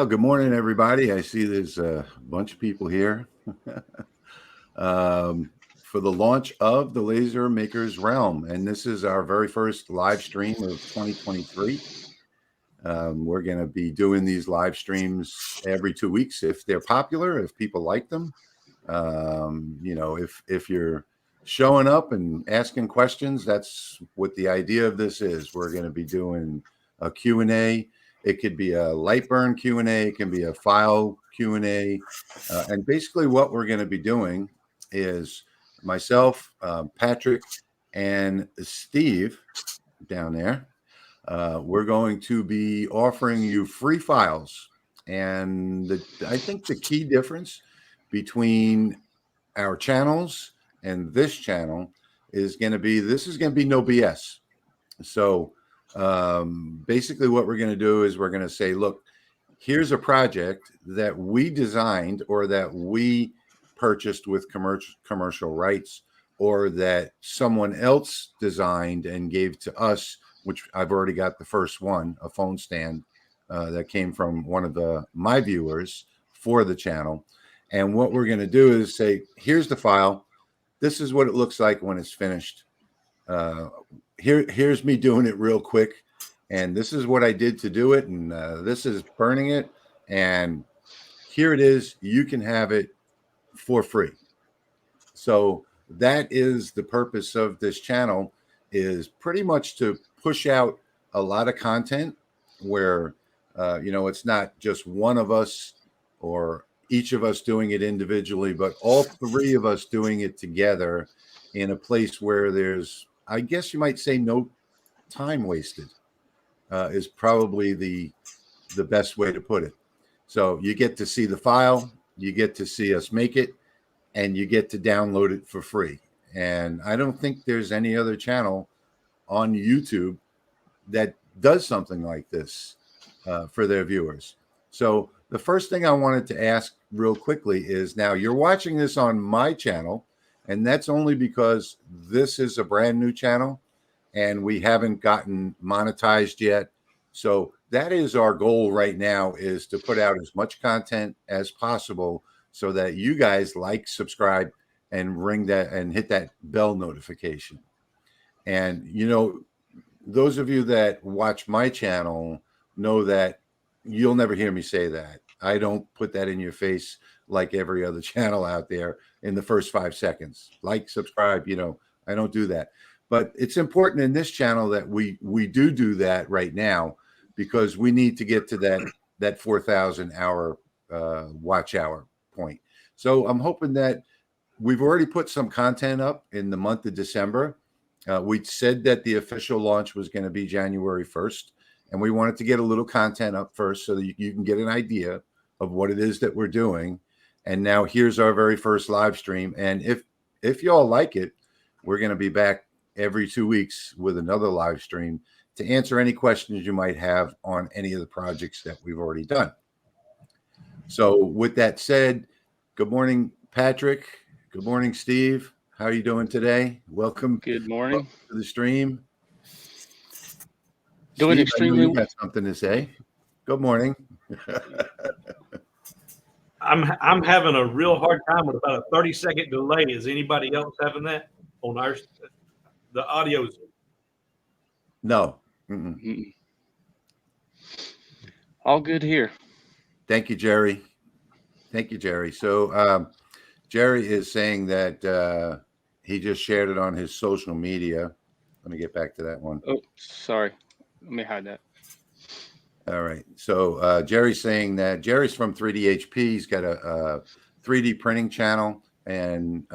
good morning, everybody. I see there's a bunch of people here for the launch of the Laser Makers Realm. And this is our very first live stream of 2023. We're going to be doing these live streams every 2 weeks if they're popular, if people like them. If you're showing up and asking questions, that's what the idea of this is. We're going to be doing a Q&A. It could be a LightBurn Q&A. It can be a file Q&A. And basically what we're going to be doing is myself, Patrick, and Steve down there. We're going to be offering you free files. And I think the key difference between our channels and this channel is going to be, this is going to be no BS. So basically what we're going to do is we're going to say, look, here's a project that we designed or that we purchased with commercial rights, or that someone else designed and gave to us, which I've already got the first one, a phone stand that came from one of my viewers for the channel. And what we're going to do is say, here's the file. This is what it looks like when it's finished. Here's me doing it real quick. And this is what I did to do it. And this is burning it. And here it is. You can have it for free. So that is the purpose of this channel, is pretty much to push out a lot of content where, it's not just one of us or each of us doing it individually, but all three of us doing it together in a place where there's, I guess you might say, no time wasted, is probably the best way to put it. So you get to see the file, you get to see us make it, and you get to download it for free. And I don't think there's any other channel on YouTube that does something like this for their viewers. So the first thing I wanted to ask real quickly is, now you're watching this on my channel, and that's only because this is a brand new channel and we haven't gotten monetized yet. So that is our goal right now, is to put out as much content as possible so that you guys like, subscribe, and ring that and hit that bell notification. And, those of you that watch my channel know that you'll never hear me say that. I don't put that in your face like every other channel out there in the first 5 seconds. Like, subscribe, I don't do that. But it's important in this channel that we do that right now, because we need to get to that 4,000 hour watch hour point. So I'm hoping that we've already put some content up in the month of December. We said that the official launch was going to be January 1st. And we wanted to get a little content up first so that you can get an idea of what it is that we're doing. And now here's our very first live stream. And if y'all like it, we're going to be back every 2 weeks with another live stream to answer any questions you might have on any of the projects that we've already done. So with that said, good morning, Patrick. Good morning, Steve. How are you doing today? Welcome. Good morning. Welcome to the stream. Doing Steve, extremely you got something to say. Good morning. I'm having a real hard time with about a 30-second delay. Is anybody else having that on ours? The audio's No. All good here. Thank you, Jerry. Thank you, Jerry. So Jerry is saying that he just shared it on his social media. Let me get back to that one. Oh, sorry. Let me hide that. All right. So Jerry's saying that Jerry's from 3D HP. He's got a 3D printing channel, and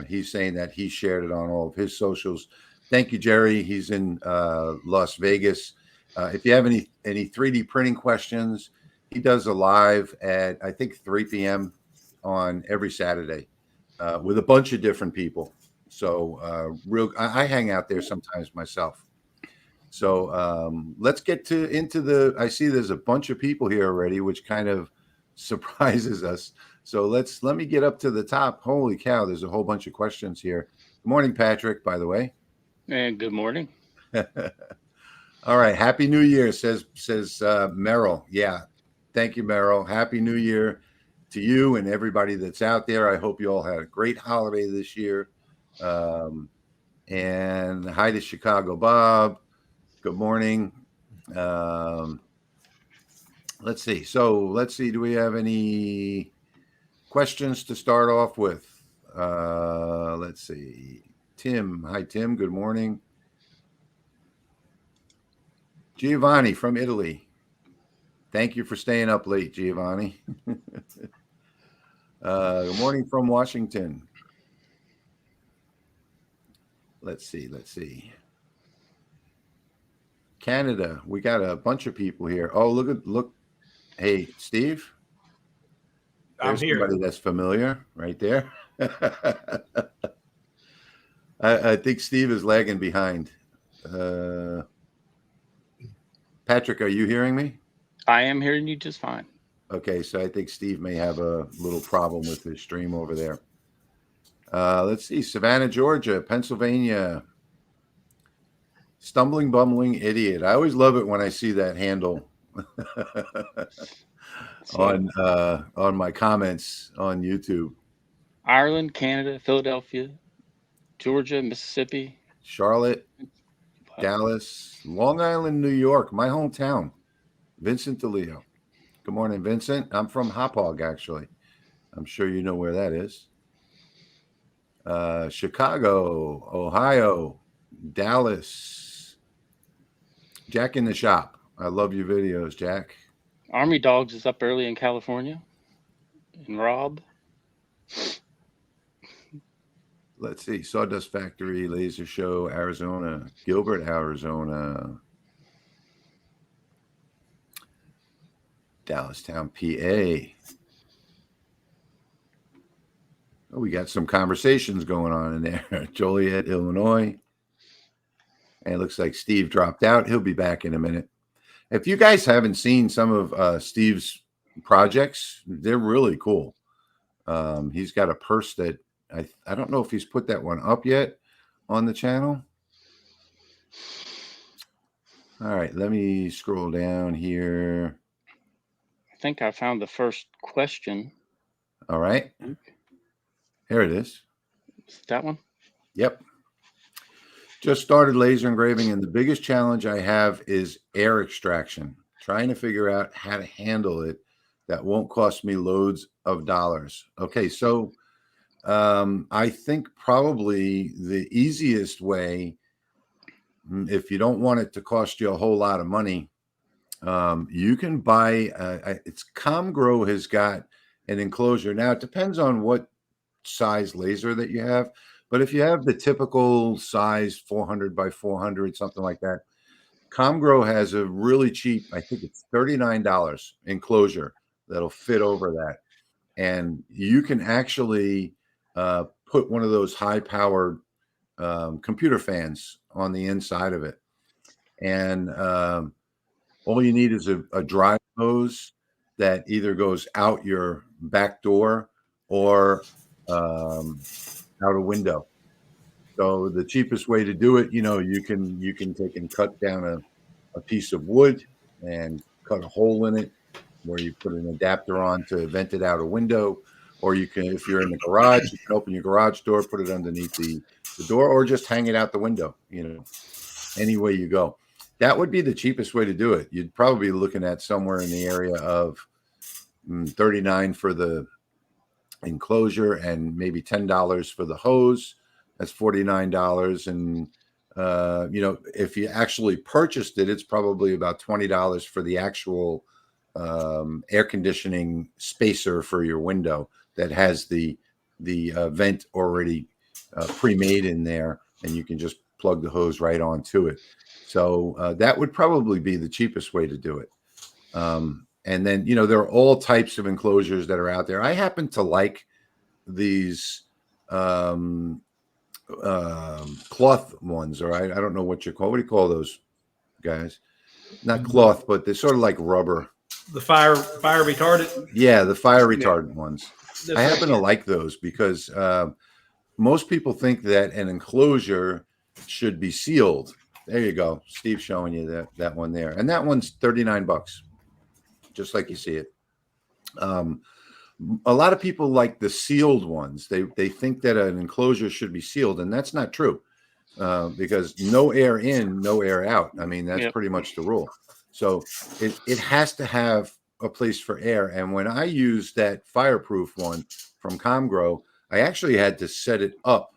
he's saying that he shared it on all of his socials. Thank you, Jerry. He's in Las Vegas. If you have any 3D printing questions, he does a live at, I think, 3 p.m. on every Saturday with a bunch of different people. So I hang out there sometimes myself. So let's get into I see there's a bunch of people here already, which kind of surprises us. So let me get up to the top. Holy cow, there's a whole bunch of questions here. Good morning, Patrick, by the way. And good morning. All right. Happy New Year, says Merrill. Yeah. Thank you, Merrill. Happy New Year to you and everybody that's out there. I hope you all had a great holiday this year. And hi to Chicago Bob. Good morning. Let's see. Do we have any questions to start off with? Let's see. Tim. Hi, Tim. Good morning. Giovanni from Italy. Thank you for staying up late, Giovanni. Good morning from Washington. Let's see. Canada. We got a bunch of people here. Oh, look. Hey, Steve. There's I'm here. somebody that's familiar right there. I think Steve is lagging behind. Patrick, are you hearing me? I am hearing you just fine. Okay, so I think Steve may have a little problem with his stream over there. Let's see. Savannah, Georgia, Pennsylvania. Stumbling, bumbling idiot. I always love it when I see that handle on my comments on YouTube. Ireland, Canada, Philadelphia, Georgia, Mississippi, Charlotte, Dallas, Long Island, New York, my hometown. Vincent DeLeo. Good morning, Vincent. I'm from Hauppauge, actually. I'm sure you know where that is. Chicago, Ohio, Dallas. Jack in the shop. I love your videos, Jack. Army Dogs is up early in California. And Rob. Let's see. Sawdust Factory, Laser Show, Arizona. Gilbert, Arizona. Dallastown, PA. Oh, we got some conversations going on in there. Joliet, Illinois. And it looks like Steve dropped out. He'll be back in a minute. If you guys haven't seen some of Steve's projects, they're really cool. He's got a purse that I don't know if he's put that one up yet on the channel. All right, let me scroll down here. I think I found the first question. All right. Here it is. Is it that one? Yep. Just started laser engraving, and the biggest challenge I have is air extraction. Trying to figure out how to handle it that won't cost me loads of dollars. Okay, so I think probably the easiest way, if you don't want it to cost you a whole lot of money, you can buy. It's comgrow has got an enclosure. Now it depends on what size laser that you have. But if you have the typical size 400 by 400, something like that, comgrow has a really cheap, I think it's $39 enclosure that'll fit over that. And you can actually put one of those high-powered computer fans on the inside of it. And all you need is a drive hose that either goes out your back door or out a window. So the cheapest way to do it, you can take and cut down a piece of wood and cut a hole in it where you put an adapter on to vent it out a window. Or you can, if you're in the garage, you can open your garage door, put it underneath the door, or just hang it out the window, any way you go. That would be the cheapest way to do it. You'd probably be looking at somewhere in the area of $39 for the enclosure and maybe $10 for the hose. That's $49. And if you actually purchased it, it's probably about $20 for the actual air conditioning spacer for your window that has the vent already pre-made in there, and you can just plug the hose right onto it. So that would probably be the cheapest way to do it. And then, there are all types of enclosures that are out there. I happen to like these cloth ones, or I don't know what you call. What do you call those guys? Not cloth, but they're sort of like rubber. The fire retardant. Yeah, the fire retardant ones. I happen to like those because most people think that an enclosure should be sealed. There you go. Steve's showing you that one there. And that one's $39. just like you see it. A lot of people like the sealed ones. They think that an enclosure should be sealed, and that's not true, because no air in, no air out. I mean, that's pretty much the rule. So it has to have a place for air. And when I used that fireproof one from Comgrow, I actually had to set it up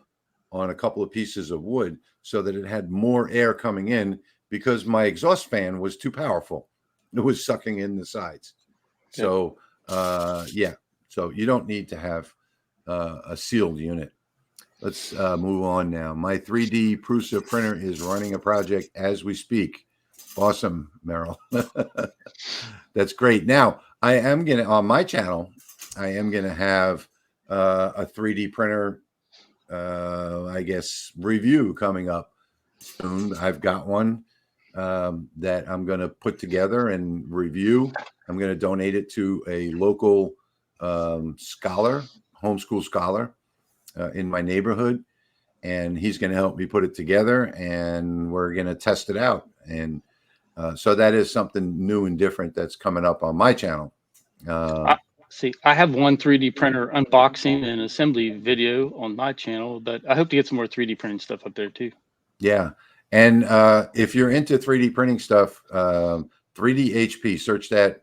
on a couple of pieces of wood so that it had more air coming in, because my exhaust fan was too powerful. It was sucking in the sides. So yeah. So you don't need to have a sealed unit. Let's move on now. My 3D Prusa printer is running a project as we speak. Awesome, Merrill. That's great. Now, I am going to, on my channel, I am going to have a 3D printer, I guess, review coming up soon. I've got one that I'm going to put together and review. I'm going to donate it to a local scholar, homeschool scholar in my neighborhood, and he's going to help me put it together, and we're going to test it out. And so that is something new and different that's coming up on my channel. See, I have one 3D printer unboxing and assembly video on my channel, but I hope to get some more 3D printing stuff up there too. Yeah. And if you're into 3D printing stuff, 3D HP, search that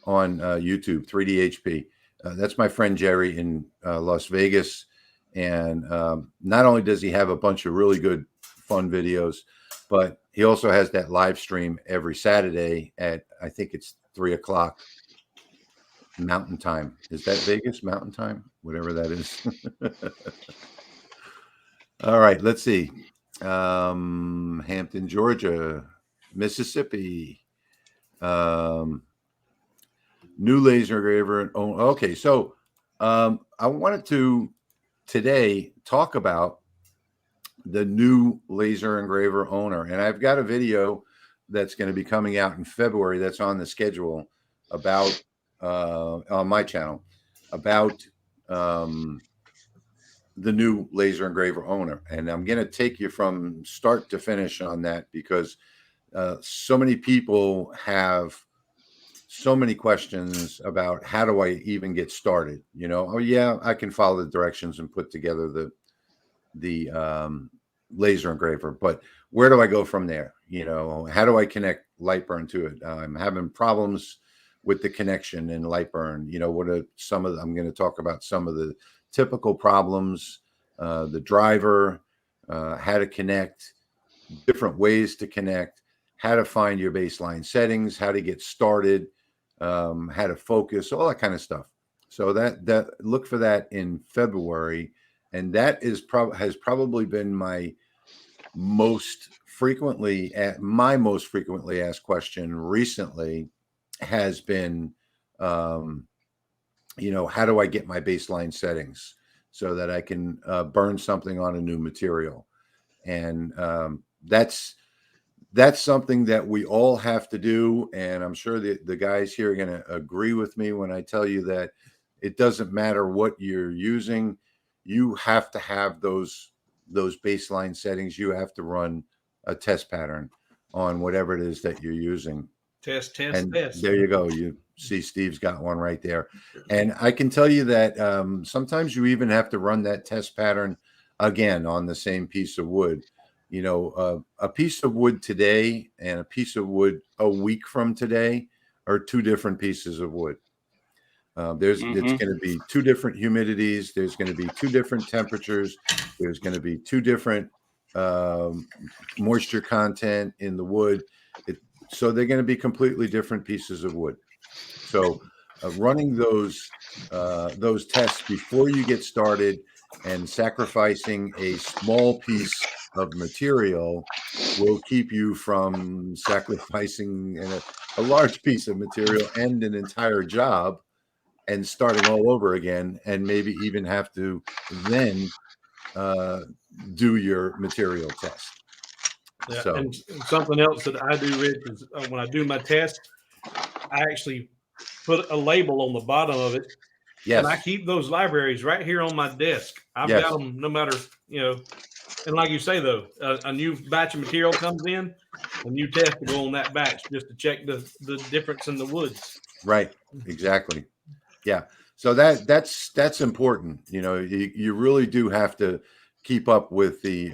on YouTube, 3D HP. That's my friend Jerry in Las Vegas. And not only does he have a bunch of really good, fun videos, but he also has that live stream every Saturday at, I think it's 3:00 Mountain Time. Is that Vegas Mountain Time? Whatever that is. All right, let's see. Hampton, Georgia, Mississippi. New laser engraver. Oh, okay. So I wanted to today talk about the new laser engraver owner, and I've got a video that's going to be coming out in February that's on the schedule about on my channel about the new laser engraver owner, and I'm going to take you from start to finish on that, because so many people have so many questions about how do I even get started. You know, oh yeah, I can follow the directions and put together the laser engraver, but where do I go from there? You know, how do I connect LightBurn to it? I'm having problems with the connection in LightBurn. You know, what are some of I'm going to talk about some of the typical problems, the driver, how to connect, different ways to connect, how to find your baseline settings, how to get started, how to focus, all that kind of stuff. So that look for that in February, and that is has probably been my most frequently asked question recently has been, you know, how do I get my baseline settings so that I can burn something on a new material? And that's something that we all have to do. And I'm sure the guys here are going to agree with me when I tell you that it doesn't matter what you're using. You have to have those baseline settings. You have to run a test pattern on whatever it is that you're using. Test. There you go. You see Steve's got one right there. And I can tell you that sometimes you even have to run that test pattern again on the same piece of wood. You know, a piece of wood today and a piece of wood a week from today are two different pieces of wood. It's going to be two different humidities. There's going to be two different temperatures. There's going to be two different moisture content in the wood. So they're going to be completely different pieces of wood. So running those tests before you get started and sacrificing a small piece of material will keep you from sacrificing a large piece of material and an entire job and starting all over again, and maybe even have to then do your material test. Yeah, So, and something else that I do, Rich, is when I do my test, I actually put a label on the bottom of it. yes. And I keep those libraries right here on my desk. I've got them no matter, you know. And like you say, though, a new batch of material comes in, a new test to go on that batch just to check the difference in the woods. Right. Exactly. Yeah. So that's important. You know, you really do have to keep up with the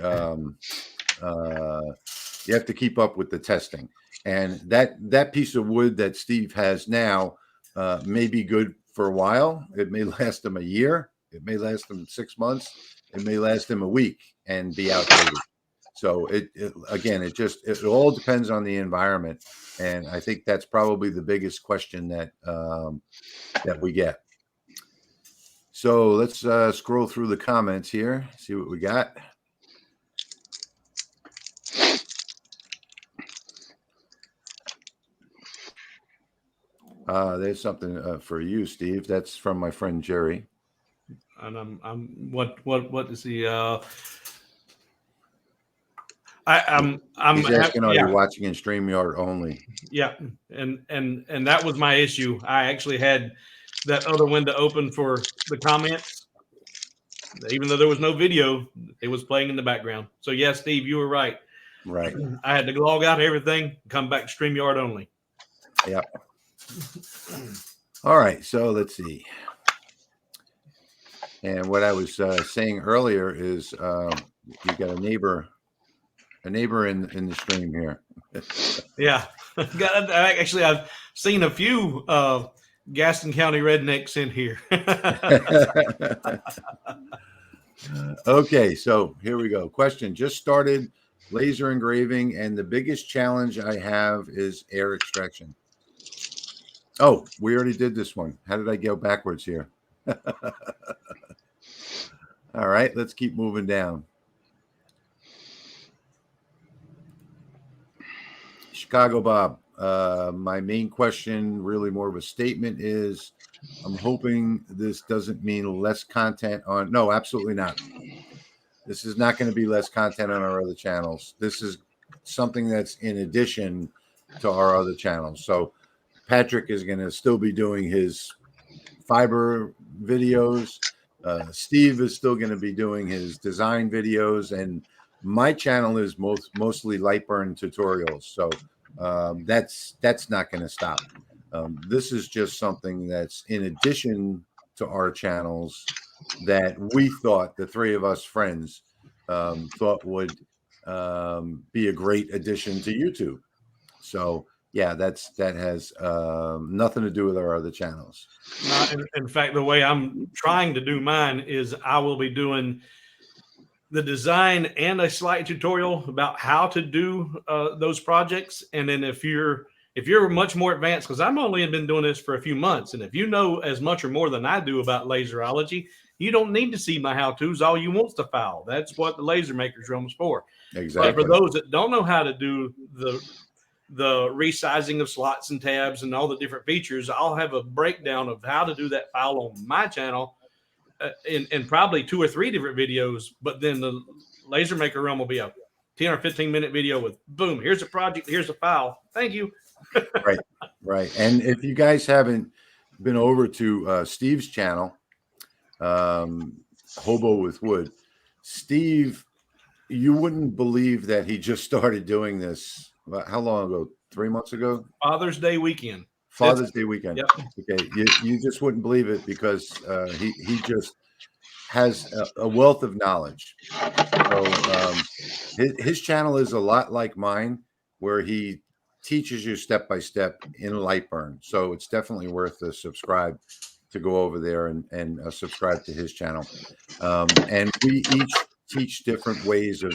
you have to keep up with the testing. And that piece of wood that Steve has now may be good for a while. It may last him a year. It may last him 6 months. It may last him a week and be outdated. So again, it all depends on the environment, and I think that's probably the biggest question that we get. So let's scroll through the comments here, see what we got. There's something for you, Steve. That's from my friend Jerry. And I'm what is the I'm He's asking, are yeah. you watching in StreamYard only? Yeah, and that was my issue. I actually had that other window open for the comments, even though there was no video. It was playing in the background. So yes, Steve, you were right. Right. I had to log out everything, come back to StreamYard only. Yep. All right. So let's see. And what I was saying earlier is you got a neighbor in the stream here. Yeah, actually, I've seen a few Gaston County rednecks in here. Okay, so here we go. Question: just started laser engraving, and the biggest challenge I have is air extraction. Oh, we already did this one. How did I go backwards here? All right, let's keep moving down. Chicago Bob, my main question, really more of a statement, is I'm hoping this doesn't mean less content on. No, absolutely not. This is not going to be less content on our other channels. This is something that's in addition to our other channels. So Patrick is going to still be doing his fiber videos. Steve is still going to be doing his design videos, and my channel is mostly LightBurn tutorials. So that's not going to stop. This is just something that's in addition to our channels that we thought, the three of us friends, thought would be a great addition to YouTube. So yeah, that has nothing to do with our other channels. In fact, the way I'm trying to do mine is I will be doing the design and a slight tutorial about how to do those projects. And then if you're much more advanced, because I'm only been doing this for a few months, and if you know as much or more than I do about laserology, you don't need to see my how-tos. All you want is to file. That's what the Laser Makers Realm is for. Exactly. But for those that don't know how to do the resizing of slots and tabs and all the different features, I'll have a breakdown of how to do that file on my channel in probably 2 or 3 different videos. But then the Laser Maker Realm will be a 10 or 15 minute video with boom, here's a project, here's a file. Thank you. Right. And if you guys haven't been over to Steve's channel, Hobo with Wood, Steve, you wouldn't believe that he just started doing this. How long ago? 3 months ago? Father's Day weekend. Father's Day weekend. Yep. Okay. You just wouldn't believe it because he just has a wealth of knowledge. So his channel is a lot like mine, where he teaches you step by step in LightBurn. So it's definitely worth a subscribe to go over there and subscribe to his channel. And we each teach different ways of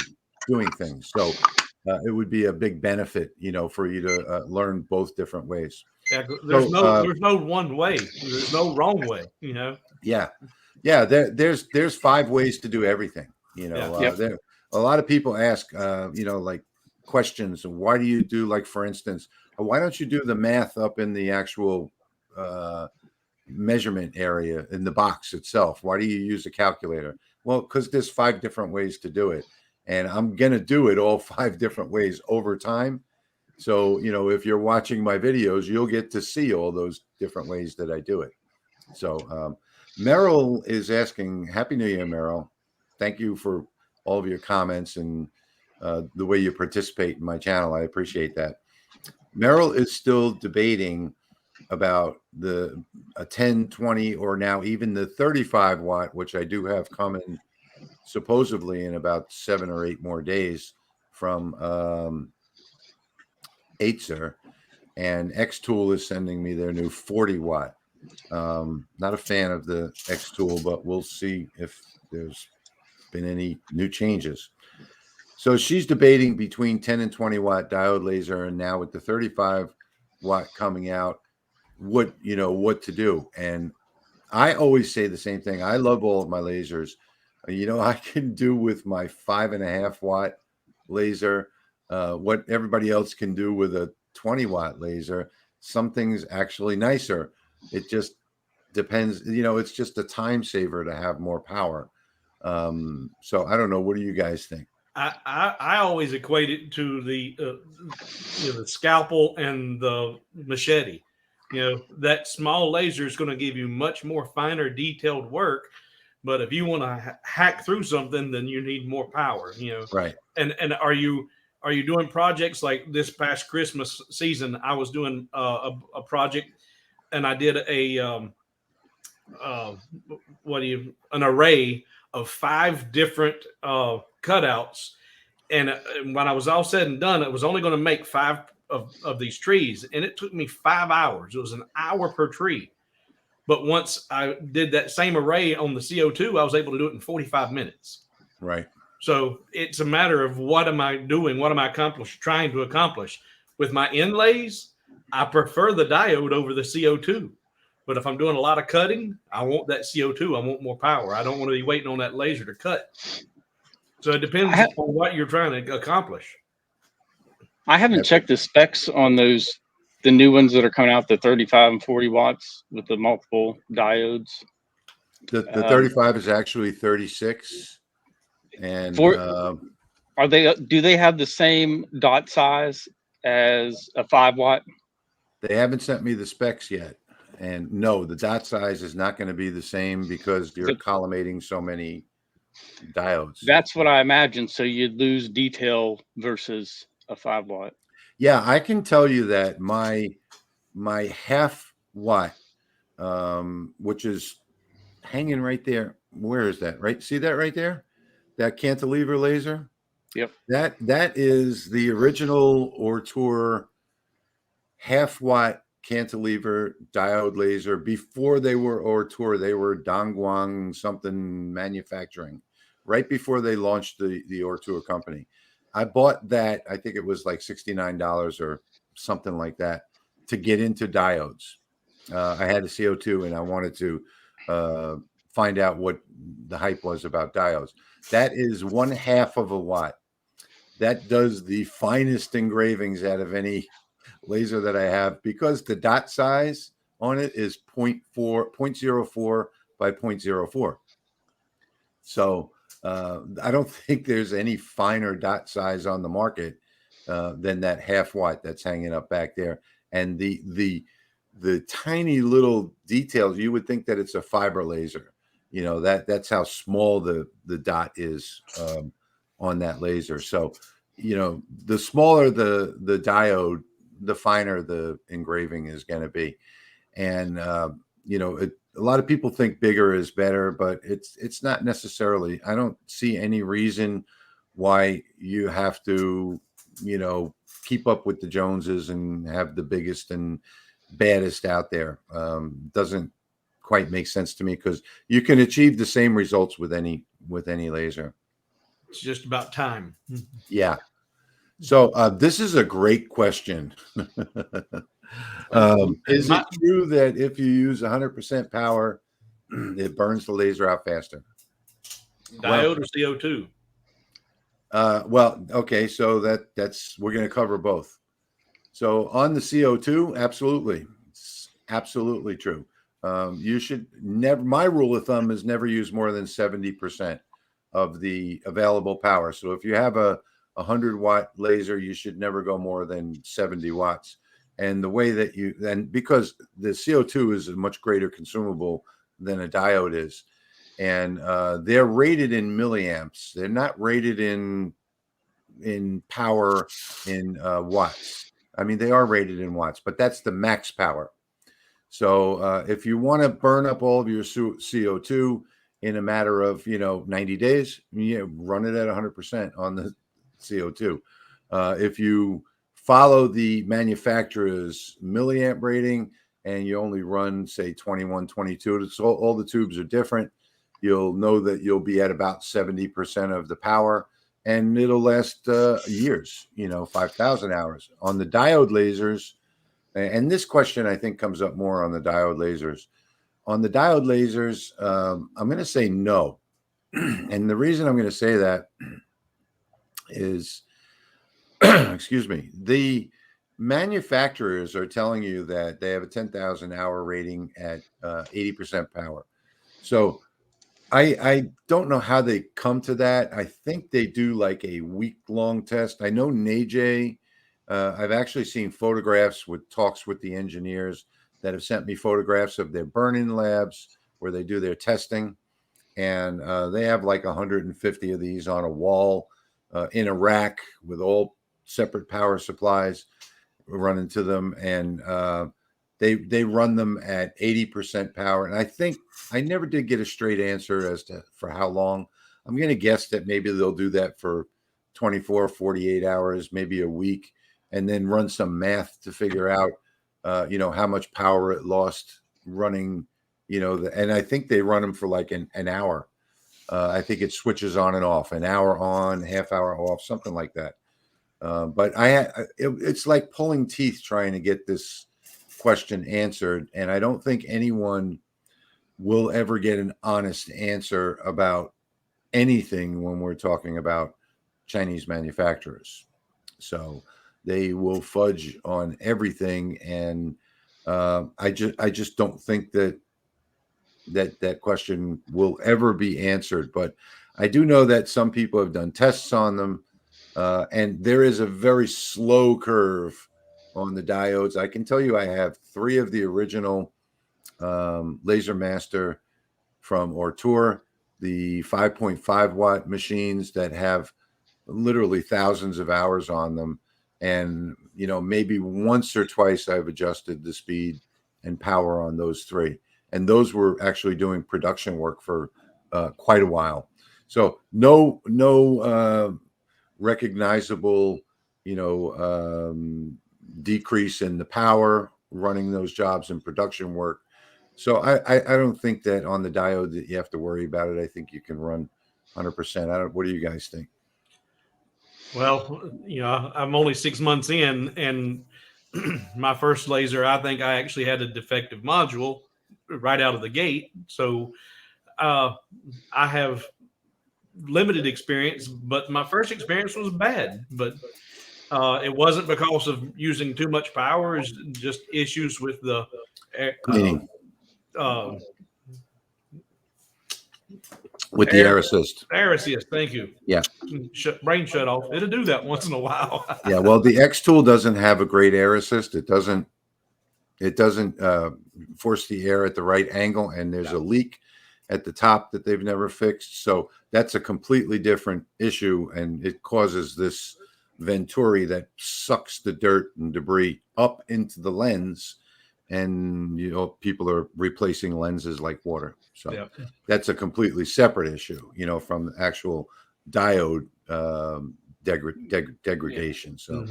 doing things. So it would be a big benefit, for you to learn both different ways. Yeah, there's no one way. There's no wrong way, Yeah. There's 5 ways to do everything. There a lot of people ask, like questions. Why do you do, like, for instance, why don't you do the math up in the actual measurement area in the box itself? Why do you use a calculator? Well, because there's 5 different ways to do it, and I'm gonna do it all 5 different ways over time. So if you're watching my videos, you'll get to see all those different ways that I do it. So Merrill is asking, Happy New Year, Merrill. Thank you for all of your comments and the way you participate in my channel. I appreciate that. Merrill is still debating about a 10, 20, or now even the 35 watt, which I do have coming supposedly in about 7 or 8 more days from Atezr, and Xtool is sending me their new 40 watt. Not a fan of the Xtool, but we'll see if there's been any new changes. So she's debating between 10 and 20 watt diode laser, and now with the 35 watt coming out, what to do. And I always say the same thing. I love all of my lasers. I can do with my 5.5 watt laser what everybody else can do with a 20 watt laser. Something's actually nicer. It just depends. It's just a time saver to have more power. So I don't know. What do you guys think? I always equate it to the scalpel and the machete. That small laser is going to give you much more finer, detailed work. But if you want to hack through something, then you need more power. Right. And are you doing projects like this past Christmas season? I was doing a project, and I did an array of 5 different cutouts. And when I was all said and done, it was only going to make 5 of these trees. And it took me 5 hours. It was an hour per tree. But once I did that same array on the CO2, I was able to do it in 45 minutes. Right. So it's a matter of what am I doing? What am I trying to accomplish? With my inlays, I prefer the diode over the CO2. But if I'm doing a lot of cutting, I want that CO2. I want more power. I don't want to be waiting on that laser to cut. So it depends on what you're trying to accomplish. I haven't checked the specs on the new ones that are coming out, the 35 and 40 watts with the multiple diodes. The 35 is actually 36. And do they have the same dot size as a 5 watt? They haven't sent me the specs yet. And no, the dot size is not going to be the same because you're collimating so many diodes. That's what I imagine. So you'd lose detail versus a 5 watt. Yeah, I can tell you that my half watt, which is hanging right there. Where is that? Right? See that right there? That cantilever laser? Yep. That is the original Ortur half watt cantilever diode laser. Before they were Ortur, they were Dongguan something manufacturing, right before they launched the Ortur company. I bought that, I think it was like $69 or something like that, to get into diodes. I had a CO2 and I wanted to find out what the hype was about diodes. That is 1/2 of a watt. That does the finest engravings out of any laser that I have, because the dot size on it is 0.04 by 0.04. So I don't think there's any finer dot size on the market than that half watt that's hanging up back there. And the tiny little details, you would think that it's a fiber laser. That's how small the dot is on that laser. So the smaller the diode, the finer the engraving is going to be. And a lot of people think bigger is better, but it's not necessarily. I don't see any reason why you have to keep up with the Joneses and have the biggest and baddest out there. Doesn't quite make sense to me, because you can achieve the same results with any laser. It's just about time. Yeah. So this is a great question. Is it true that if you use 100% power, it burns the laser out faster? Diode or CO2? Well, okay, so that's we're going to cover both. So on the CO2, absolutely, it's absolutely true. You should never. My rule of thumb is never use more than 70% of the available power. So if you have a 100-watt laser, you should never go more than 70 watts. And the way that because the CO2 is a much greater consumable than a diode is, and they're rated in milliamps. They're not rated in power in watts. I mean, they are rated in watts, but that's the max power. So if you want to burn up all of your CO2 in a matter of 90 days, run it at 100% on the CO2. If you follow the manufacturer's milliamp rating and you only run, say, 21, 22, so all the tubes are different, you'll know that you'll be at about 70% of the power, and it'll last years, 5,000 hours. On the diode lasers, and this question I think comes up more on the diode lasers. On the diode lasers, I'm going to say no. And the reason I'm going to say that is, excuse me, the manufacturers are telling you that they have a 10,000 hour rating at 80% power. So I don't know how they come to that. I think they do like a week-long test. I know Neje, I've actually seen photographs with talks with the engineers that have sent me photographs of their burn-in labs where they do their testing. And they have like 150 of these on a wall in a rack with all separate power supplies running to them. And they run them at 80% power. And I think I never did get a straight answer as to for how long. I'm going to guess that maybe they'll do that for 24, 48 hours, maybe a week, and then run some math to figure out, how much power it lost running, and I think they run them for like an hour. I think it switches on and off, an hour on, half hour off, something like that. But it's like pulling teeth trying to get this question answered. And I don't think anyone will ever get an honest answer about anything when we're talking about Chinese manufacturers. So they will fudge on everything. And I just don't think that question will ever be answered. But I do know that some people have done tests on them. And there is a very slow curve on the diodes. I can tell you I have 3 of the original Laser Master from Ortur, the 5.5 watt machines that have literally thousands of hours on them. And, maybe once or twice I've adjusted the speed and power on those 3. And those were actually doing production work for quite a while. So no recognizable, decrease in the power running those jobs in production work. So I don't think that on the diode that you have to worry about it. I think you can run 100%. What do you guys think? Well, I'm only 6 months in, and my first laser, I think I actually had a defective module right out of the gate. So I have limited experience, but my first experience was bad. But it wasn't because of using too much power; it's just issues with the Cleaning with the air assist. Air assist, thank you. Yeah, brain shut off. It'll do that once in a while. Yeah, well, the Xtool doesn't have a great air assist. It doesn't force the air at the right angle, and there's a leak at the top that they've never fixed. So that's a completely different issue, and it causes this venturi that sucks the dirt and debris up into the lens, and people are replacing lenses like water. So that's a completely separate issue, from the actual diode degradation. So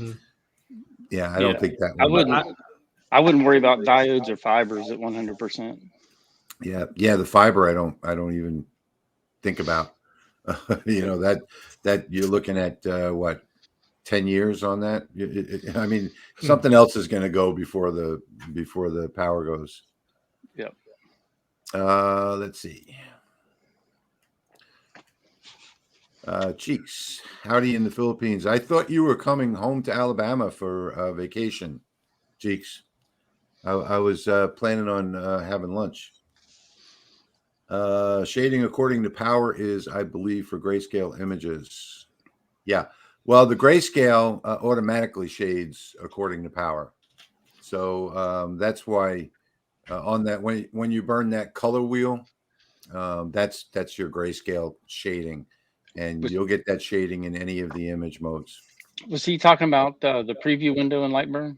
I don't think that one. I wouldn't worry about diodes or fibers at 100%. Yeah, the fiber I don't even think about. that you're looking at what, 10 years on that. I mean, something else is going to go before the power goes. Yep. Let's see. Cheeks, howdy in the Philippines. I thought you were coming home to Alabama for vacation, Cheeks. I was planning on having lunch. Shading according to power is, I believe, for grayscale images. Yeah. Well, the grayscale automatically shades according to power. So that's why on that, when you burn that color wheel, that's your grayscale shading, and you'll get that shading in any of the image modes. Was he talking about the preview window in LightBurn?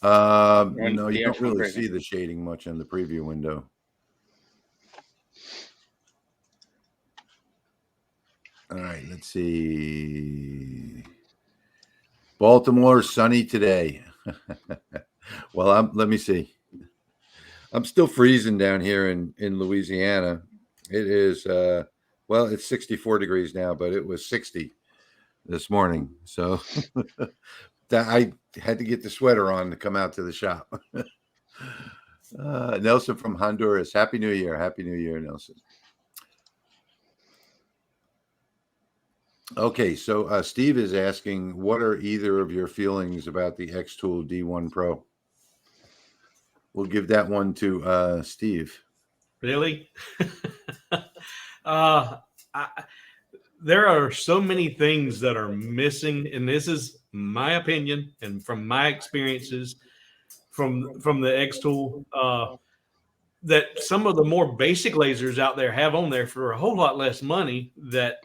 No, you the don't actual really engraving? see the shading much in the preview window. All right, let's see. Baltimore, sunny today. Well, let me see. I'm still freezing down here in Louisiana. It is well, it's 64 degrees now, but it was 60 this morning. So that I had to get the sweater on to come out to the shop. Nelson from Honduras. Happy New Year. Happy New Year, Nelson. Okay, so Steve is asking, what are either of your feelings about the Xtool D1 Pro? We'll give that one to Steve. Really? There are so many things that are missing, and this is my opinion and from my experiences from the Xtool, that some of the more basic lasers out there have on there for a whole lot less money. That,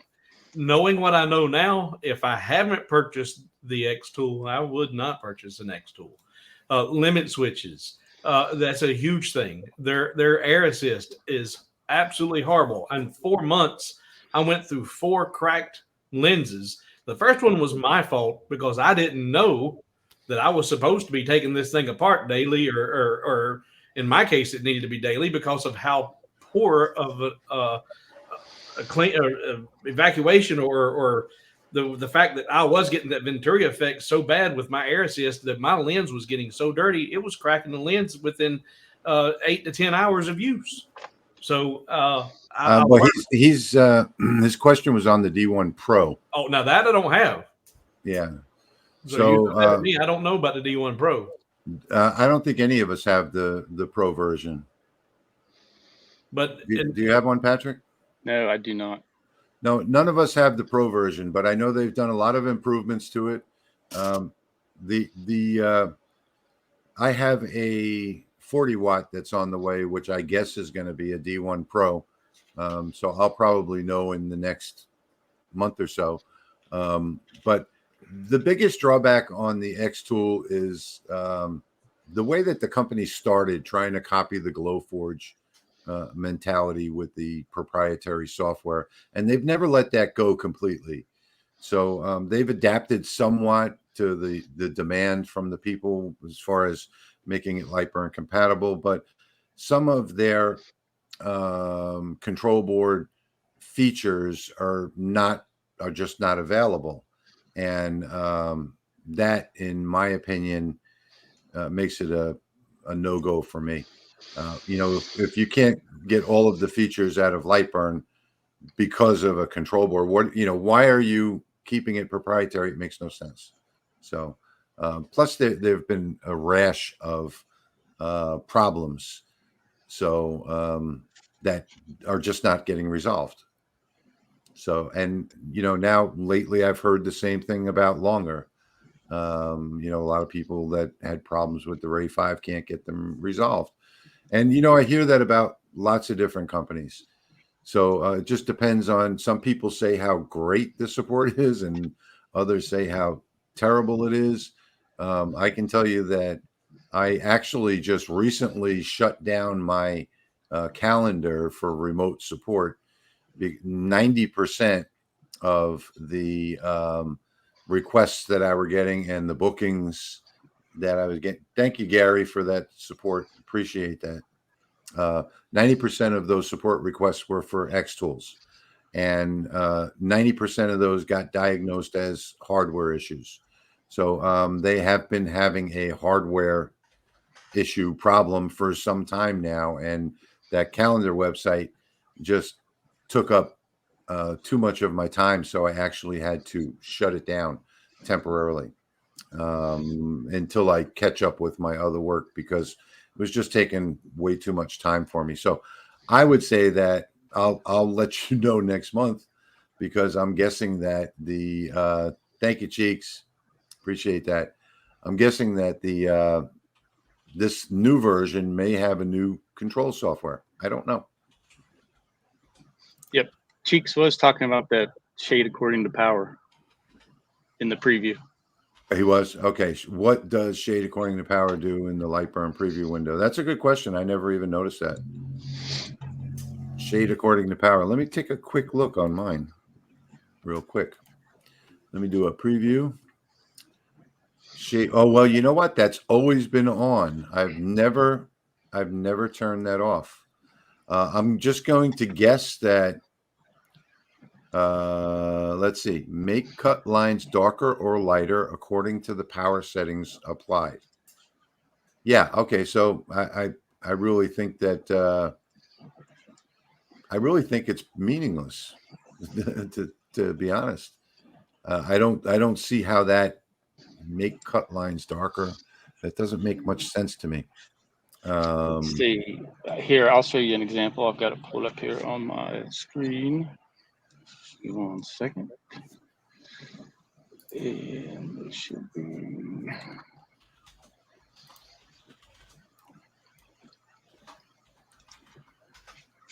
knowing what I know now, if I haven't purchased the Xtool, I would not purchase an Xtool. Limit switches, that's a huge thing. Their air assist is absolutely horrible. In 4 months, I went through 4 cracked lenses. The first one was my fault because I didn't know that I was supposed to be taking this thing apart daily, or in my case, it needed to be daily because of how poor of a clean evacuation, or the fact that I was getting that Venturi effect so bad with my air assist that my lens was getting so dirty, it was cracking the lens within 8 to 10 hours of use. So Well, he's his question was on the D1 Pro. oh, now that I don't have. Yeah. So you know me, I don't know about the D1 Pro. I don't think any of us have the Pro version. But do you have one, Patrick? No, I do not. No, none of us have the Pro version, but I know they've done a lot of improvements to it. I have a 40 watt that's on the way, which I guess is going to be a D1 Pro. So I'll probably know in the next month or so. But the biggest drawback on the Xtool is the way that the company started trying to copy the Glowforge mentality with the proprietary software, and they've never let that go completely. So they've adapted somewhat to the demand from the people as far as making it LightBurn compatible, but some of their control board features are just not available, and that, in my opinion, makes it a no-go for me. If you can't get all of the features out of LightBurn because of a control board, why are you keeping it proprietary? It makes no sense. So plus there have been a rash of problems that are just not getting resolved. So, and now lately I've heard the same thing about Longer. A lot of people that had problems with the Ray 5 can't get them resolved. And, I hear that about lots of different companies. So it just depends on, some people say how great the support is and others say how terrible it is. I can tell you that I actually just recently shut down my calendar for remote support. 90% of the requests that I were getting and the bookings that I was getting. Thank you, Gary, for that support. Appreciate that. 90% of those support requests were for Xtools, and 90% of those got diagnosed as hardware issues. So they have been having a hardware issue problem for some time now, and that calendar website just took up too much of my time, so I actually had to shut it down temporarily until I catch up with my other work, because it was just taking way too much time for me. So I would say that I'll let you know next month, because I'm guessing that the thank you, Cheeks, appreciate that. I'm guessing that the this new version may have a new control software. I don't know. Yep. Cheeks was talking about that shade according to power in the preview. He was okay. What does shade according to power do in the LightBurn preview window? That's a good question. I never even noticed that. Shade according to power. Let me take a quick look on mine, real quick. Let me do a preview. Shade. Oh well, you know what? That's always been on. I've never turned that off. I'm just going to guess that. Let's see. Make cut lines darker or lighter according to the power settings applied. Yeah. Okay. So I really think that I really think it's meaningless. To be honest, I don't see how that make cut lines darker. That doesn't make much sense to me. Let's see here. I'll show you an example. I've got it pulled up here on my screen. Give me 1 second. And it should be.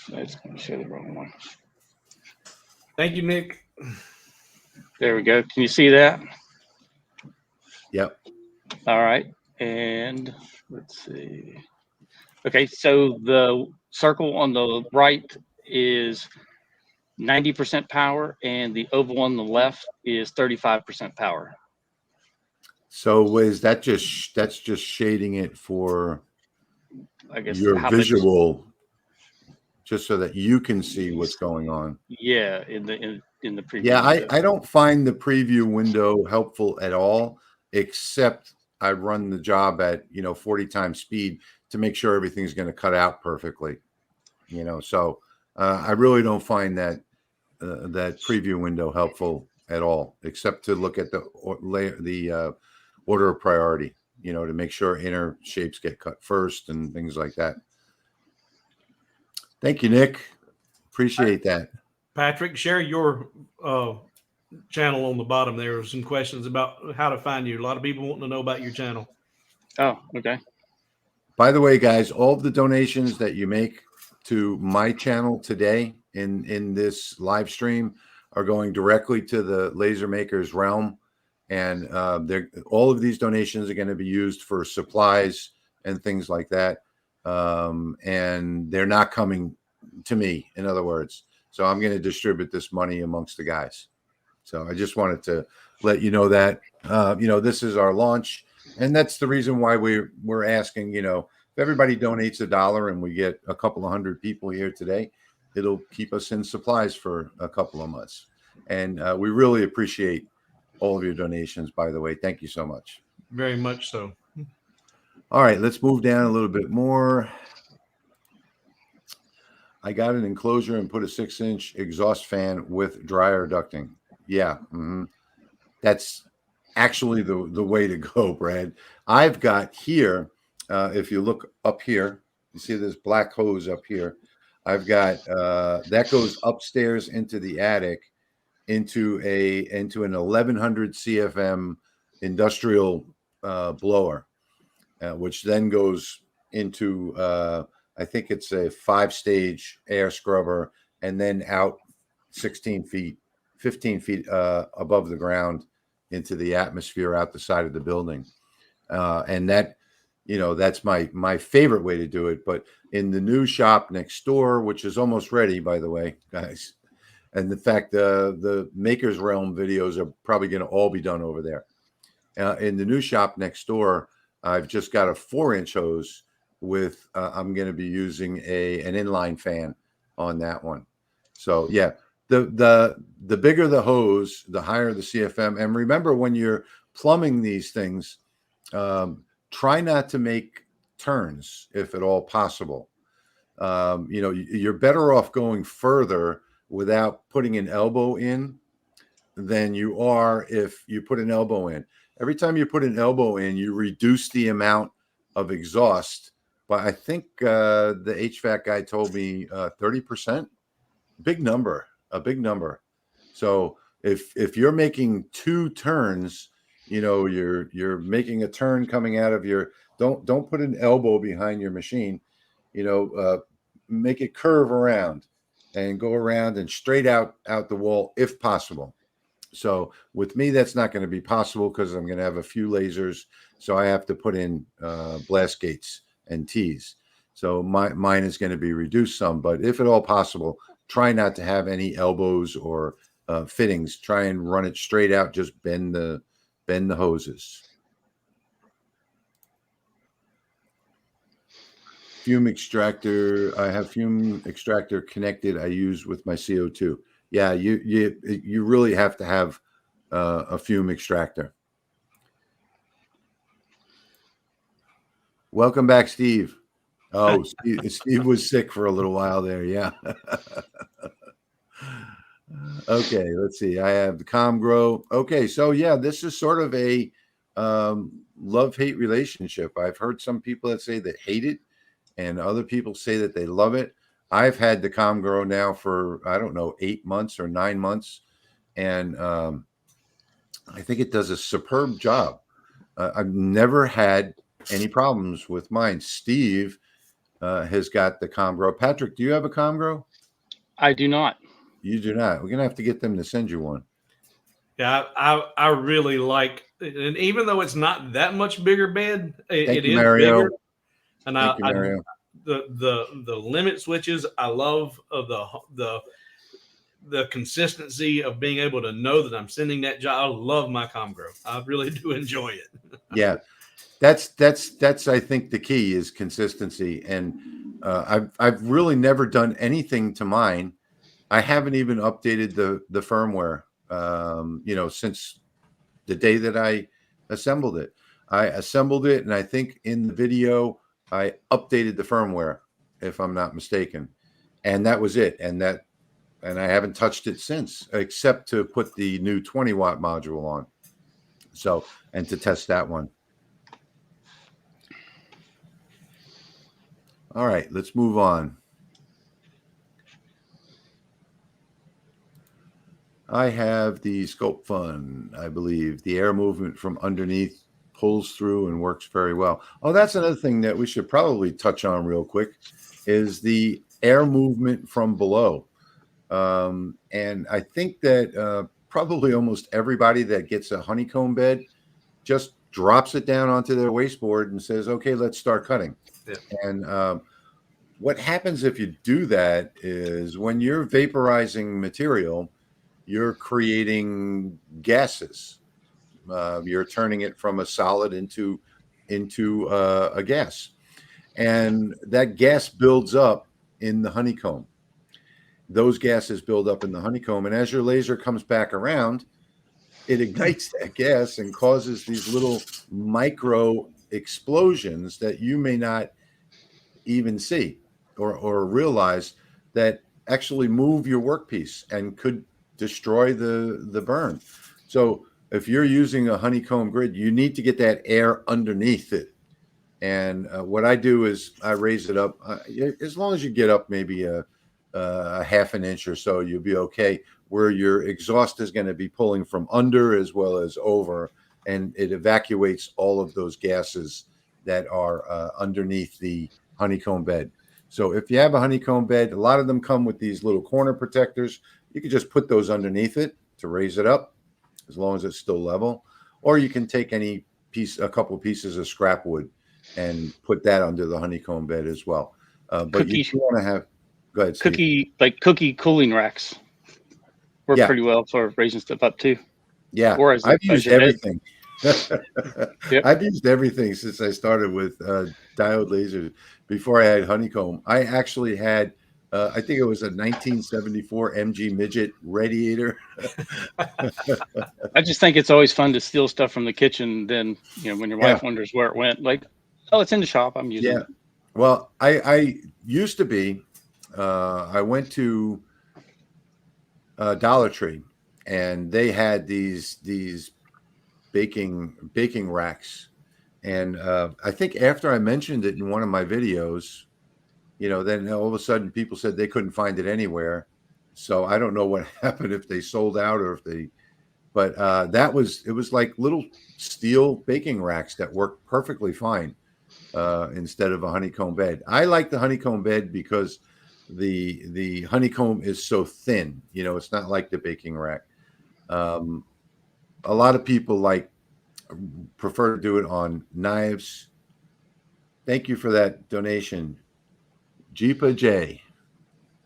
That's going to show the wrong one. Thank you, Nick. There we go. Can you see that? Yep. All right. And let's see. Okay, so the circle on the right is 90% power, and the oval on the left is 35% power. So is that that's just shading it for, I guess, your how visual, just so that you can see what's going on? Yeah, in the preview. Yeah, window. I don't find the preview window helpful at all, except I run the job at 40 times speed to make sure everything's going to cut out perfectly. So I really don't find that that preview window helpful at all, except to look at the order of priority, to make sure inner shapes get cut first and things like that. Thank you, Nick. Appreciate that. Patrick, share your channel on the bottom. There are some questions about how to find you. A lot of people want to know about your channel. Oh, okay. By the way, guys, all of the donations that you make to my channel today in this live stream are going directly to the Laser Makers Realm, and all of these donations are going to be used for supplies and things like that, and they're not coming to me, in other words. So I'm going to distribute this money amongst the guys. So I just wanted to let you know that this is our launch. And that's the reason why we're asking, if everybody donates $1 and we get a couple of hundred people here today, it'll keep us in supplies for a couple of months. And we really appreciate all of your donations, by the way. Thank you so much. Very much so. All right, let's move down a little bit more. I got an enclosure and put a 6-inch exhaust fan with dryer ducting. Yeah. That's actually the way to go, Brad. I've got here, if you look up here, you see this black hose up here. I've got that goes upstairs into the attic into an 1100 CFM industrial blower, which then goes into I think it's a 5-stage air scrubber, and then out 15 feet above the ground into the atmosphere out the side of the building. And that, that's my favorite way to do it. But in the new shop next door, which is almost ready, by the way, guys, and in fact, the Maker's Realm videos are probably going to all be done over there. In the new shop next door, I've just got a 4-inch hose with, I'm going to be using an inline fan on that one. So yeah, the bigger the hose, the higher the CFM. And remember, when you're plumbing these things, try not to make turns if at all possible. You're better off going further without putting an elbow in than you are if you put an elbow in. Every time you put an elbow in, you reduce the amount of exhaust. But I think the HVAC guy told me 30%. Big number, a big number. So if you're making 2 turns, you're making a turn coming out of your, don't put an elbow behind your machine, make it curve around and go around and straight out the wall if possible. So with me, that's not going to be possible because I'm going to have a few lasers. So I have to put in blast gates and T's. So mine is going to be reduced some, but if at all possible, try not to have any elbows or fittings. Try and run it straight out. Just bend the hoses. Fume extractor. I have fume extractor connected. I use with my CO2. Yeah, you really have to have a fume extractor. Welcome back, Steve. Oh, Steve was sick for a little while there. Yeah. Okay, let's see. I have the comgrow. Okay, so yeah, this is sort of a love-hate relationship. I've heard some people that say they hate it, and other people say that they love it. I've had the comgrow now for, I don't know, 8 months or 9 months, and I think it does a superb job. I've never had any problems with mine. Steve has got the comgrow. Patrick, do you have a comgrow? I do not. You do not. We're gonna have to get them to send you one. Yeah, I really like, and even though it's not that much bigger bed, it is Mario. bigger. And Thank you, Mario. The limit switches, I love the consistency of being able to know that I'm sending that job. I love my comgrow. I really do enjoy it. Yeah, that's I think the key is consistency. And I've really never done anything to mine. I haven't even updated the firmware. Since the day that I assembled it. I assembled it, and I think in the video I updated the firmware, if I'm not mistaken, and that was it. And I haven't touched it since, except to put the new 20-watt module on. So, and to test that one. All right, let's move on. I have the Sculpfun, I believe. The air movement from underneath pulls through and works very well. Oh, that's another thing that we should probably touch on real quick is the air movement from below. And I think that probably almost everybody that gets a honeycomb bed just drops it down onto their wasteboard and says, okay, let's start cutting. Yeah. And what happens if you do that is when you're vaporizing material, you're creating gases. You're turning it from a solid into a gas. And that gas builds up in the honeycomb. Those gases build up in the honeycomb. And as your laser comes back around, it ignites that gas and causes these little micro explosions that you may not even see or realize that actually move your workpiece and could destroy the burn. So if you're using a honeycomb grid, you need to get that air underneath it. And what I do is I raise it up. As long as you get up maybe a half an inch or so, you'll be okay, where your exhaust is going to be pulling from under as well as over, and it evacuates all of those gases that are underneath the honeycomb bed. So if you have a honeycomb bed, a lot of them come with these little corner protectors. You can just put those underneath it to raise it up as long as it's still level. Or you can take a couple pieces of scrap wood and put that under the honeycomb bed as well. But you want to have, go ahead, Steve. Cookie cooling racks work pretty well for raising stuff up too. Yeah, I've used everything. Yep. I've used everything since I started with diode lasers. Before I had honeycomb, I actually had, I think it was a 1974 MG Midget radiator. I just think it's always fun to steal stuff from the kitchen. Then, when your wife wonders where it went, like, oh, it's in the shop, I'm using it. Well, I used to be, I went to Dollar Tree, and they had these baking racks. And I think after I mentioned it in one of my videos, then all of a sudden people said they couldn't find it anywhere. So I don't know what happened, if they sold out or if they, but it was like little steel baking racks that worked perfectly fine instead of a honeycomb bed. I like the honeycomb bed because the honeycomb is so thin, it's not like the baking rack. A lot of people prefer to do it on knives. Thank you for that donation, Jeepa J.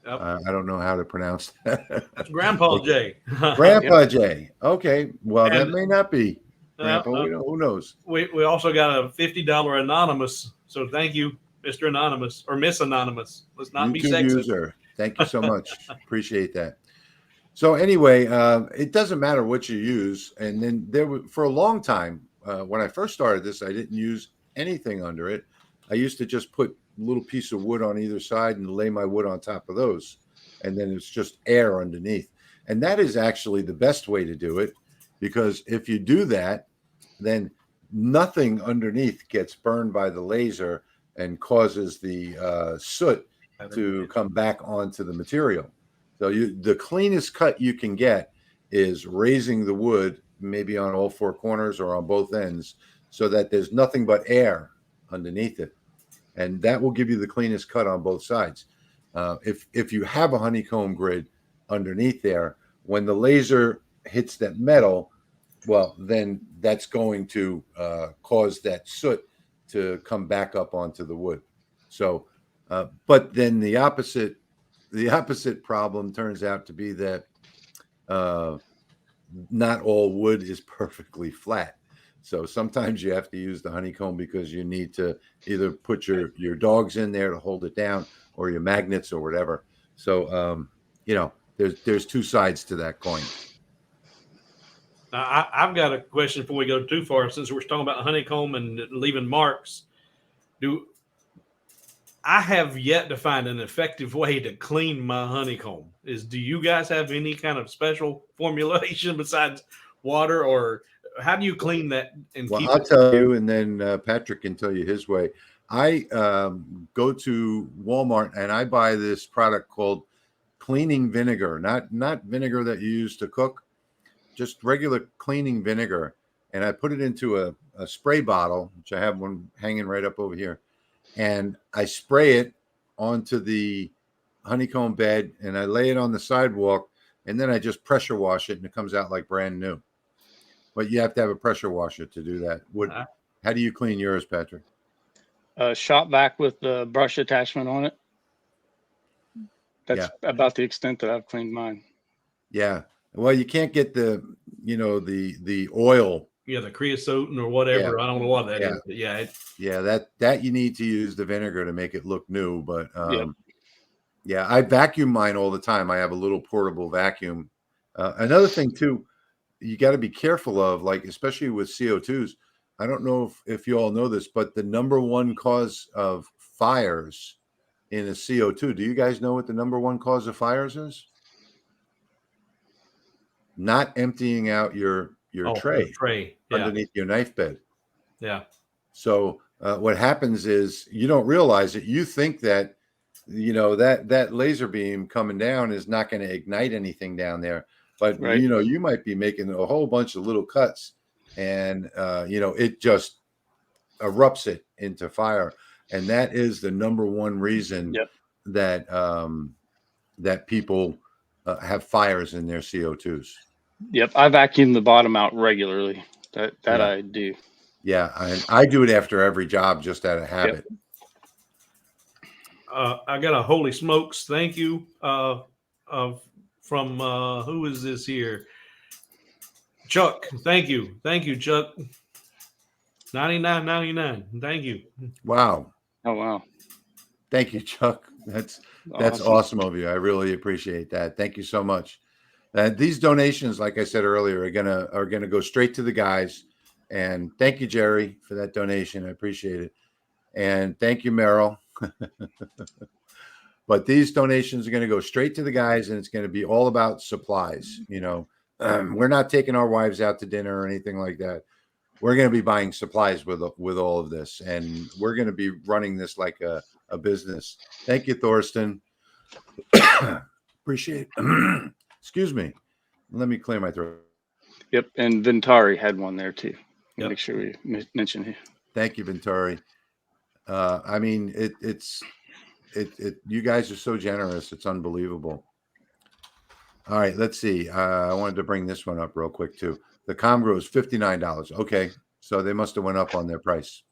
Yep. I don't know how to pronounce that. Grandpa J. Grandpa J. Okay, well that And, may not be Grandpa. Who knows? We also got a $50 anonymous. So thank you, Mr. Anonymous or Miss Anonymous. Let's not be YouTube sexist. user. Thank you so much. Appreciate that. So anyway, it doesn't matter what you use. And then for a long time, when I first started this, I didn't use anything under it. I used to just put a little piece of wood on either side and lay my wood on top of those. And then it's just air underneath. And that is actually the best way to do it, because if you do that, then nothing underneath gets burned by the laser and causes the soot to come back onto the material. So the cleanest cut you can get is raising the wood, maybe on all four corners or on both ends, so that there's nothing but air underneath it. And that will give you the cleanest cut on both sides. If you have a honeycomb grid underneath there, when the laser hits that metal, well, then that's going to cause that soot to come back up onto the wood. So, but then the opposite problem turns out to be that not all wood is perfectly flat. So sometimes you have to use the honeycomb because you need to either put your dogs in there to hold it down, or your magnets or whatever. So there's two sides to that coin. I've got a question before we go too far. Since we're talking about honeycomb and leaving marks, I have yet to find an effective way to clean my honeycomb. Do you guys have any kind of special formulation besides water, or how do you clean that? I'll tell you, and then Patrick can tell you his way. I go to Walmart and I buy this product called cleaning vinegar, not vinegar that you use to cook, just regular cleaning vinegar. And I put it into a spray bottle, which I have one hanging right up over here. And I spray it onto the honeycomb bed, and I lay it on the sidewalk, and then I just pressure wash it, and it comes out like brand new. But you have to have a pressure washer to do that. How do you clean yours, Patrick? Shop vac with the brush attachment on it. That's about the extent that I've cleaned mine. Yeah. Well, you can't get the oil. Yeah, the creosote or whatever. Yeah. I don't know what that is. But that you need to use the vinegar to make it look new. But I vacuum mine all the time. I have a little portable vacuum. Another thing too, you got to be careful of, especially with CO2s. I don't know if you all know this, but the number one cause of fires in a CO2. Do you guys know what the number one cause of fires is? Not emptying out your tray underneath your knife bed. Yeah. So what happens is you don't realize it. You think that that laser beam coming down is not going to ignite anything down there, but you might be making a whole bunch of little cuts, and it just erupts it into fire, and that is the number one reason that that people have fires in their CO2s. Yep, I vacuum the bottom out regularly. That I do. Yeah, I do it after every job just out of habit. I got a holy smokes thank you from who is this here? Chuck. Thank you, Chuck. $99.99. Thank you. Wow. Oh wow. Thank you, Chuck. That's awesome of you. I really appreciate that. Thank you so much. These donations, like I said earlier, are gonna go straight to the guys. And thank you, Jerry, for that donation. I appreciate it. And thank you, Merrill. But these donations are going to go straight to the guys, and it's going to be all about supplies. We're not taking our wives out to dinner or anything like that. We're going to be buying supplies with all of this, and we're going to be running this like a business. Thank you, Thorsten. Appreciate it. Excuse me. Let me clear my throat. Yep, and Ventari had one there too. Make sure we mention him. Thank you, Ventari. I mean, you guys are so generous. It's unbelievable. All right, let's see. I wanted to bring this one up real quick too. The comgrow is $59. Okay, so they must have went up on their price.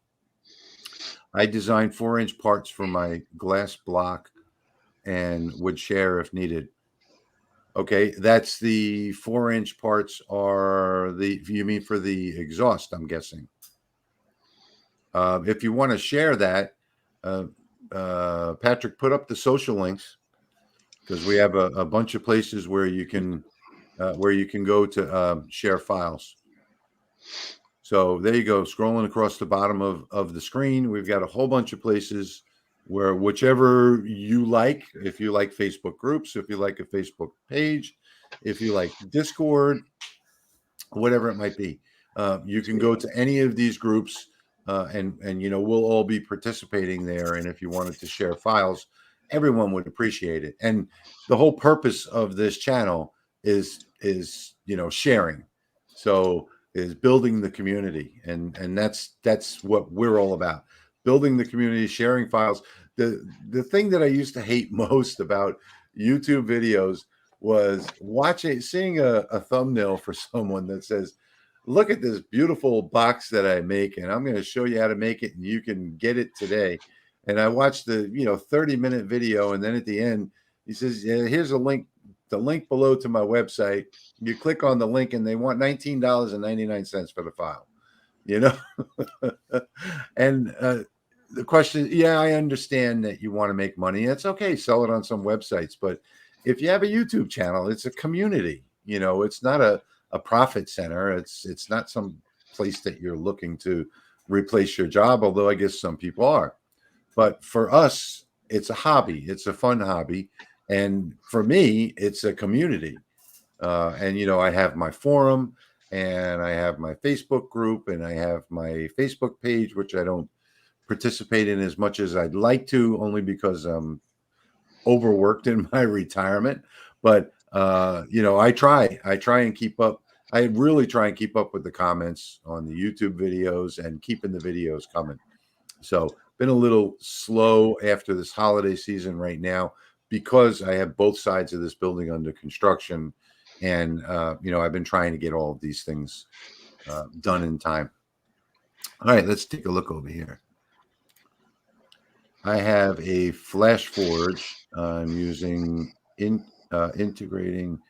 I designed 4-inch parts for my glass block and would share if needed. Okay, that's the 4-inch parts are the, you mean for the exhaust, I'm guessing. If you want to share that, Patrick, put up the social links because we have a bunch of places where you can go to share files. So there you go, scrolling across the bottom of the screen, we've got a whole bunch of places where whichever you like, if you like Facebook groups, if you like a Facebook page, if you like Discord, whatever it might be, you can go to any of these groups, and we'll all be participating there. And if you wanted to share files, everyone would appreciate it. And the whole purpose of this channel is sharing. So is building the community, and that's what we're all about: building the community, sharing files. The thing that I used to hate most about YouTube videos was seeing a thumbnail for someone that says, look at this beautiful box that I make, and I'm going to show you how to make it, and you can get it today. And I watched the 30-minute video, and then at the end he says, yeah, here's a link, the link below to my website. You click on the link and they want $19.99 for the file, and the question, yeah, I understand that you want to make money. That's okay. Sell it on some websites. But if you have a YouTube channel, it's a community. It's not a profit center. It's not some place that you're looking to replace your job, although I guess some people are. But for us, it's a hobby. It's a fun hobby. And for me, it's a community. And I have my forum, and I have my Facebook group, and I have my Facebook page, which I don't participate in as much as I'd like to, only because I'm overworked in my retirement. But I try and keep up. I really try and keep up with the comments on the YouTube videos and keeping the videos coming. So been a little slow after this holiday season right now because I have both sides of this building under construction, and I've been trying to get all of these things done in time. All right, let's take a look over here. I have a Flash Forge. I'm using integrating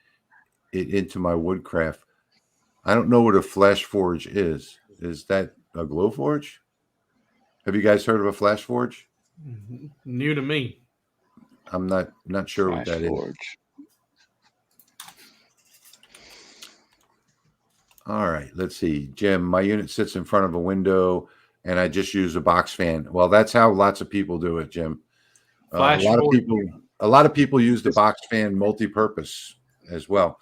it into my Woodcraft. I don't know what a Flash Forge is. Is that a glow forge? Have you guys heard of a Flash Forge? New to me. I'm not sure what that is. All right, let's see. Jim, my unit sits in front of a window and I just use a box fan. Well, that's how lots of people do it, Jim. A lot of people use the box fan multi-purpose as well.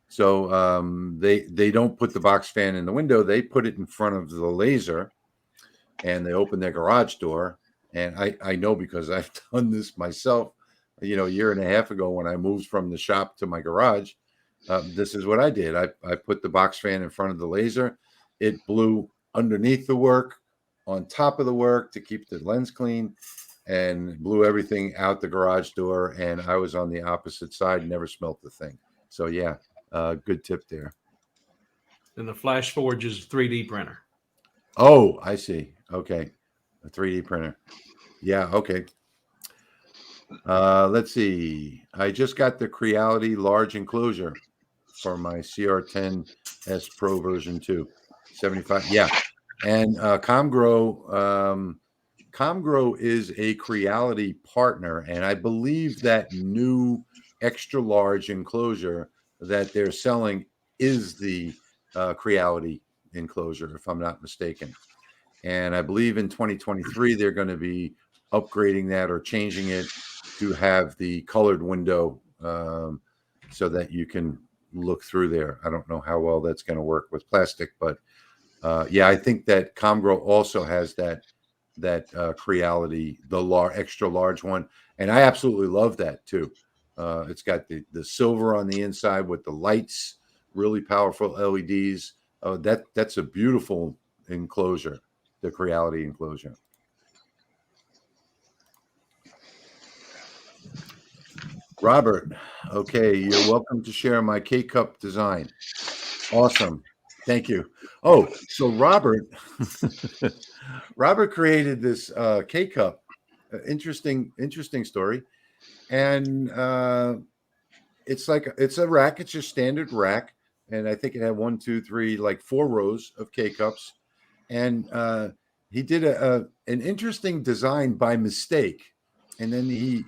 So they don't put the box fan in the window. They put it in front of the laser, and they open their garage door. And I know because I've done this myself, a year and a half ago when I moved from the shop to my garage. This is what I did. I put the box fan in front of the laser. It blew underneath the work, on top of the work to keep the lens clean, and blew everything out the garage door. And I was on the opposite side, never smelt the thing. So yeah, good tip there. And the Flash Forge is a 3D printer. Oh, I see. Okay. A 3D printer. Yeah. Okay. Let's see. I just got the Creality large enclosure for my CR10S Pro version 2, 75. Yeah. And comgrow is a Creality partner, and I believe that new extra large enclosure that they're selling is the Creality enclosure, if I'm not mistaken. And I believe in 2023 they're going to be upgrading that or changing it to have the colored window, so that you can look through there. I don't know how well that's going to work with plastic, but yeah, I think that comgrow also has that Creality, the extra large one, and I absolutely love that too. It's got the silver on the inside with the lights, really powerful LEDs. That's a beautiful enclosure, the Creality enclosure. Robert, okay, you're welcome to share my K-Cup design. Awesome. Thank you. Oh, so Robert, Robert created this K-Cup. Interesting story. And it's a rack. It's your standard rack. And I think it had 1, 2, 3, like 4 rows of K-Cups. And he did an interesting design by mistake. And then he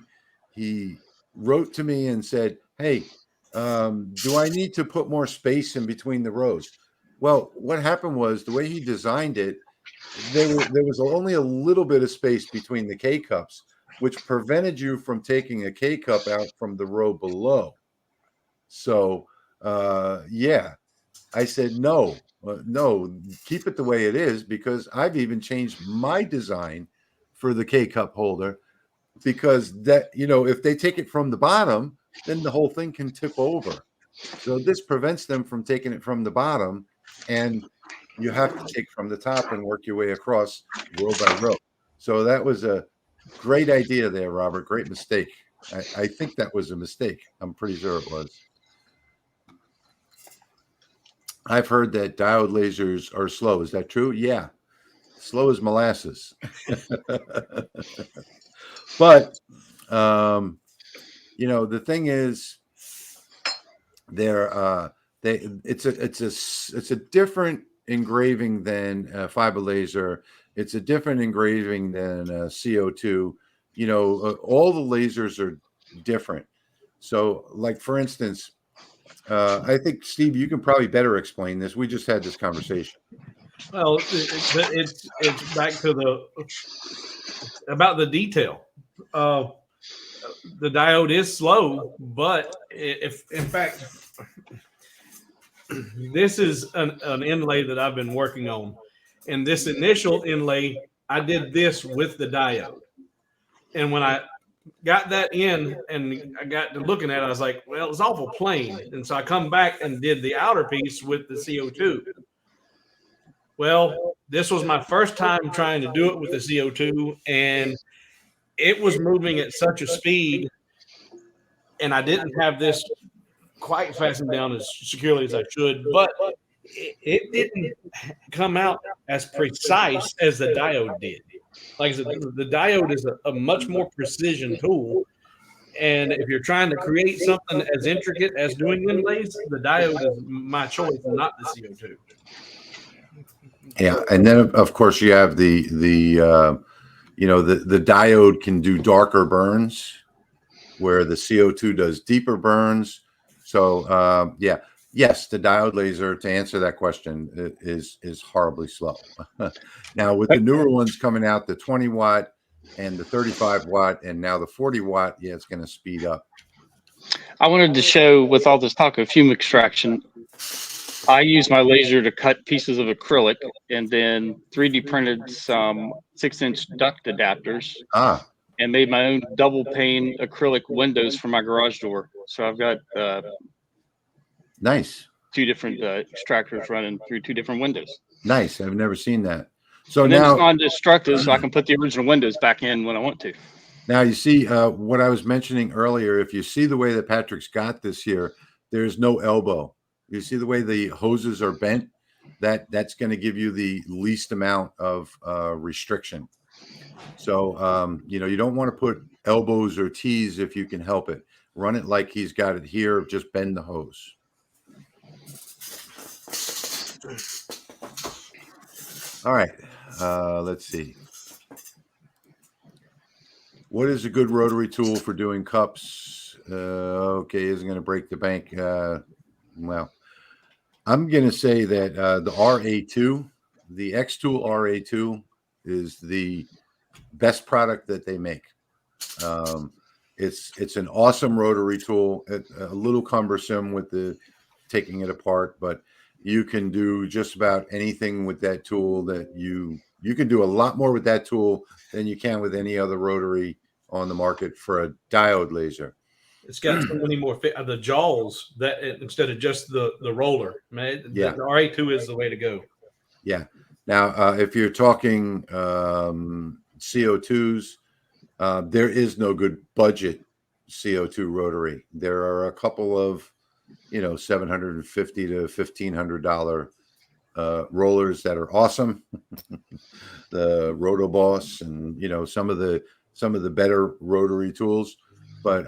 wrote to me and said, "Hey, do I need to put more space in between the rows?" Well, what happened was the way he designed it, there was only a little bit of space between the K cups, which prevented you from taking a K cup out from the row below. So, yeah, I said no, no, keep it the way it is, because I've even changed my design for the K cup holder, because that, if they take it from the bottom, then the whole thing can tip over. So this prevents them from taking it from the bottom, and you have to take from the top and work your way across row by row. So that was a great idea there, Robert. Great mistake. I think that was a mistake. I'm pretty sure it was. I've heard that diode lasers are slow. Is that true? Yeah. Slow as molasses. But the thing is, it's a different engraving than fiber laser. It's a different engraving than CO2. All the lasers are different. So, like, for instance, I think, Steve, you can probably better explain this. We just had this conversation. Well, it's back to about the detail. The diode is slow, but if in fact this is an inlay that I've been working on, and this initial inlay, I did this with the diode, and when I got that in and I got to looking at it, I was like, well, it's awful plain, and so I come back and did the outer piece with the CO2. Well, this was my first time trying to do it with the CO2, and it was moving at such a speed, and I didn't have this quite fastened down as securely as I should, but it didn't come out as precise as the diode did. Like I said, the diode is a much more precision tool. And if you're trying to create something as intricate as doing inlays, the diode is my choice, not the CO2. Yeah, and then of course you have the diode can do darker burns, where the CO2 does deeper burns. So yes, the diode laser, to answer that question, is horribly slow. Now with the newer ones coming out, the 20 watt and the 35 watt, and now the 40 watt, yeah, it's going to speed up. I wanted to show, with all this talk of fume extraction, I use my laser to cut pieces of acrylic and then 3D printed some 6-inch duct adapters and made my own double pane acrylic windows for my garage door. So I've got nice 2 different extractors running through 2 different windows. Nice. I've never seen that. So and now then it's non-destructive, so I can put the original windows back in when I want to. Now you see what I was mentioning earlier. If you see the way that Patrick's got this here, there's no elbow. You see the way the hoses are bent? That's going to give you the least amount of restriction. So you don't want to put elbows or T's if you can help it. Run it like he's got it here. Just bend the hose. All right. Let's see. What is a good rotary tool for doing cups? Okay, isn't going to break the bank. Well, I'm going to say that the RA2, the Xtool RA2, is the best product that they make. It's an awesome rotary tool. A little cumbersome with the taking it apart, but you can do just about anything with that tool. That you can do a lot more with that tool than you can with any other rotary on the market for a diode laser. It's got so many more the jaws that instead of just the roller. Man, yeah, the RA2 is the way to go. Yeah. Now, if you're talking CO2s, there is no good budget CO2 rotary. There are a couple of, $750 to $1,500 rollers that are awesome. The Rotoboss and some of the better rotary tools, but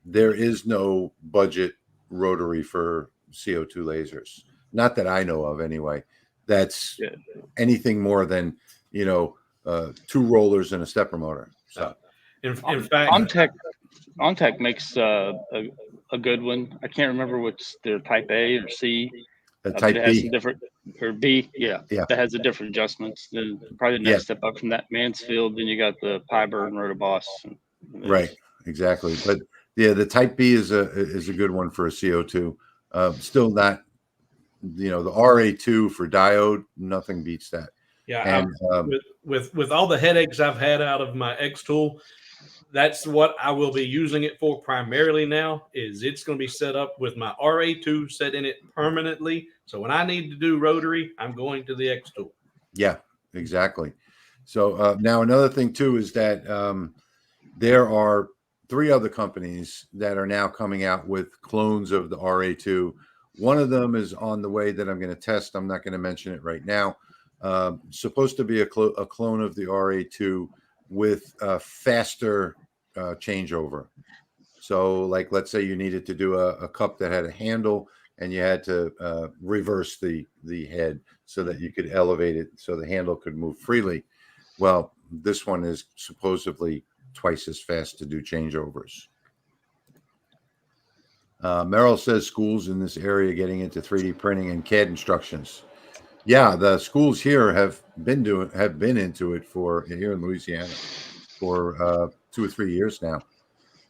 there is no budget rotary for CO2 lasers. Not that I know of, anyway. That's anything more than 2 rollers and a stepper motor. So, in fact, omtech makes a good one. I can't remember what's their type A or C. Type it has B some different, or B, that has a different adjustments. Then probably the next step up from that, Mansfield. Then you got the Pyburn Rotoboss. Right, exactly. But the Type B is a good one for a CO2. Still not, the RA2 for diode. Nothing beats that. Yeah, and with all the headaches I've had out of my Xtool, that's what I will be using it for primarily now. Is it's going to be set up with my RA2 set in it permanently. So when I need to do rotary, I'm going to the Xtool. Yeah, exactly. So now another thing too is that there are 3 other companies that are now coming out with clones of the RA2. One of them is on the way that I'm going to test. I'm not going to mention it right now. Supposed to be a clone of the RA2 with a faster changeover. So, like, let's say you needed to do a cup that had a handle, and you had to reverse the head so that you could elevate it so the handle could move freely. Well, this one is supposedly twice as fast to do changeovers. Merrill says schools in this area getting into 3D printing and CAD instructions. Yeah, the schools here have been into it for here in Louisiana for 2 or 3 years now.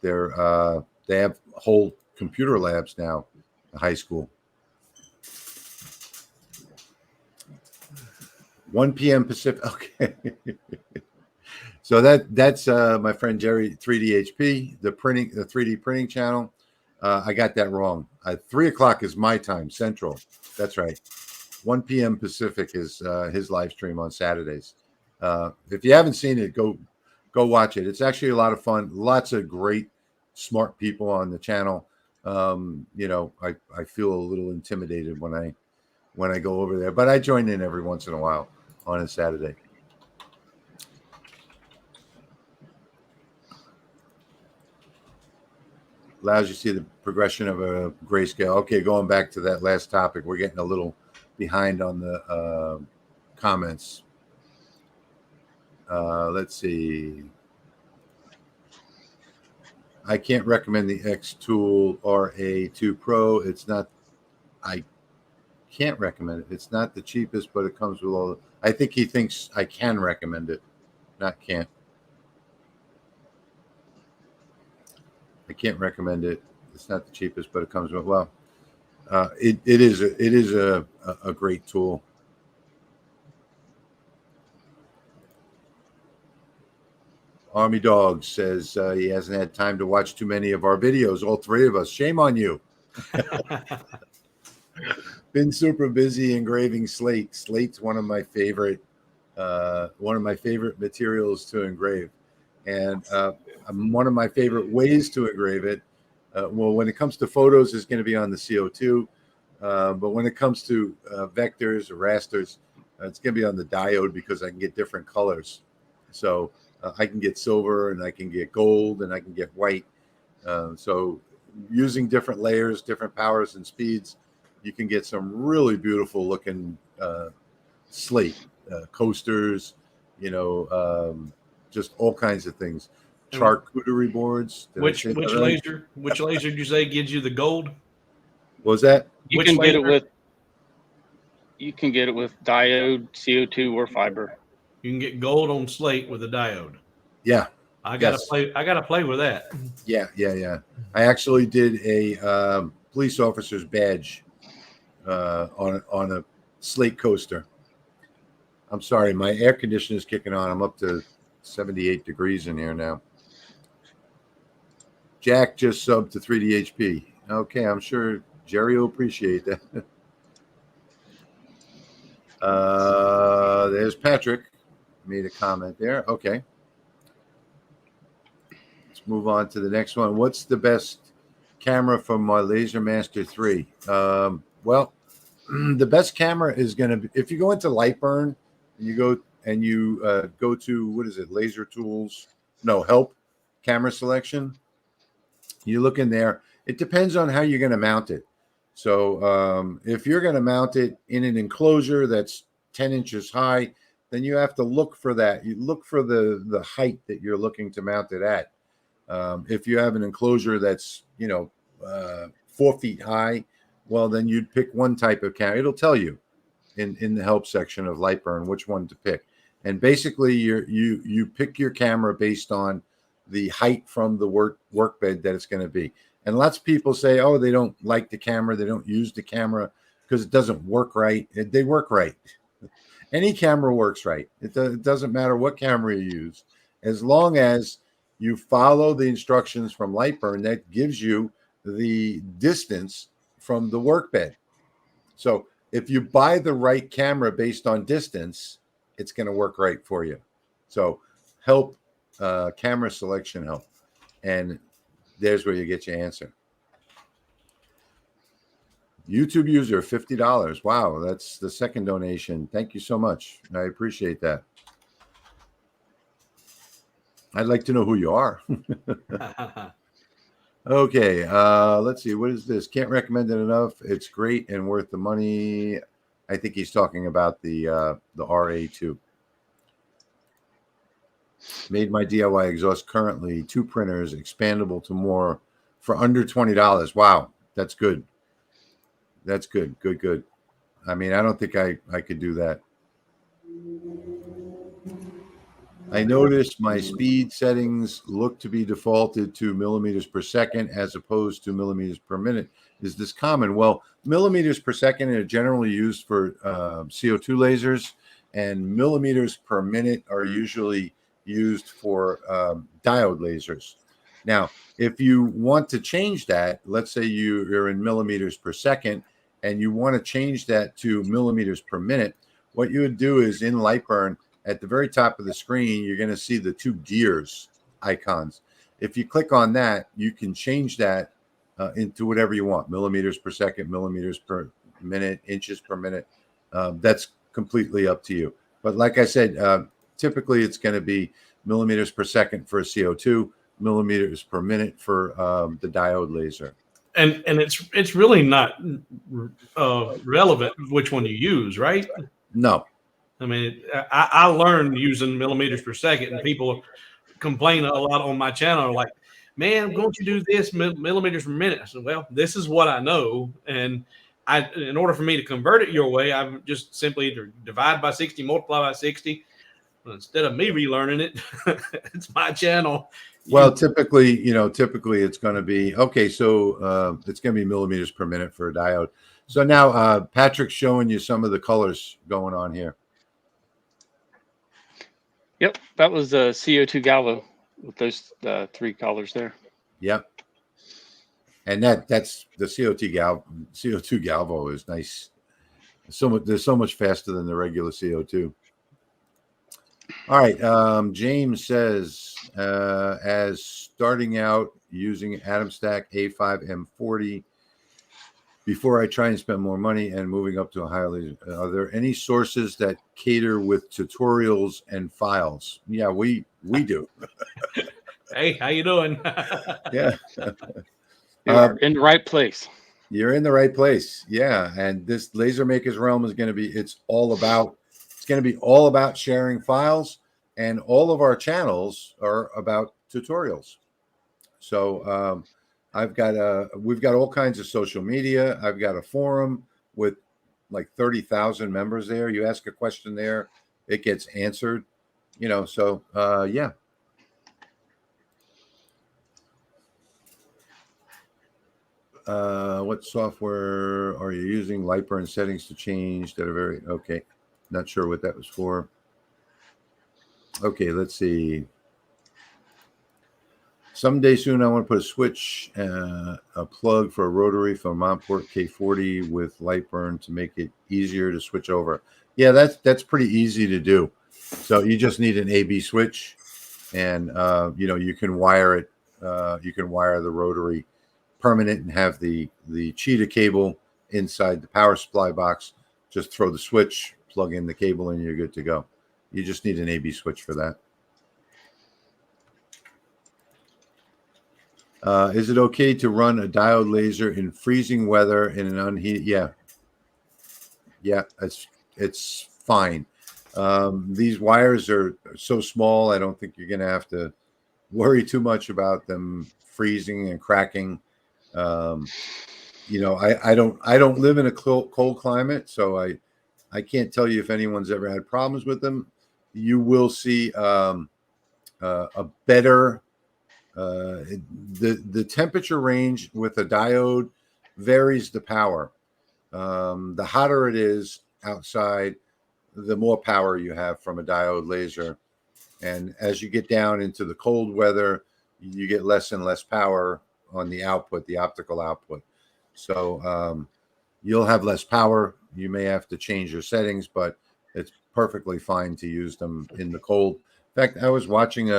They have whole computer labs now in high school. 1 p.m. Pacific. Okay. So that's my friend Jerry 3DHP, the 3D printing channel. I got that wrong. 3 o'clock is my time, Central. That's right. 1 p.m. Pacific is his live stream on Saturdays. If you haven't seen it, go watch it. It's actually a lot of fun. Lots of great, smart people on the channel. I feel a little intimidated when I go over there, but I join in every once in a while on a Saturday. Allows you to see the progression of a grayscale. Okay, going back to that last topic, we're getting a little behind on the comments. Let's see. I can't recommend the Xtool RA2 Pro. It's not. I can't recommend it. It's not the cheapest, but it comes with all. I think he thinks I can recommend it, not can't. I can't recommend it. It's not the cheapest, but it comes with it is a great tool. Army Dog says he hasn't had time to watch too many of our videos. All 3 of us. Shame on you. Been super busy engraving slate. Slate's one of my favorite materials to engrave, and one of my favorite ways to engrave it. Well, when it comes to photos, is going to be on the CO2, but when it comes to vectors or rasters, it's going to be on the diode because I can get different colors. So I can get silver, and I can get gold, and I can get white. So using different layers, different powers and speeds, you can get some really beautiful looking slate coasters, just all kinds of things. Charcuterie boards. Which laser did you say gives you the gold? What was that? You can get it with diode, CO2, or fiber. You can get gold on slate with a diode. Yeah. I gotta play with that. Yeah. I actually did a police officer's badge on a slate coaster. I'm sorry, my air conditioner is kicking on. I'm up to 78 degrees in here now. Jack just subbed to 3DHP. Okay, I'm sure Jerry will appreciate that. There's Patrick. Made a comment there. Okay. move on to the next one. What's the best camera from my LaserMaster 3? Well, the best camera is going to be, if you go into LightBurn and you go to, what is it, Laser Tools? No, Help, Camera Selection. You look in there. It depends on how you're going to mount it. So if you're going to mount it in an enclosure that's 10 inches high, then you have to look for that. You look for the height that you're looking to mount it at. If you have an enclosure that's 4 feet high, well, then you'd pick one type of camera. It'll tell you in the help section of LightBurn which one to pick. And basically, you pick your camera based on the height from the workbed that it's going to be. And lots of people say, oh, they don't like the camera. They don't use the camera because it doesn't work right. They work right. Any camera works right. It doesn't matter what camera you use. As long as you follow the instructions from LightBurn, that gives you the distance from the workbed. So if you buy the right camera based on distance, it's going to work right for you. So help, camera selection help. And there's where you get your answer. YouTube user, $50. Wow, that's the second donation. Thank you so much. I appreciate that. I'd like to know who you are. Okay, let's see. What is this? Can't recommend it enough. It's great and worth the money. I think he's talking about the RA2. Made my DIY exhaust currently 2 printers, expandable to more for under $20. Wow, that's good. That's good. Good. I mean, I don't think I could do that. I noticed my speed settings look to be defaulted to millimeters per second as opposed to millimeters per minute. Is this common? Well, millimeters per second are generally used for CO2 lasers, and millimeters per minute are usually used for diode lasers. Now, if you want to change that, let's say you're in millimeters per second and you want to change that to millimeters per minute, what you would do is in LightBurn, at the very top of the screen, you're going to see the 2 gears icons. If you click on that, you can change that into whatever you want, millimeters per second, millimeters per minute, inches per minute. That's completely up to you. But like I said, typically it's going to be millimeters per second for CO2, millimeters per minute for the diode laser. And it's really not relevant which one you use, right? No. I mean, I learned using millimeters per second, and people complain a lot on my channel, like, man, won't you do this millimeters per minute? I said, well, this is what I know. And in order for me to convert it your way, I just simply divide by 60, multiply by 60. Instead of me relearning it, it's my channel. Well, typically it's going to be, okay, so it's going to be millimeters per minute for a diode. So now Patrick's showing you some of the colors going on here. Yep, that was a CO2 galvo with those 3 colors there. Yep. And that's the CO2 galvo is nice. They're so much faster than the regular CO2. All right. James says, as starting out using Atomstack A5 M40, before I try and spend more money and moving up to a higher laser, are there any sources that cater with tutorials and files? Yeah, we do. Hey, how you doing? Yeah. You're in the right place. You're in the right place. Yeah. And this Laser Makers Realm is going to be, it's going to be all about sharing files, and all of our channels are about tutorials. So we've got all kinds of social media. I've got a forum with like 30,000 members there. You ask a question there, it gets answered, so yeah. What software are you using? LightBurn settings to change that are very okay. Not sure what that was for. Okay, let's see. Someday soon, I want to put a switch, a plug for a rotary for a monport K40 with LightBurn to make it easier to switch over. Yeah, that's pretty easy to do. So you just need an AB switch, and you can wire it you can wire the rotary permanent and have the cheetah cable inside the power supply box. Just throw the switch, plug in the cable, and you're good to go. You just need an AB switch for that. Is it okay to run a diode laser in freezing weather in an unheated? Yeah, it's fine. These wires are so small, I don't think you're going to have to worry too much about them freezing and cracking. You know, I don't live in a cold climate, so I can't tell you if anyone's ever had problems with them. You will see a better the temperature range with a diode varies the power. The hotter it is outside, the more power you have from a diode laser. And as you get down into the cold weather, you get less and less power on the output, the optical output. So you'll have less power. You may have to change your settings, but it's perfectly fine to use them in the cold. In fact, I was watching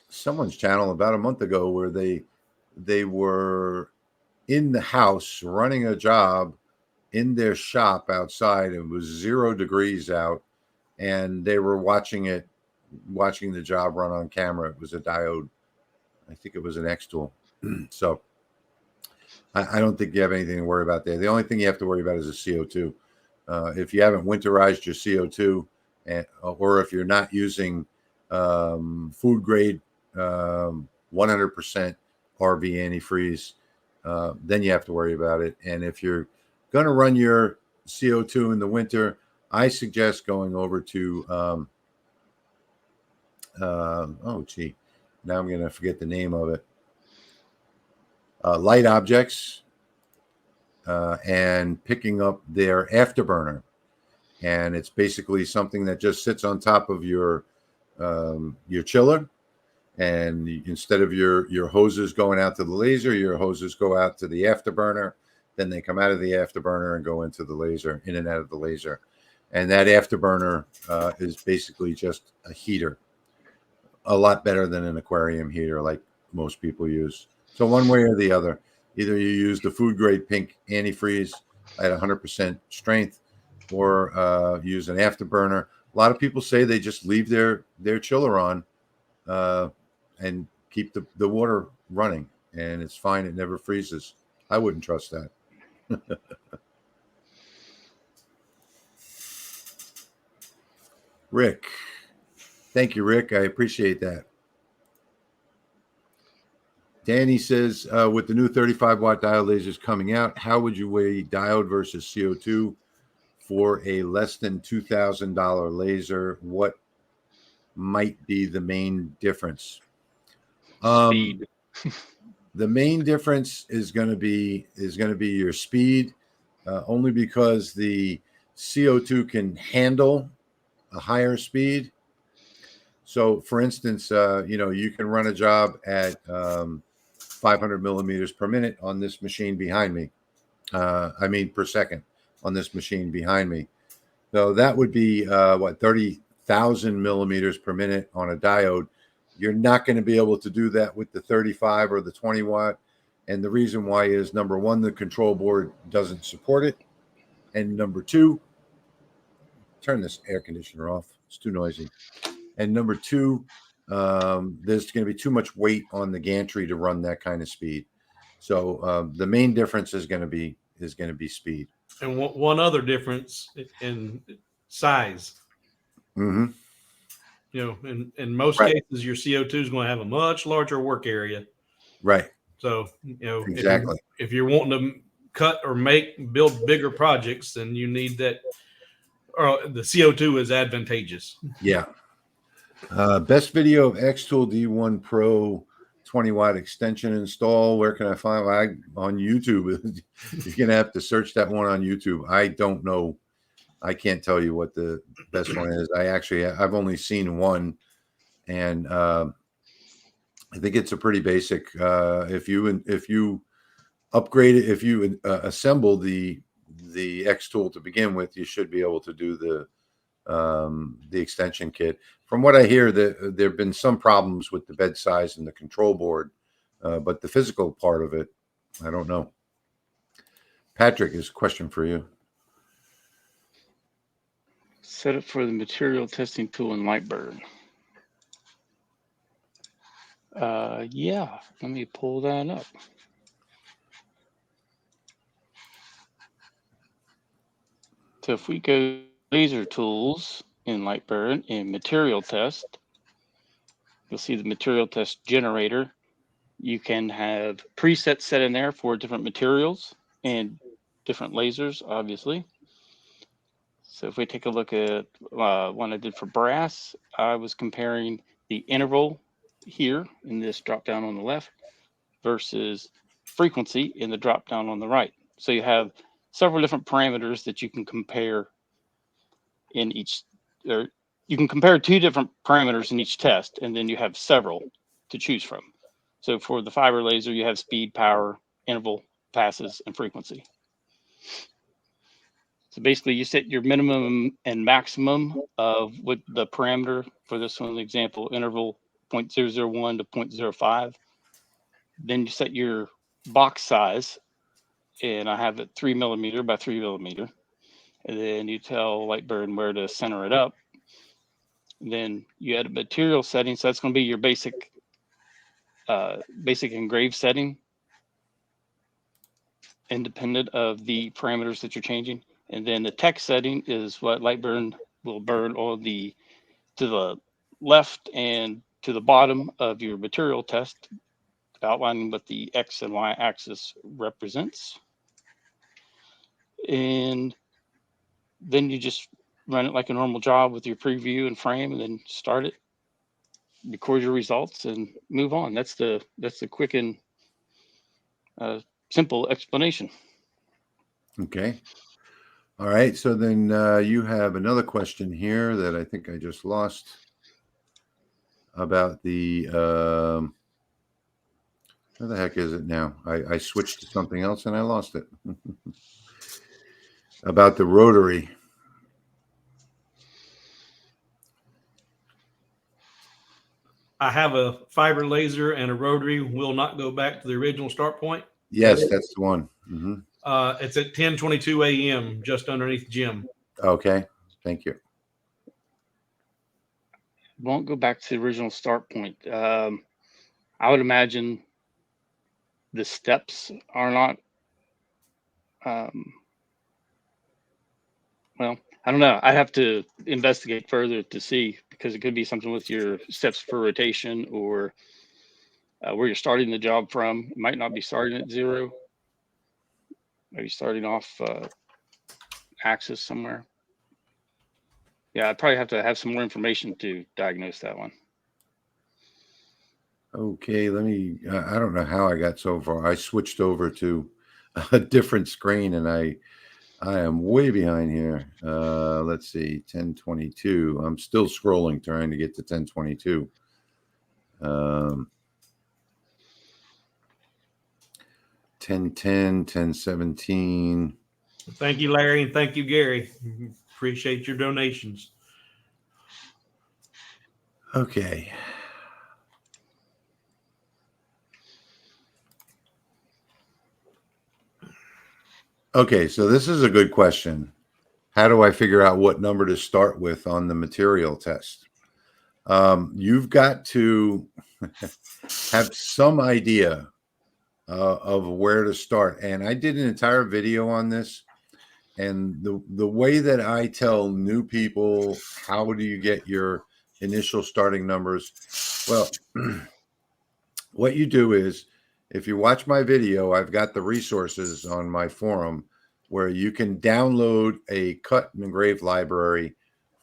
someone's channel about a month ago where they were in the house running a job in their shop outside. It was 0 degrees out, and they were watching the job run on camera. It was a diode. I think it was an Xtool. So I don't think you have anything to worry about there. The only thing you have to worry about is the CO2. If you haven't winterized your CO2, or if you're not using food grade 100% RV antifreeze, then you have to worry about it. And if you're going to run your CO2 in the winter, I suggest going over to oh gee, now I'm going to forget the name of it. Light Objects, and picking up their afterburner, and it's basically something that just sits on top of your chiller. And instead of your hoses going out to the laser, your hoses go out to the afterburner. Then they come out of the afterburner and go into the laser, in and out of the laser. And that afterburner is basically just a heater, a lot better than an aquarium heater like most people use. So one way or the other, either you use the food grade pink antifreeze at 100% strength, or use an afterburner. A lot of people say they just leave their chiller on and keep the water running, and it's fine. It never freezes. I wouldn't trust that. Rick. Thank you, Rick. I appreciate that. Danny says, with the new 35-watt diode lasers coming out, how would you weigh diode versus CO2 for a less than $2,000 laser? What might be the main difference? Speed. The main difference is going to be your speed, only because the CO2 can handle a higher speed. So, for instance, you can run a job at 500 millimeters per minute on this machine behind me. Per second on this machine behind me. So that would be 30,000 millimeters per minute on a diode. You're not going to be able to do that with the 35 or the 20 watt. And the reason why is, number one, the control board doesn't support it. And number two, turn this air conditioner off. It's too noisy. And number two, there's going to be too much weight on the gantry to run that kind of speed. So the main difference is going to be speed. And one other difference in size. Mm-hmm. In most cases, your CO2 is going to have a much larger work area. Right. So, exactly. If you're wanting to cut or build bigger projects, then you need that. Or the CO2 is advantageous. Yeah. Best video of Xtool D1 Pro 20 watt extension install. Where can I find it? On YouTube? You're gonna have to search that one on YouTube. I don't know. I can't tell you what the best one is. I've only seen one, and I think it's a pretty basic. If you upgrade it, if you assemble the Xtool to begin with, you should be able to do the extension kit. From what I hear, there have been some problems with the bed size and the control board, but the physical part of it, I don't know. Patrick, is a question for you. Set up for the material testing tool in LightBurn. Yeah, let me pull that up. So if we go laser tools in LightBurn in material test, you'll see the material test generator. You can have presets set in there for different materials and different lasers, obviously. So if we take a look at one I did for brass, I was comparing the interval here in this drop down on the left versus frequency in the drop down on the right. So you have several different parameters that you can compare in each, or you can compare two different parameters in each test, and then you have several to choose from. So for the fiber laser, you have speed, power, interval, passes, and frequency. So basically you set your minimum and maximum of what the parameter for this one, example, interval 0.001 to 0.05. Then you set your box size, and I have it 3 millimeter by 3 millimeter. And then you tell LightBurn where to center it up. And then you add a material setting. So that's going to be your basic engrave setting, independent of the parameters that you're changing. And then the text setting is what LightBurn will burn on to the left and to the bottom of your material test, outlining what the X and Y axis represents. And then you just run it like a normal job with your preview and frame, and then start it, record your results, and move on. That's the quick and simple explanation. Okay. All right. So then you have another question here that I think I just lost about the where the heck is it now? I switched to something else and I lost it. About the rotary. I have a fiber laser and a rotary. Will not go back to the original start point. Yes, that's the one. Mm-hmm. It's at 10:22 a.m. just underneath Jim. Okay, thank you. Won't go back to the original start point. I would imagine the steps are not. Well, I don't know. I'd have to investigate further to see, because it could be something with your steps for rotation, or where you're starting the job from. It might not be starting at 0. Maybe starting off axis somewhere. Yeah, I'd probably have to have some more information to diagnose that one. Okay, let me. I don't know how I got so far. I switched over to a different screen, and I am way behind here. Let's see, 1022. I'm still scrolling, trying to get to 1022. 1010, 1017. Thank you, Larry, and thank you, Gary. Appreciate your donations. Okay. Okay, so this is a good question. How do I figure out what number to start with on the material test? You've got to have some idea of where to start. And I did an entire video on this. And the way that I tell new people, how do you get your initial starting numbers? Well, what you do is, if you watch my video, I've got the resources on my forum where you can download a cut and engrave library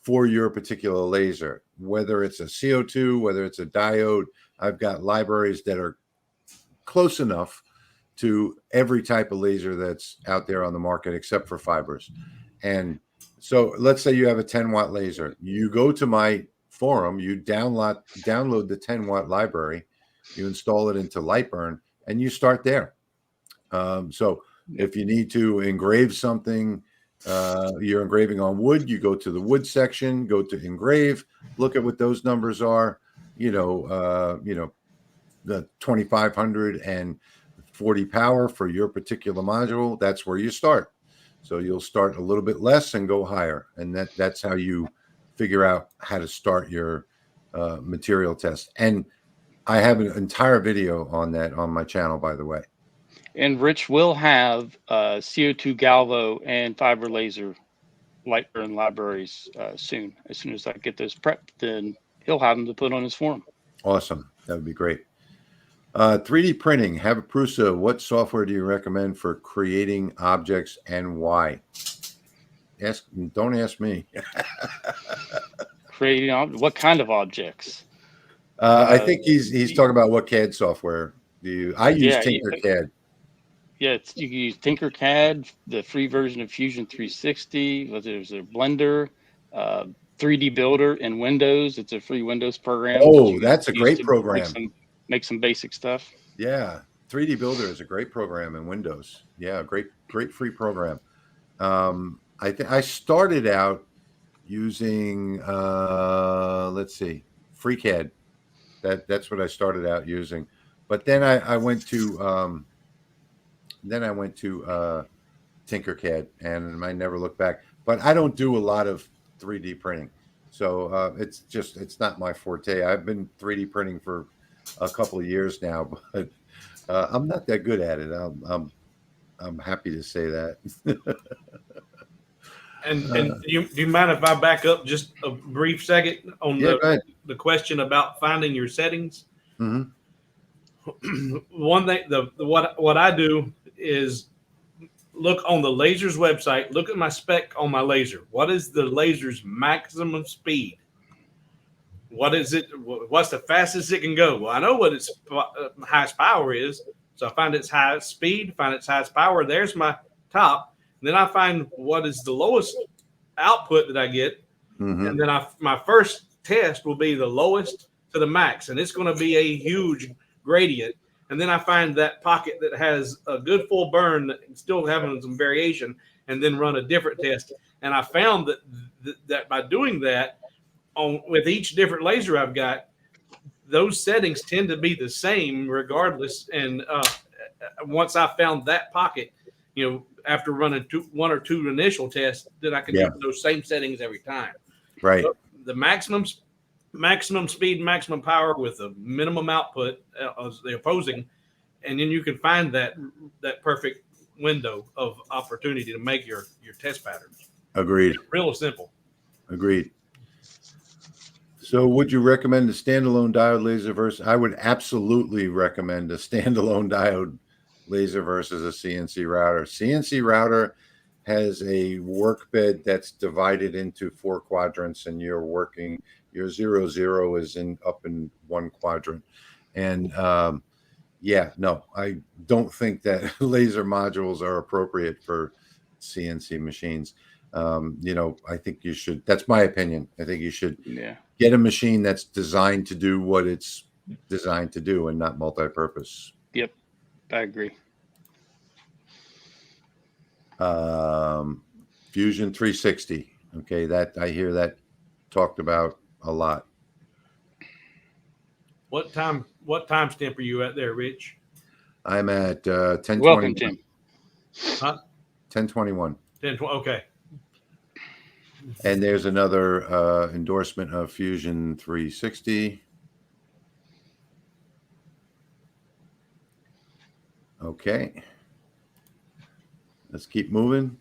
for your particular laser, whether it's a CO2, whether it's a diode. I've got libraries that are close enough to every type of laser that's out there on the market except for fibers. And so let's say you have a 10-watt laser. You go to my forum, you download the 10-watt library, you install it into LightBurn, and you start there. So if you need to engrave something, you're engraving on wood, you go to the wood section, go to engrave, look at what those numbers are. The 2500 and 40 power for your particular module. That's where you start. So you'll start a little bit less and go higher, and that's how you figure out how to start your material test. And I have an entire video on that on my channel, by the way. And Rich will have CO2 Galvo and fiber laser LightBurn libraries soon. As soon as I get those prepped, then he'll have them to put on his forum. Awesome. That would be great. 3D printing. Habapprusa, what software do you recommend for creating objects and why? Don't ask me. Creating what kind of objects? I think he's talking about what CAD software do you? I use Tinkercad. Yeah, you can use Tinkercad, the free version of Fusion 360. There's a Blender, 3D Builder in Windows. It's a free Windows program. Oh, that's a great program. Make some basic stuff. Yeah, 3D Builder is a great program in Windows. Yeah, great free program. I started out using let's see, FreeCAD. That's what I started out using, but then I went to Tinkercad, and I never looked back. But I don't do a lot of 3D printing, so it's not my forte. I've been 3D printing for a couple of years now, but I'm not that good at it. I'm happy to say that. And do you mind if I back up just a brief second on the question about finding your settings? Mm-hmm. One thing, what I do is look on the laser's website, look at my spec on my laser. What is the laser's maximum speed? What is it? What's the fastest it can go? Well, I know what its highest power is. So I find its highest speed, find its highest power. There's my top. And then I find what is the lowest output that I get. Mm-hmm. And then my first test will be the lowest to the max. And it's going to be a huge gradient. And then I find that pocket that has a good full burn, that still having some variation, and then run a different test. And I found that by doing that, with each different laser I've got, those settings tend to be the same regardless. And once I found that pocket, after running one or two initial tests, then I can use those same settings every time. Right. So the maximum speed, maximum power with the minimum output of the opposing, and then you can find that perfect window of opportunity to make your test patterns. Agreed. It's real simple. Agreed. So would you recommend a standalone diode laser versus? I would absolutely recommend a standalone diode laser versus a CNC router. CNC router has a workbed that's divided into 4 quadrants, and your 0, is up in one quadrant. And I don't think that laser modules are appropriate for CNC machines. I think you should. That's my opinion. I think you should get a machine that's designed to do what it's designed to do and not multi-purpose. Yep, I agree. Fusion 360. Okay, that I hear that talked about a lot. What timestamp are you at there, Rich? I'm at 10:21. Welcome, Jim. Huh? 10:21. 10:20. Okay. And there's another endorsement of Fusion 360. Okay. Let's keep moving.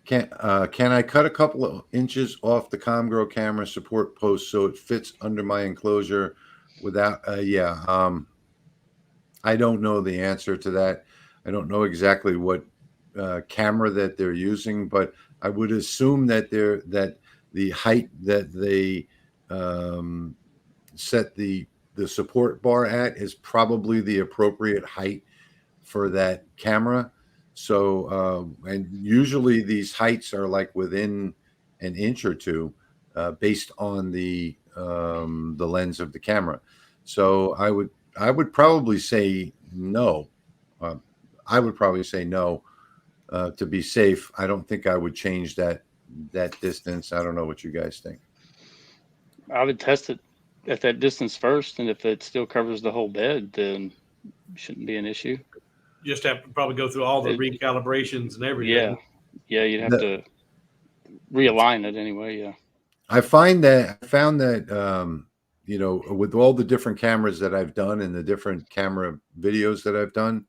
Can I cut a couple of inches off the comgrow camera support post so it fits under my enclosure without? I don't know the answer to that. I don't know exactly what camera that they're using, but I would assume that the height that they set the support bar at is probably the appropriate height for that camera. So, and usually these heights are like within an inch or two, based on the lens of the camera. So I would probably say no. I would probably say no. to be safe, I don't think I would change that distance. I don't know what you guys think. I would test it at that distance first, and if it still covers the whole bed, then it shouldn't be an issue. You just have to probably go through all the recalibrations and everything. Yeah, you'd have to realign it anyway. Yeah. I found that you know, with all the different cameras that I've done and the different camera videos that I've done,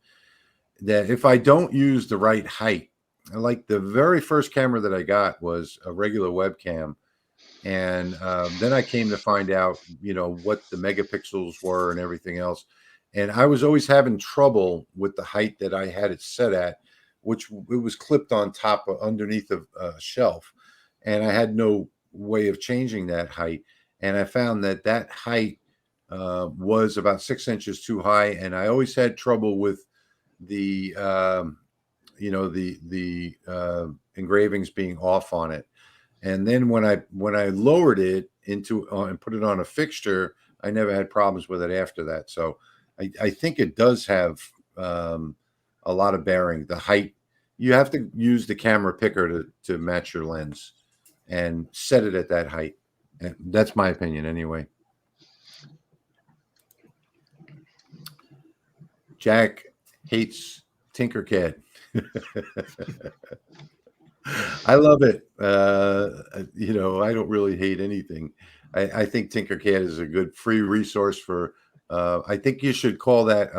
that if I don't use the right height, like the very first camera that I got was a regular webcam, and then I came to find out, you know, what the megapixels were and everything else, and I was always having trouble with the height that I had it set at, which it was clipped on top of underneath of a shelf, and I had no way of changing that height. And I found that height was about 6 inches too high, and I always had trouble with the you know, the engravings being off on it. And then when I lowered it into and put it on a fixture, I never had problems with it after that. So I think it does have a lot of bearing. The height, you have to use the camera picker to match your lens and set it at that height. And that's my opinion anyway. Jack hates Tinkercad. I love it. You know, I don't really hate anything. I think Tinkercad is a good free resource for, I think you should call that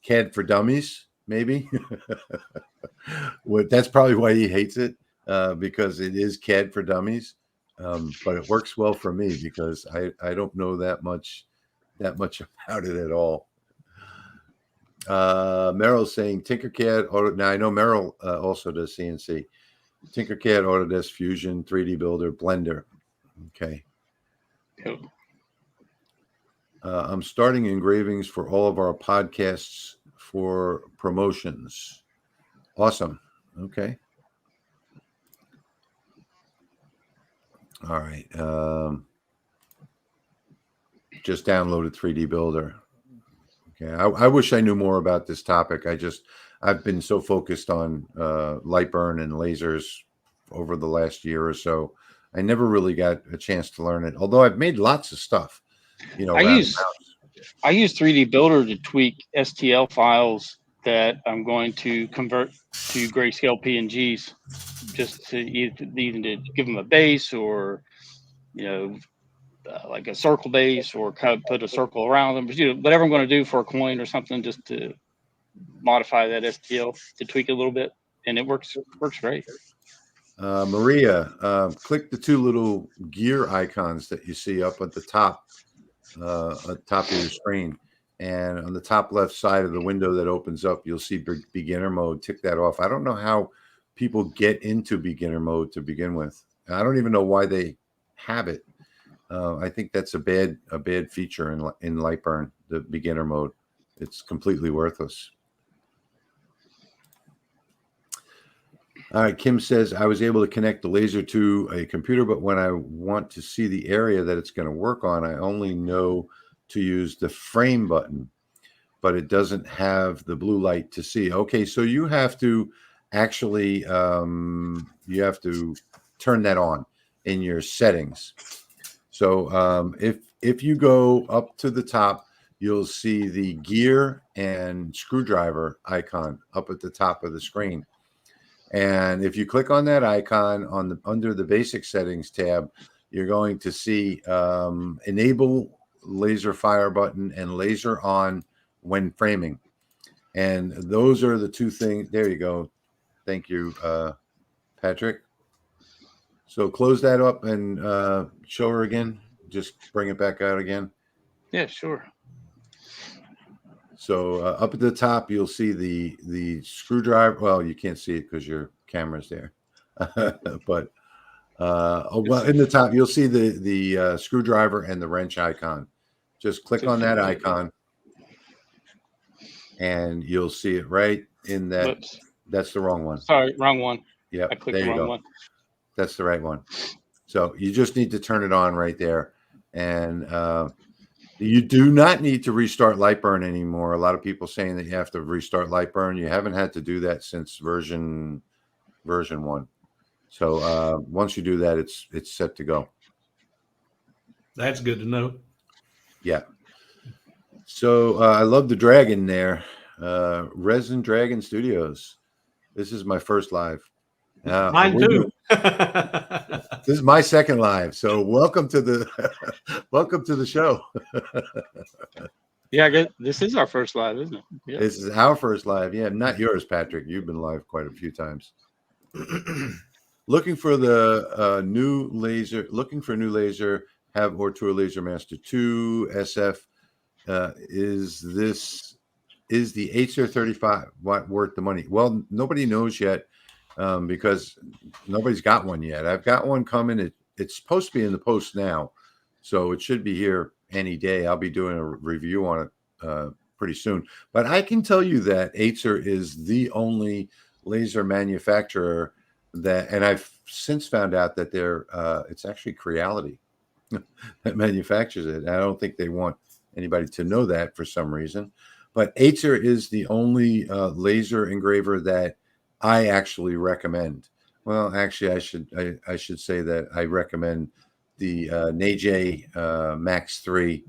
CAD for Dummies, maybe. That's probably why he hates it, because it is CAD for Dummies. But it works well for me because I don't know that much about it at all. Meryl's saying Tinkercad. Now I know Meryl also does CNC. Tinkercad, Autodesk Fusion, 3D Builder, Blender. Okay. Yep. I'm starting engravings for all of our podcasts for promotions. Awesome. Okay. All right. Just downloaded 3D Builder. Okay. I wish I knew more about this topic. I've been so focused on LightBurn and lasers over the last year or so. I never really got a chance to learn it, although I've made lots of stuff. You know, I use 3D Builder to tweak STL files that I'm going to convert to grayscale PNGs, just to either to give them a base, or you know, like a circle base, or kind of put a circle around them. But, you know, whatever I'm going to do for a coin or something, just to modify that STL to tweak it a little bit, and it works great. Maria, click the two little gear icons that you see up at the top of your screen, and on the top left side of the window that opens up, you'll see beginner mode. Tick that off. I don't know how people get into beginner mode to begin with. I don't even know why they have it. I think that's a bad feature in LightBurn, the beginner mode. It's completely worthless. All right, Kim says, I was able to connect the laser to a computer, but when I want to see the area that it's going to work on, I only know to use the frame button, but it doesn't have the blue light to see. Okay, so you have to actually you have to turn that on in your settings. So if you go up to the top, you'll see the gear and screwdriver icon up at the top of the screen. And if you click on that icon under the basic settings tab, you're going to see enable laser fire button and laser on when framing. And those are the two things. There you go. Thank you, Patrick. So close that up and show her again. Just bring it back out again. Yeah, sure. So up at the top, you'll see the screwdriver. Well, you can't see it because your camera's there. But well, in the top, you'll see the screwdriver and the wrench icon. Just click on that icon, and you'll see it right in that. Whoops. That's the wrong one. Sorry, wrong one. Yeah, I clicked the wrong one. That's the right one. So you just need to turn it on right there, and You do not need to restart LightBurn anymore. A lot of people saying that you have to restart LightBurn. You haven't had to do that since version 1. So once you do that, it's set to go. That's good to know. Yeah. So I love the dragon there. Resin Dragon Studios. This is my first live. Mine too. This is my second live. So welcome to the welcome to the show. Yeah, I guess this is our first live, isn't it? Yeah. This is our first live. Yeah, not yours, Patrick. You've been live quite a few times. Looking for the new laser. Looking for a new laser. Have Ortur Laser Master 2 SF. Is the Atezr 35 worth the money? Well, nobody knows yet because nobody's got one yet. I've got one coming. It's supposed to be in the post now, so it should be here any day. I'll be doing a review on it pretty soon. But I can tell you that Atezr is the only laser manufacturer that, and I've since found out that it's actually Creality that manufactures it. I don't think they want anybody to know that for some reason. But Atezr is the only laser engraver that I actually recommend. Well, actually, I should say that I recommend the Neje Max 3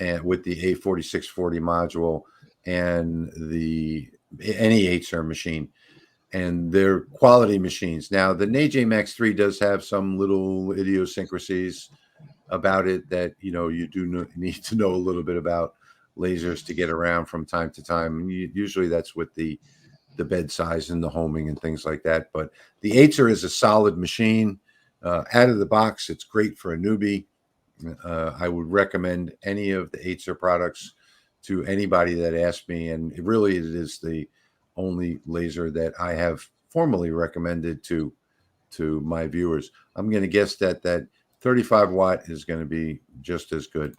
and with the A4640 module and any Atezr machine, and they're quality machines. Now, the Neje Max 3 does have some little idiosyncrasies about it that you do need to know a little bit about lasers to get around from time to time. And usually that's with the bed size and the homing and things like that. But the Atezr is a solid machine. Out of the box, it's great for a newbie. I would recommend any of the Atezr products to anybody that asks me, and it is the only laser that I have formally recommended to my viewers. I'm going to guess that 35 watt is going to be just as good.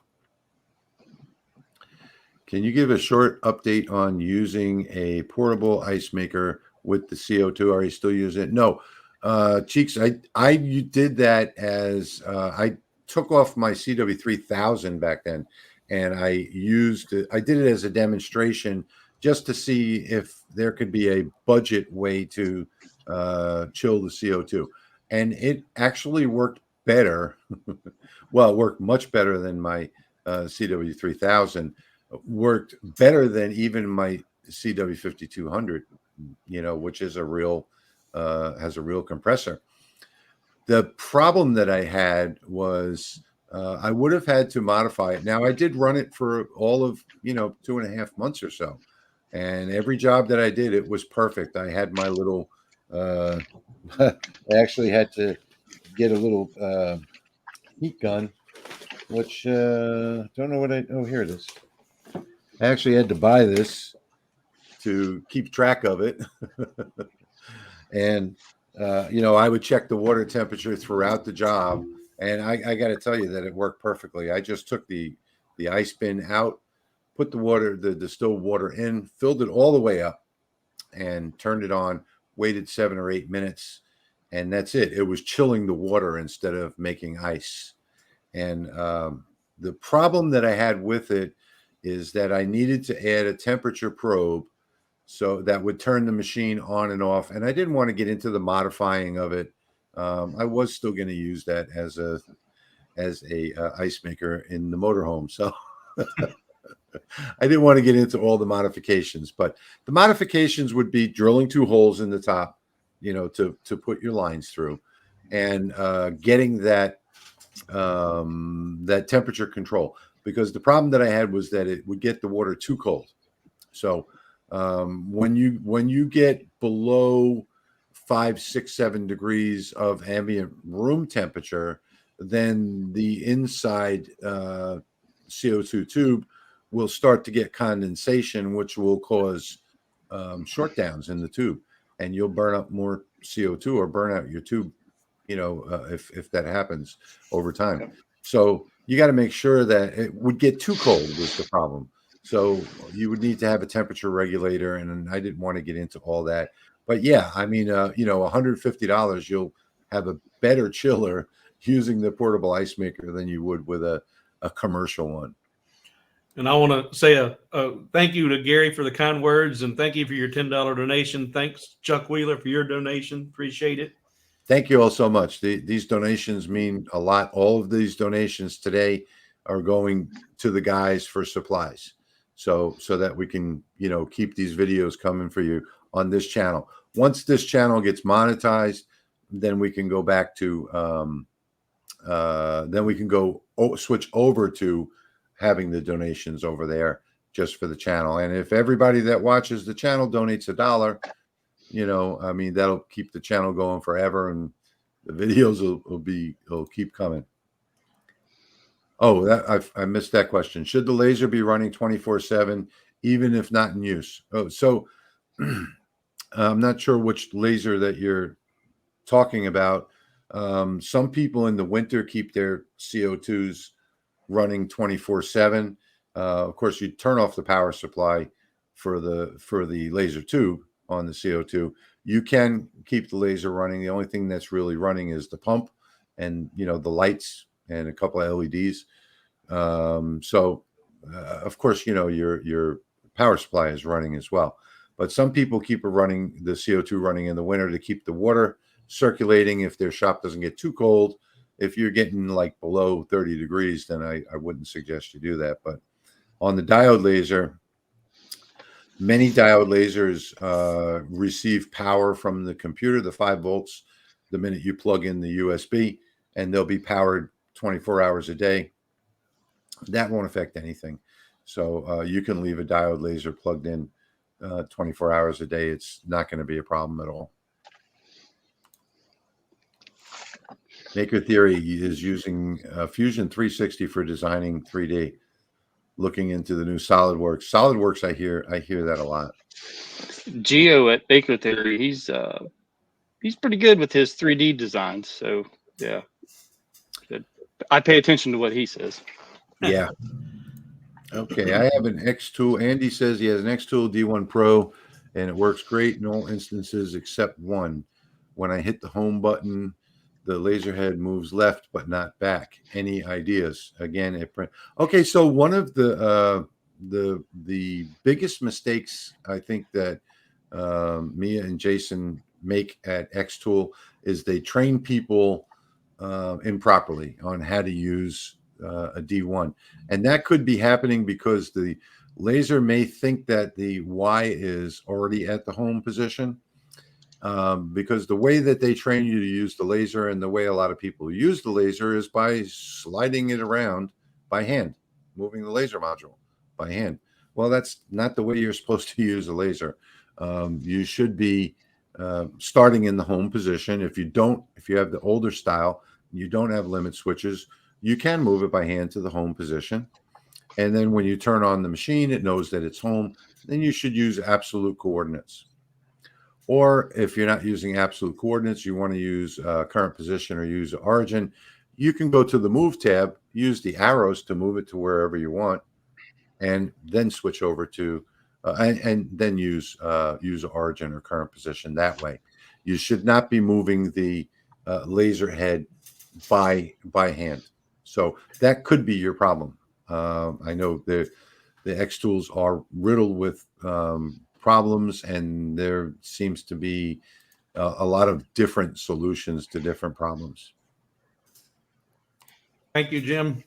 Can you give a short update on using a portable ice maker with the CO2? Are you still using it? No, Cheeks. I did that as I took off my CW3000 back then, and I did it as a demonstration just to see if there could be a budget way to chill the CO2, and it actually worked better. Well, it worked much better than my CW3000. Worked better than even my CW5200, which is has a real compressor. The problem that I had was I would have had to modify it. Now, I did run it for all of 2.5 months or so, and every job that I did, it was perfect. I had my little I actually had to get a little heat gun, which don't know what here it is. I actually had to buy this to keep track of it. And I would check the water temperature throughout the job, and I got to tell you that it worked perfectly. I just took the ice bin out, put the distilled water in, filled it all the way up, and turned it on, waited 7 or 8 minutes, and that's it. It was chilling the water instead of making ice. And the problem that I had with it is that I needed to add a temperature probe so that would turn the machine on and off. And I didn't want to get into the modifying of it. I was still going to use that as a ice maker in the motorhome. So I didn't want to get into all the modifications, but the modifications would be drilling 2 holes in the top, to put your lines through, and getting that temperature control, because the problem that I had was that it would get the water too cold. So when you get below 5, 6, 7 degrees of ambient room temperature, then the inside CO2 tube will start to get condensation, which will cause short downs in the tube, and you'll burn up more CO2 or burn out your tube, if that happens over time. So you got to make sure that it would get too cold was the problem. So you would need to have a temperature regulator, and I didn't want to get into all that. But yeah, I mean, $150, you'll have a better chiller using the portable ice maker than you would with a commercial one. And I want to say a thank you to Gary for the kind words, and thank you for your $10 donation. Thanks, Chuck Wheeler, for your donation. Appreciate it. Thank you all so much. These donations mean a lot. All of these donations today are going to the guys for supplies, so that we can, you know, keep these videos coming for you on this channel. Once this channel gets monetized, then we can go back to then we can go switch over to having the donations over there just for the channel. And if everybody that watches the channel donates $1, you know, I mean, that'll keep the channel going forever, and the videos will keep coming. Oh, that I missed that question. Should the laser be running 24/7 even if not in use? Oh, so I'm not sure which laser that you're talking about. Some people in the winter keep their CO2s running 24/7. Of course, you turn off the power supply for the laser tube on the CO2. You can keep the laser running. The only thing that's really running is the pump and, you know, the lights and a couple of LEDs. Of course, you know, your power supply is running as well. But some people keep the CO2 running in the winter to keep the water circulating if their shop doesn't get too cold. If you're getting like below 30 degrees, then I wouldn't suggest you do that. But on the diode laser, many diode lasers receive power from the computer, the 5 volts, the minute you plug in the USB, and they'll be powered 24 hours a day. That won't affect anything. So you can leave a diode laser plugged in 24 hours a day. It's not going to be a problem at all. Maker Theory is using Fusion 360 for designing 3D. Looking into the new SolidWorks. SolidWorks, I hear that a lot. Geo at Baker Theory, he's pretty good with his 3D designs. So yeah, good. I pay attention to what he says. Yeah. Okay, I have an Xtool. Andy says he has an Xtool D1 Pro, and it works great in all instances except one. When I hit the home button, the laser head moves left but not back. Any ideas? Again, okay. So one of the biggest mistakes I think that Mia and Jason make at Xtool is they train people improperly on how to use a D1, and that could be happening because the laser may think that the Y is already at the home position. Because the way that they train you to use the laser and the way a lot of people use the laser is by sliding it around by hand, moving the laser module by hand. Well, that's not the way you're supposed to use a laser. You should be starting in the home position. If you have the older style, you don't have limit switches, you can move it by hand to the home position. And then when you turn on the machine, it knows that it's home. Then you should use absolute coordinates. Or if you're not using absolute coordinates, you want to use current position or use origin, you can go to the move tab, use the arrows to move it to wherever you want, and then switch over to and then use origin or current position that way. You should not be moving the laser head by hand. So that could be your problem. I know the Xtools are riddled with problems, and there seems to be a lot of different solutions to different problems. Thank you, Jim.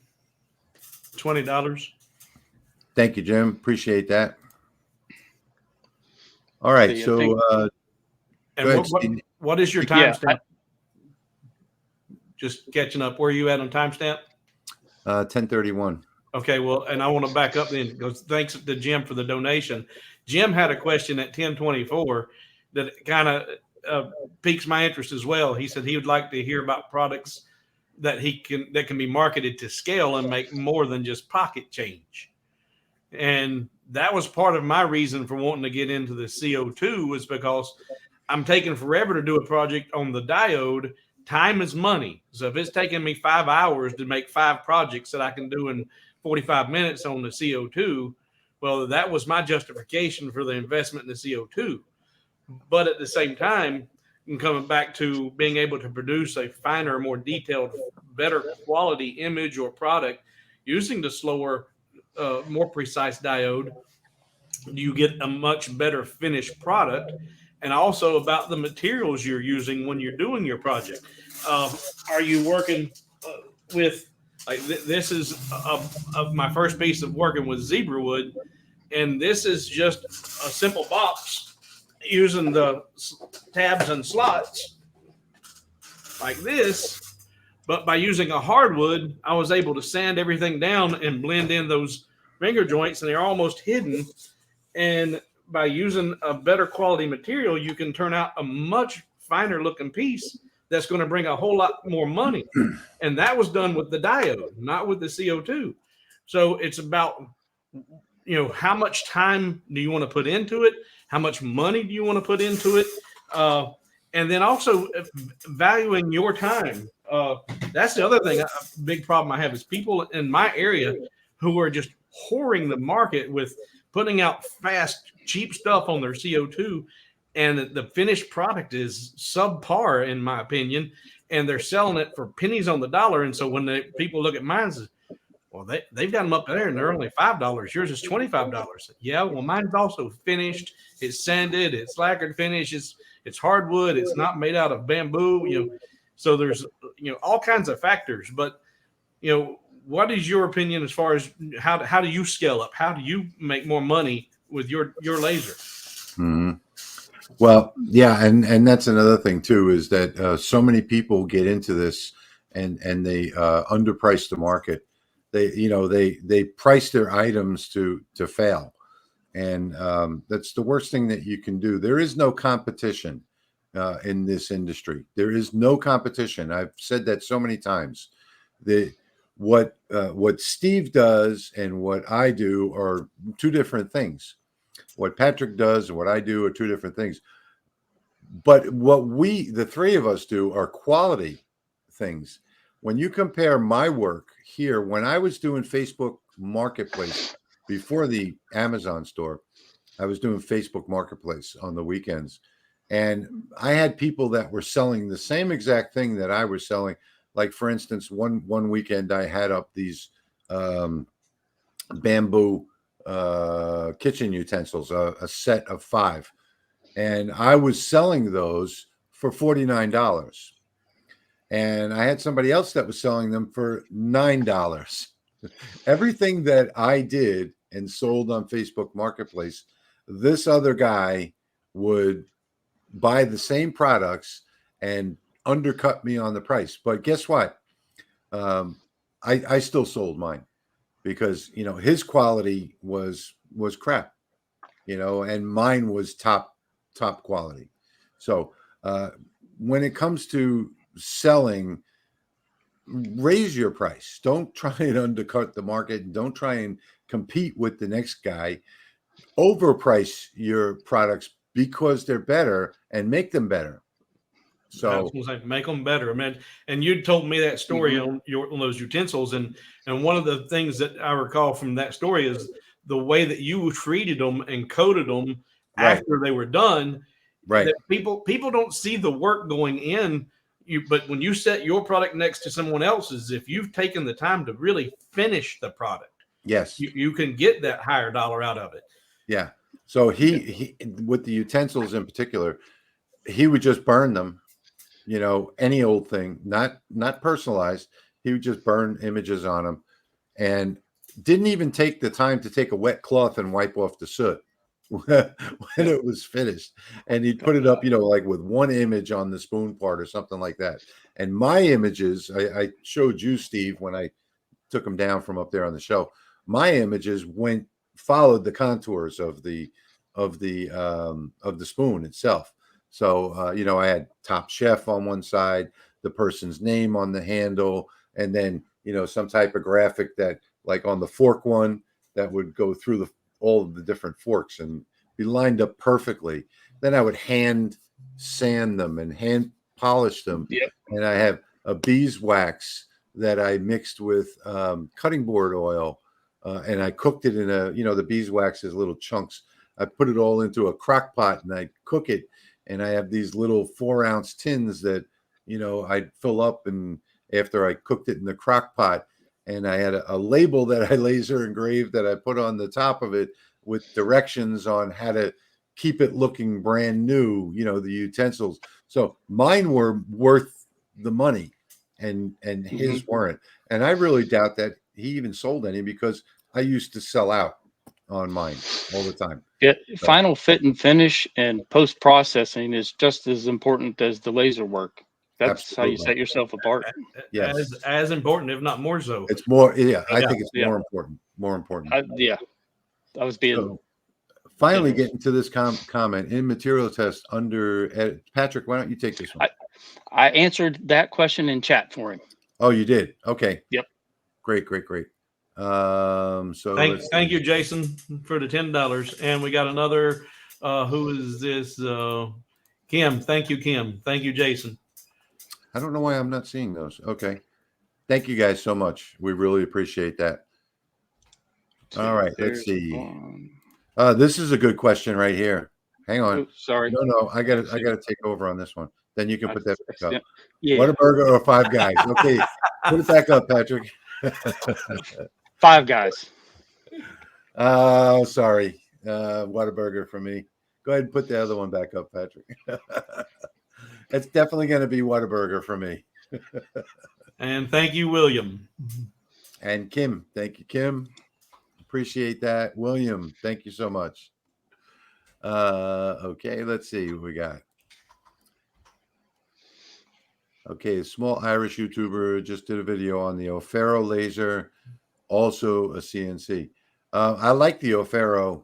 $20. Thank you, Jim. Appreciate that. All right. So, and what is your timestamp? Yeah, Just catching up. Where are you at on timestamp? 10:31. Okay, well, and I want to back up then because thanks to Jim for the donation. Jim had a question at 10:24 that kind of piques my interest as well. He said he would like to hear about products that can be marketed to scale and make more than just pocket change. And that was part of my reason for wanting to get into the CO2 was because I'm taking forever to do a project on the diode. Time is money. So if it's taking me 5 hours to make 5 projects that I can do in 45 minutes on the CO2, well, that was my justification for the investment in the CO2. But at the same time, and coming back to being able to produce a finer, more detailed, better quality image or product using the slower more precise diode, you get a much better finished product. And also about the materials you're using when you're doing your project. Are you working with, like this is my first piece of working with zebra wood, and this is just a simple box using the tabs and slots like this. But by using a hardwood, I was able to sand everything down and blend in those finger joints, and they're almost hidden. And by using a better quality material, you can turn out a much finer looking piece that's going to bring a whole lot more money. And that was done with the diode, not with the CO2. So it's about, how much time do you want to put into it? How much money do you want to put into it? And then also valuing your time. That's the other thing, a big problem I have is people in my area who are just whoring the market with putting out fast, cheap stuff on their CO2, and the finished product is subpar, in my opinion, and they're selling it for pennies on the dollar. And so when people look at mine, say, well, they've got them up there and they're only $5. Yours is $25. Yeah, well, mine's also finished. It's sanded. It's lacquered finish. It's hardwood. It's not made out of bamboo. So there's all kinds of factors. But what is your opinion as far as how do you scale up? How do you make more money with your laser? Mm-hmm. Well, yeah, and that's another thing too, is that so many people get into this and they underprice the market. They price their items to fail, and that's the worst thing that you can do. There is no competition in this industry. There is no competition. I've said that so many times. What Steve does and what I do are two different things. What Patrick does and what I do are two different things. But what the three of us do are quality things. When you compare my work here, when I was doing Facebook Marketplace before the Amazon store, I was doing Facebook Marketplace on the weekends. And I had people that were selling the same exact thing that I was selling. Like, for instance, one weekend I had up these bamboo kitchen utensils, a set of 5. And I was selling those for $49. And I had somebody else that was selling them for $9. Everything that I did and sold on Facebook Marketplace, this other guy would buy the same products and undercut me on the price. But guess what? I still sold mine because his quality was crap, and mine was top quality. So when it comes to selling, raise your price. Don't try and undercut the market. Don't try and compete with the next guy. Overprice your products because they're better and make them better. So make them better, man. And you told me that story on those utensils, and one of the things that I recall from that story is the way that you treated them and coated them after they were done. Right. That people don't see the work going in. But when you set your product next to someone else's, if you've taken the time to really finish the product, yes, you can get that higher dollar out of it. Yeah. So he with the utensils in particular, he would just burn them, any old thing, not personalized. He would just burn images on them and didn't even take the time to take a wet cloth and wipe off the soot when it was finished. And he'd put it up, like with one image on the spoon part or something like that. And my images, I showed you, Steve, when I took them down from up there on the show. My images followed the contours of the spoon itself. So I had Top Chef on one side, the person's name on the handle, and then some type of graphic that, like on the fork one, that would go through all of the different forks and be lined up perfectly. Then I would hand sand them and hand polish them. Yep. And I have a beeswax that I mixed with cutting board oil, and I cooked it in the beeswax is little chunks. I put it all into a crock pot and I cook it. And I have these little 4-ounce tins that, I'd fill up, and after I cooked it in the crock pot, and I had a label that I laser engraved that I put on the top of it with directions on how to keep it looking brand new, the utensils. So mine were worth the money and his weren't. And I really doubt that he even sold any, because I used to sell out on mine all the time. Yeah, final fit and finish and post processing is just as important as the laser work. That's how you Absolutely. set yourself apart. Yes. As important, if not more so. It's more, I Yeah, think it's more important. More important. Yeah, I was being. So, finally getting to this comment in material test under Patrick. Why don't you take this one? I answered that question in chat for him. Oh, you did? Okay. Yep. Great. So thank you, Jason, for the $10. And we got another. Who is this? Kim. Thank you, Kim. Thank you, Jason. I don't know why I'm not seeing those. Okay. Thank you guys so much. We really appreciate that. All right. Let's see. This is a good question right here. Hang on. Oops, sorry. No. I got to take over on this one. Then you can put that back up. Yeah. Whataburger or Five Guys? Okay. Put it back up, Patrick. Five Guys. Oh, sorry. Whataburger for me. Go ahead and put the other one back up, Patrick. It's definitely going to be Whataburger for me. And thank you, William. And Kim. Thank you, Kim. Appreciate that. William, thank you so much. Okay, let's see what we got. Okay, a small Irish YouTuber just did a video on the Aufero laser, also a CNC. I like the Aufero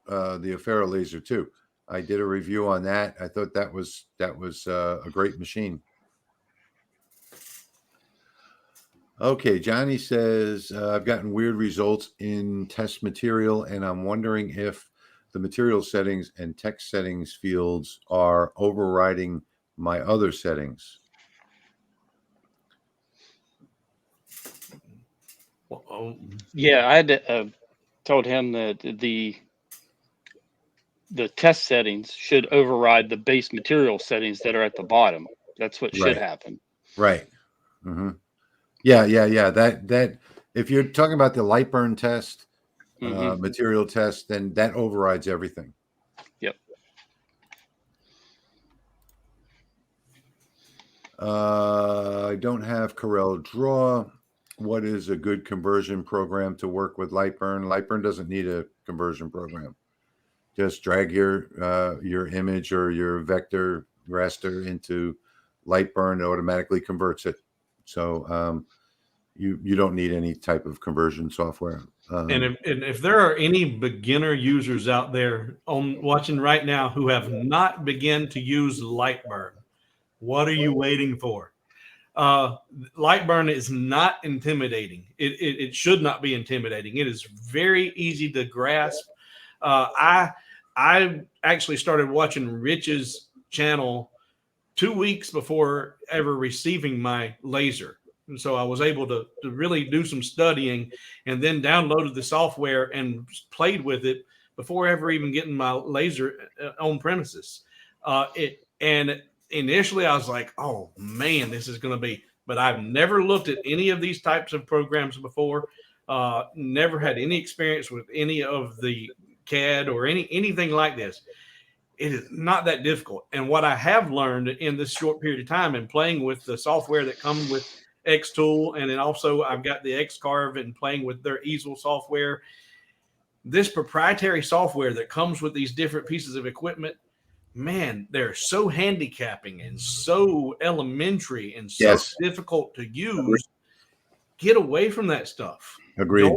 laser too. I did a review on that. I thought that was a great machine. Okay, Johnny says, I've gotten weird results in test material, and I'm wondering if the material settings and text settings fields are overriding my other settings. Yeah, I had told him that the test settings should override the base material settings that are at the bottom. That's what should happen. Right. Mm-hmm. Yeah. That if you're talking about the LightBurn test, material test, then that overrides everything. Yep. I don't have Corel Draw. What is a good conversion program to work with LightBurn? LightBurn doesn't need a conversion program. Just drag your image or your vector raster into LightBurn. It automatically converts it. So you don't need any type of conversion software. And if there are any beginner users out there watching right now who have not begun to use LightBurn, what are you waiting for? LightBurn is not intimidating. It should not be intimidating. It is very easy to grasp. I actually started watching Rich's channel 2 weeks before ever receiving my laser. And so I was able to really do some studying, and then downloaded the software and played with it before ever even getting my laser on premises. And initially I was like, oh man, this is going to be, but I've never looked at any of these types of programs before. Never had any experience with any of the CAD or anything like this. It is not that difficult. And what I have learned in this short period of time and playing with the software that comes with Xtool, and then also I've got the Xcarve and playing with their easel software, this proprietary software that comes with these different pieces of equipment, man, they're so handicapping and so elementary and so difficult to use. Get away from that stuff. Agreed.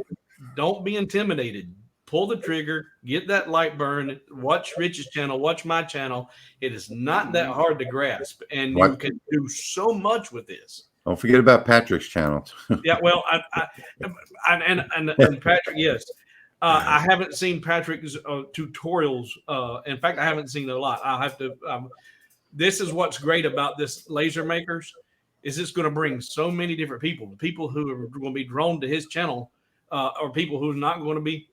Don't be intimidated. Pull the trigger, get that LightBurn, watch Rich's channel, watch my channel. It is not that hard to grasp, and you can do so much with this. Don't forget about Patrick's channel. Yeah, well, and Patrick, yes. I haven't seen Patrick's tutorials. In fact, I haven't seen a lot. I'll have to. This is what's great about this Laser Makers, is it's going to bring so many different people. The people who are going to be drawn to his channel are people who are not going to be,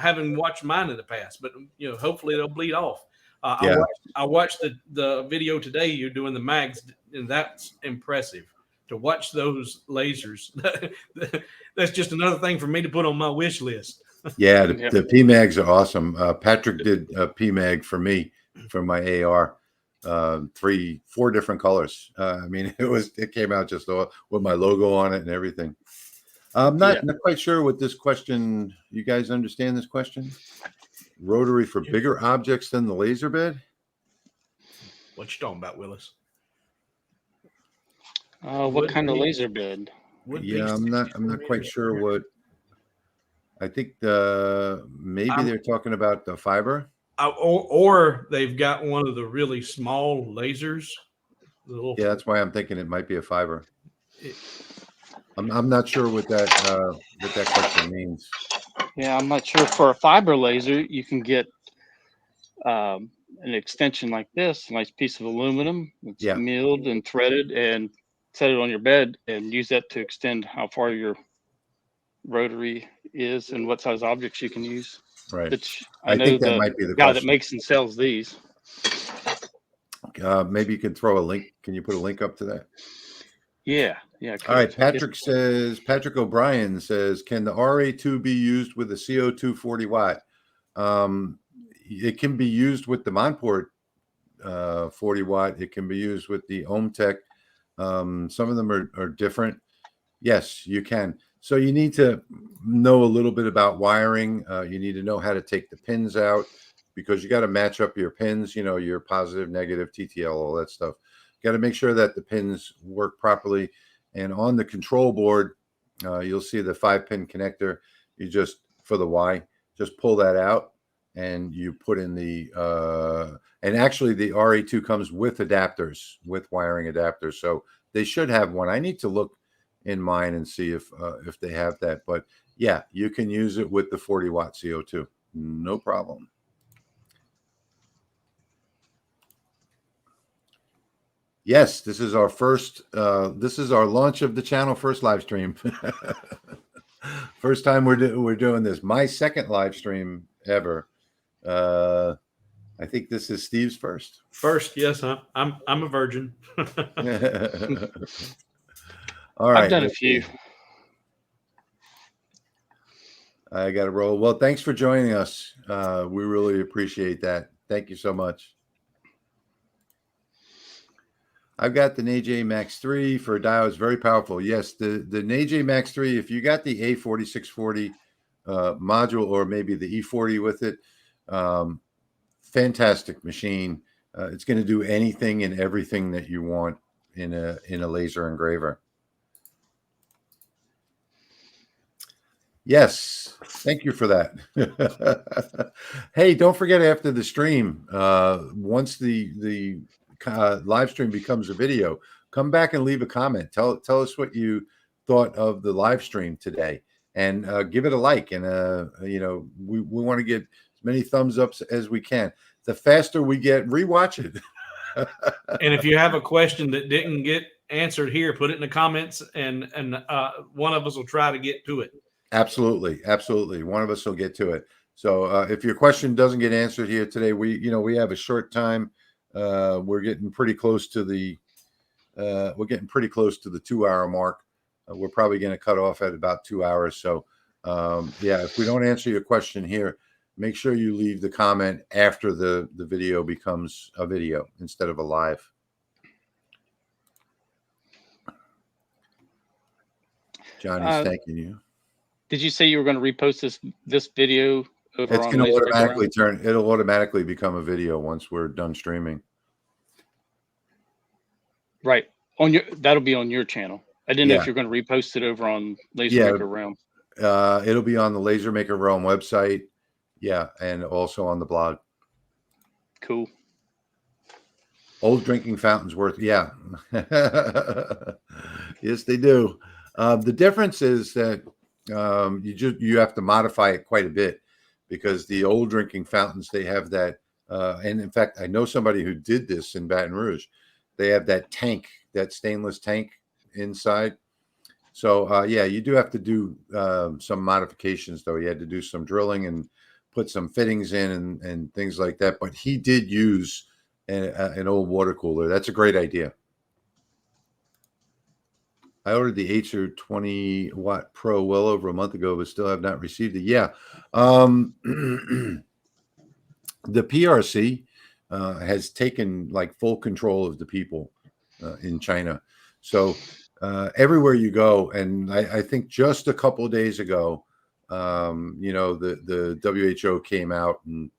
having watched mine in the past. But hopefully they'll bleed off. I watched the video today. You're doing the mags, and that's impressive. to watch those lasers. That's just another thing for me to put on my wish list. Yeah, the PMags are awesome. Patrick did a PMag for me for my AR, 4 different colors. I mean, it came out just with my logo on it and everything. I'm not quite sure what this question. You guys understand this question? Rotary for bigger objects than the laser bed? What you talking about, Willis? What kind of laser bed? Yeah, I'm not quite sure what. I think maybe they're talking about the fiber. Or they've got one of the really small lasers. Yeah, that's why I'm thinking it might be a fiber. I'm not sure what that question means. Yeah, I'm not sure. For a fiber laser, you can get an extension like this, a nice piece of aluminum. It's milled and threaded, and set it on your bed and use that to extend how far your rotary is and what size objects you can use. Right. Which I know think that the might be the guy question. that makes and sells these. Maybe you could throw a link. Can you put a link up to that? Yeah. All right. Patrick O'Brien says, can the RA2 be used with a CO2 40 watt? It can be used with the monport 40 watt. It can be used with the omtech. Some of them are different. Yes, you can. So you need to know a little bit about wiring. You need to know how to take the pins out, because you got to match up your pins, your positive, negative, TTL, all that stuff. You got to make sure that the pins work properly. And on the control board, you'll see the 5-pin connector. You just, for the Y, just pull that out and you put in the, and actually the RA2 comes with adapters, with wiring adapters. So they should have one. I need to look in mine and see if they have that. But yeah, you can use it with the 40 watt CO2. No problem. Yes, this is our first, this is our launch of the channel, first live stream. First time we're doing this. My second live stream ever. I think this is Steve's first. First, yes, huh? I'm a virgin. All right. I've done a few. I got to roll. Well, thanks for joining us. We really appreciate that. Thank you so much. I've got the Neje Max 3 for diodes, very powerful. Yes, the Neje Max 3, if you got the A4640 module or maybe the E40 with it, fantastic machine. It's going to do anything and everything that you want in a laser engraver. Yes, thank you for that. Hey, don't forget, after the stream, once the live stream becomes a video, come back and leave a comment. Tell us what you thought of the live stream today, and give it a like. And we want to get as many thumbs ups as we can. The faster we get, rewatch it. And if you have a question that didn't get answered here, put it in the comments, and one of us will try to get to it. Absolutely. One of us will get to it. So if your question doesn't get answered here today, we have a short time. We're getting pretty close to the 2-hour mark. We're probably going to cut off at about 2 hours. So yeah, if we don't answer your question here, make sure you leave the comment after the video becomes a video instead of a live. Johnny's thanking you. Did you say you were going to repost this video over It's on going to Laser automatically it'll automatically become a video once we're done streaming. Right. That'll be on your channel. I didn't know if you're going to repost it over on Lasermaker Realm. It'll be on the Lasermaker Realm website. Yeah, and also on the blog. Cool. Old drinking fountains worth, yeah. Yes, they do. The difference is that you have to modify it quite a bit, because the old drinking fountains, they have that, and in fact, I know somebody who did this in Baton Rouge. They have that tank, that stainless tank inside. So yeah, you do have to do some modifications, though. You had to do some drilling and put some fittings in and things like that. But he did use an old water cooler. That's a great idea. I ordered the Atezr 20-watt Pro well over a month ago, but still have not received it. Yeah. The PRC has taken like full control of the people in China. So everywhere you go, and I think just a couple of days ago, the WHO came out and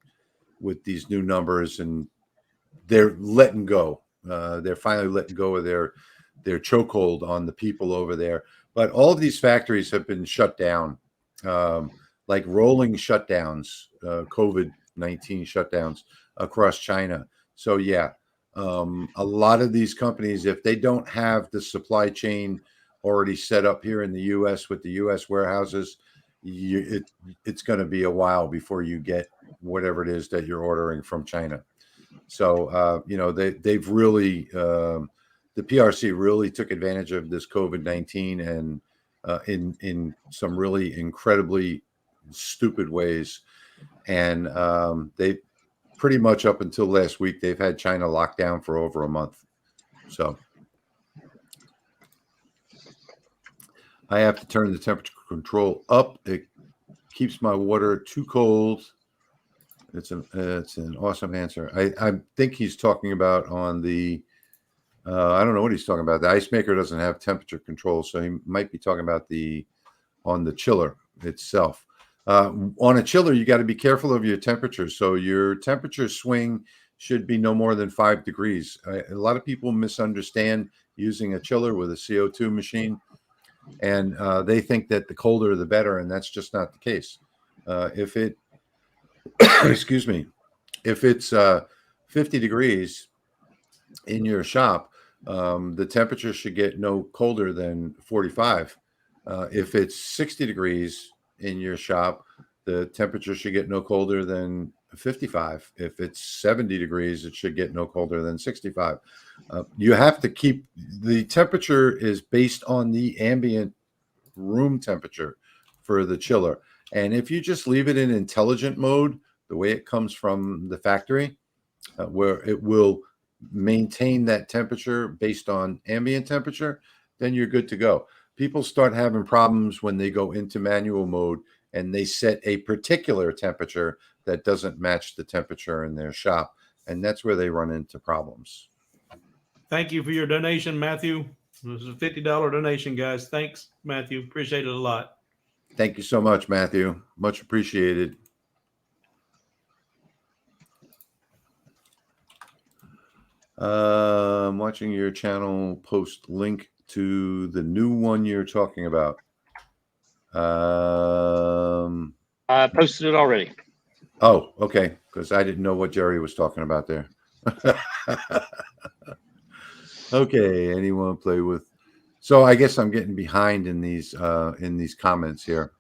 with these new numbers, and they're letting go. They're finally letting go of their chokehold on the people over there. But all of these factories have been shut down, like rolling shutdowns, COVID-19 shutdowns across China. So yeah, a lot of these companies, if they don't have the supply chain already set up here in the U.S. with the U.S. warehouses, it's going to be a while before you get whatever it is that you're ordering from China. So they've really the PRC really took advantage of this COVID-19 and in some really incredibly stupid ways. And they pretty much up until last week, they've had China locked down for over a month. So I have to turn the temperature control up. It keeps my water too cold. It's an awesome answer. I think he's talking about on the I don't know what he's talking about. The ice maker doesn't have temperature control, so he might be talking about on the chiller itself. On a chiller, you got to be careful of your temperature. So your temperature swing should be no more than 5 degrees. A lot of people misunderstand using a chiller with a CO2 machine, and they think that the colder the better, and that's just not the case. If it excuse me, if it's 50 degrees in your shop, the temperature should get no colder than 45. If it's 60 degrees in your shop, the temperature should get no colder than 55. If it's 70 degrees, it should get no colder than 65. You have to keep the temperature is based on the ambient room temperature for the chiller. And if you just leave it in intelligent mode, the way it comes from the factory, where it will maintain that temperature based on ambient temperature, then you're good to go. People start having problems when they go into manual mode and they set a particular temperature that doesn't match the temperature in their shop. And that's where they run into problems. Thank you for your donation, Matthew. This is a $50 donation, guys. Thanks, Matthew. Appreciate it a lot. Thank you so much, Matthew. Much appreciated. I'm watching your channel post link to the new one you're talking about. I posted it already. Oh, okay. Because I didn't know what Jerry was talking about there. Okay. Anyone play with? So I guess I'm getting behind in these comments here.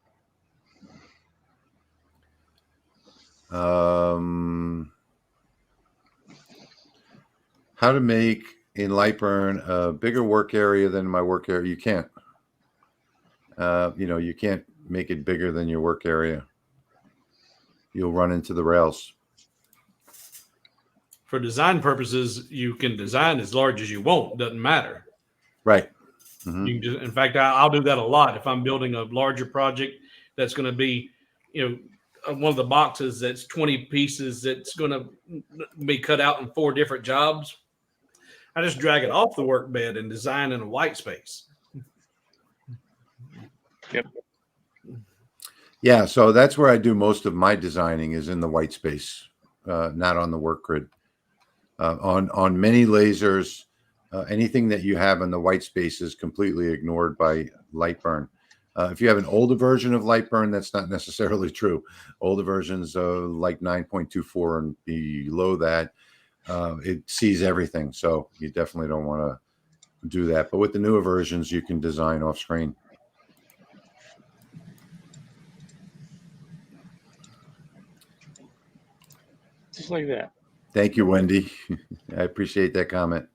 How to make in LightBurn a bigger work area than my work area? You can't. You can't make it bigger than your work area. You'll run into the rails. For design purposes, you can design as large as you want. Doesn't matter. Right. Mm-hmm. You can just, in fact, I'll do that a lot if I'm building a larger project that's going to be, one of the boxes that's 20 pieces that's going to be cut out in 4 different jobs. I just drag it off the workbed and design in a white space. Yep. Yeah, so that's where I do most of my designing is in the white space, not on the work grid. On many lasers, anything that you have in the white space is completely ignored by LightBurn. If you have an older version of LightBurn, that's not necessarily true. Older versions like 9.24 and below that, it sees everything. So you definitely don't want to do that. But with the newer versions, you can design off screen. Just like that. Thank you, Wendy. I appreciate that comment.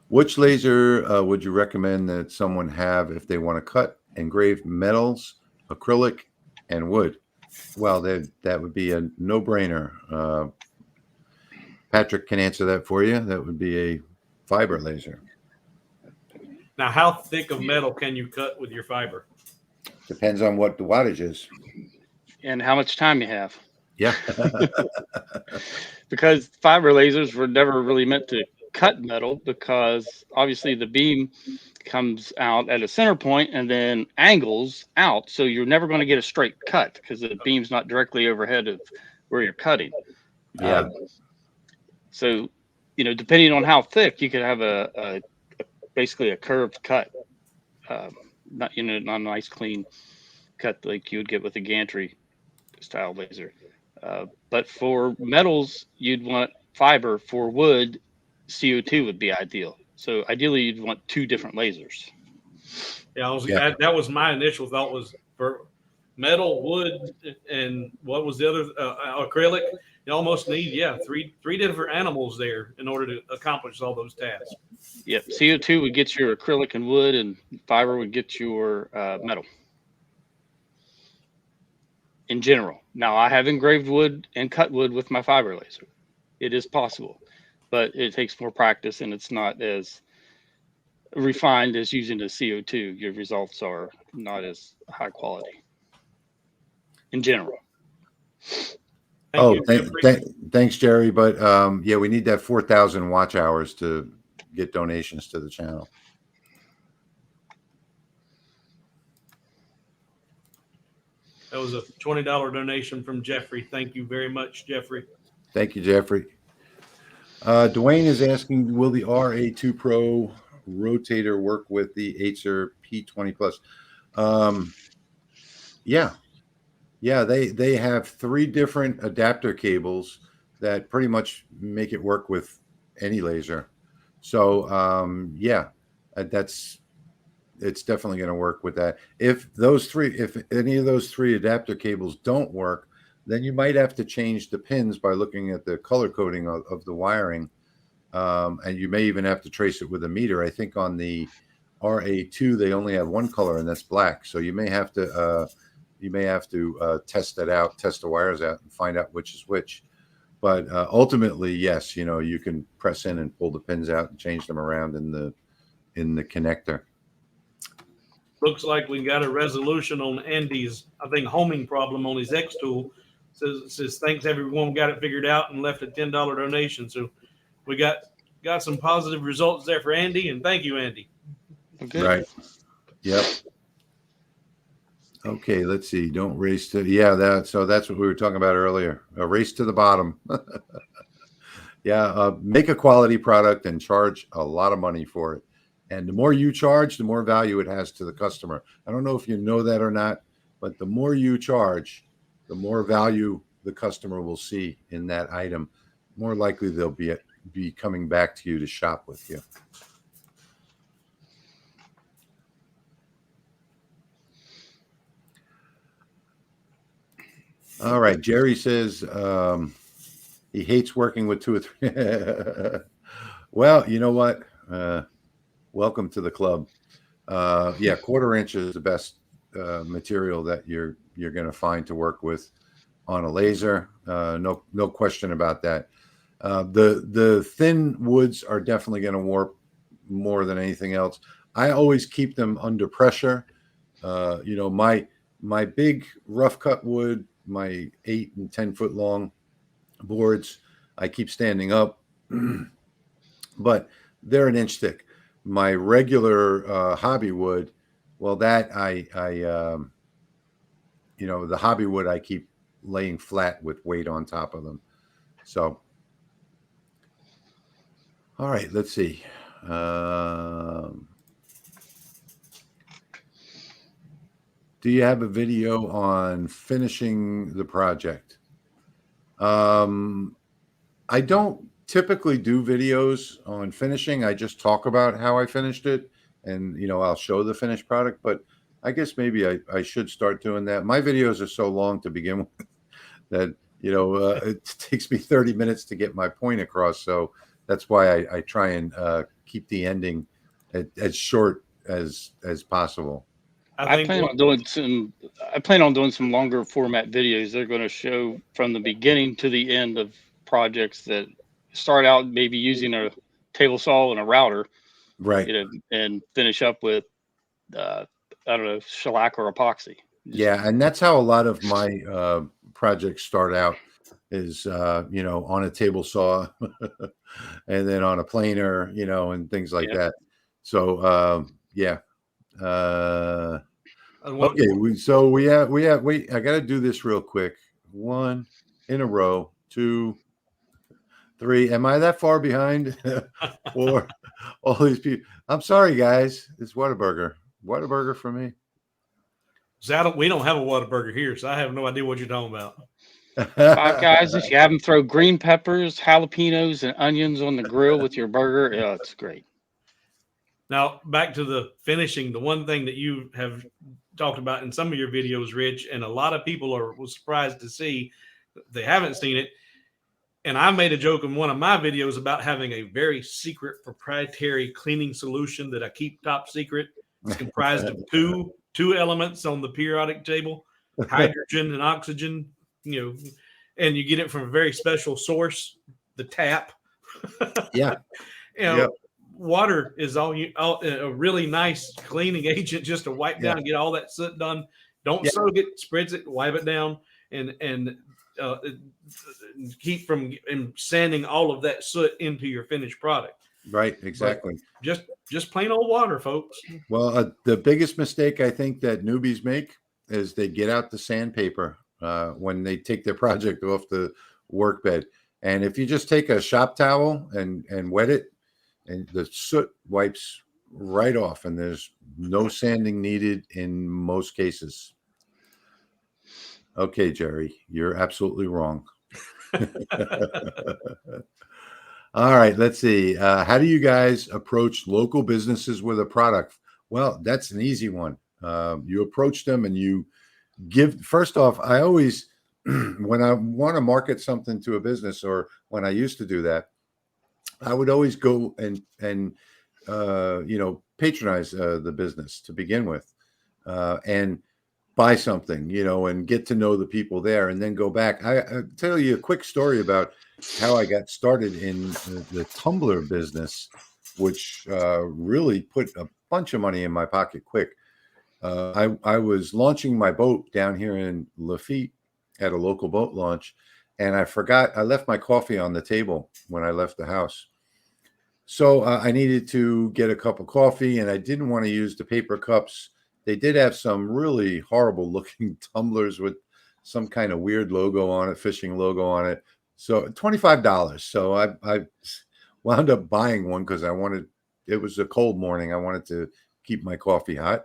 Which laser would you recommend that someone have if they want to cut, engrave metals, acrylic, and wood? Well, that would be a no-brainer. Patrick can answer that for you. That would be fiber laser. Now, how thick of metal can you cut with your fiber? Depends on what the wattage is. And how much time you have. Yeah. Because fiber lasers were never really meant to cut metal, because obviously the beam comes out at a center point and then angles out. So you're never going to get a straight cut because the beam's not directly overhead of where you're cutting. Yeah. So, depending on how thick, you could have a basically a curved cut, not a nice clean cut like you would get with a gantry style laser. But for metals, you'd want fiber. For wood, CO2 would be ideal. So ideally, you'd want two different lasers. Yeah, that was my initial thought, was for metal, wood, and what was the other, acrylic. You almost need three different animals there in order to accomplish all those tasks. Yep, CO2 would get your acrylic and wood, and fiber would get your metal. In general. Now, I have engraved wood and cut wood with my fiber laser. It is possible, but it takes more practice, and it's not as refined as using the CO2. Your results are not as high quality in general. Thanks, Jerry. But yeah, we need that 4,000 watch hours to get donations to the channel. That was a $20 donation from Jeffrey. Thank you very much, Jeffrey. Thank you, Jeffrey. Dwayne is asking, will the RA2 Pro rotator work with the Atezr P20 Plus? Yeah, they have 3 different adapter cables that pretty much make it work with any laser. So it's definitely going to work with that. If any of those 3 adapter cables don't work, then you might have to change the pins by looking at the color coding of the wiring. And you may even have to trace it with a meter. I think on the RA2, they only have one color, and that's black. So you may have to test that out, test the wires out, and find out which is which. But ultimately, yes, you can press in and pull the pins out and change them around in the connector. Looks like we got a resolution on Andy's, I think, homing problem on his Xtool. Says thanks everyone, got it figured out, and left a $10 donation. So we got some positive results there for Andy, and thank you, Andy. Okay. Right. Yep. Okay, let's see. Don't race to so that's what we were talking about earlier. A race to the bottom. Make a quality product and charge a lot of money for it. And the more you charge, the more value it has to the customer. I don't know if you know that or not, but the more you charge, the more value the customer will see in that item. More likely they'll be coming back to you to shop with you. All right. Jerry says he hates working with 2 or 3. Well, you know what? Welcome to the club. 1/4 inch is the best material that you're going to find to work with on a laser. No question about that. The thin woods are definitely going to warp more than anything else. I always keep them under pressure. My big rough cut wood, my 8 and 10 foot long boards, I keep standing up, but they're an inch thick. My regular hobby wood, well, that the hobby wood I keep laying flat with weight on top of them. So, all right, let's see. Do you have a video on finishing the project? I don't typically do videos on finishing. I just talk about how I finished it, and I'll show the finished product. But I guess maybe I should start doing that. My videos are so long to begin with that it takes me 30 minutes to get my point across. So that's why I try and keep the ending as short as possible. I plan on doing some longer format videos. They're going to show from the beginning to the end of projects that start out maybe using a table saw and a router, Right. you know, and finish up with, I don't know, shellac or epoxy. Yeah, and that's how a lot of my projects start out is you know, on a table saw and then on a planer, you know, and things like Yeah. that. So yeah. Uh And one, okay, we I gotta do this real quick. One in a row, two, three. Am I that far behind? For all these people. I'm sorry, guys. It's Whataburger. Whataburger for me. so we don't have a Whataburger here, so I have no idea what you're talking about. Five Guys, if you have them throw green peppers, jalapenos, and onions on the grill with your burger, it's great. Now, back to the finishing, the one thing that you have talked about in some of your videos, Rich, and a lot of people was surprised to see, they haven't seen it. And I made a joke in one of my videos about having a very secret proprietary cleaning solution that I keep top secret. It's comprised of two elements on the periodic table, hydrogen and oxygen, you know, and you get it from a very special source, the tap. Yeah. You know, Yep. water is a really nice cleaning agent just to wipe down and get all that soot done. Don't soak it, spreads it, wipe it down, and keep from sanding all of that soot into your finished product. Right, exactly. But just plain old water, folks. Well, the biggest mistake I think that newbies make is they get out the sandpaper when they take their project off the workbed. And if you just take a shop towel and wet it, and the soot wipes right off, and there's no sanding needed in most cases. Okay, Jerry, you're absolutely wrong. All right, let's see. How do you guys approach local businesses with a product? Well, that's an easy one. You approach them and you give, first off, I always, when I want to market something to a business, or when I used to do that, I would always go and you know, patronize the business to begin with, and buy something, you know, and get to know the people there, and then go back. I tell you a quick story about how I got started in the tumbler business, which really put a bunch of money in my pocket quick. I was launching my boat down here in Lafitte at a local boat launch, and I left my coffee on the table when I left the house. So I needed to get a cup of coffee, and I didn't want to use the paper cups. They did have some really horrible looking tumblers with some kind of weird logo on it, fishing logo on it. So $25. So I wound up buying one because it was a cold morning. I wanted to keep my coffee hot.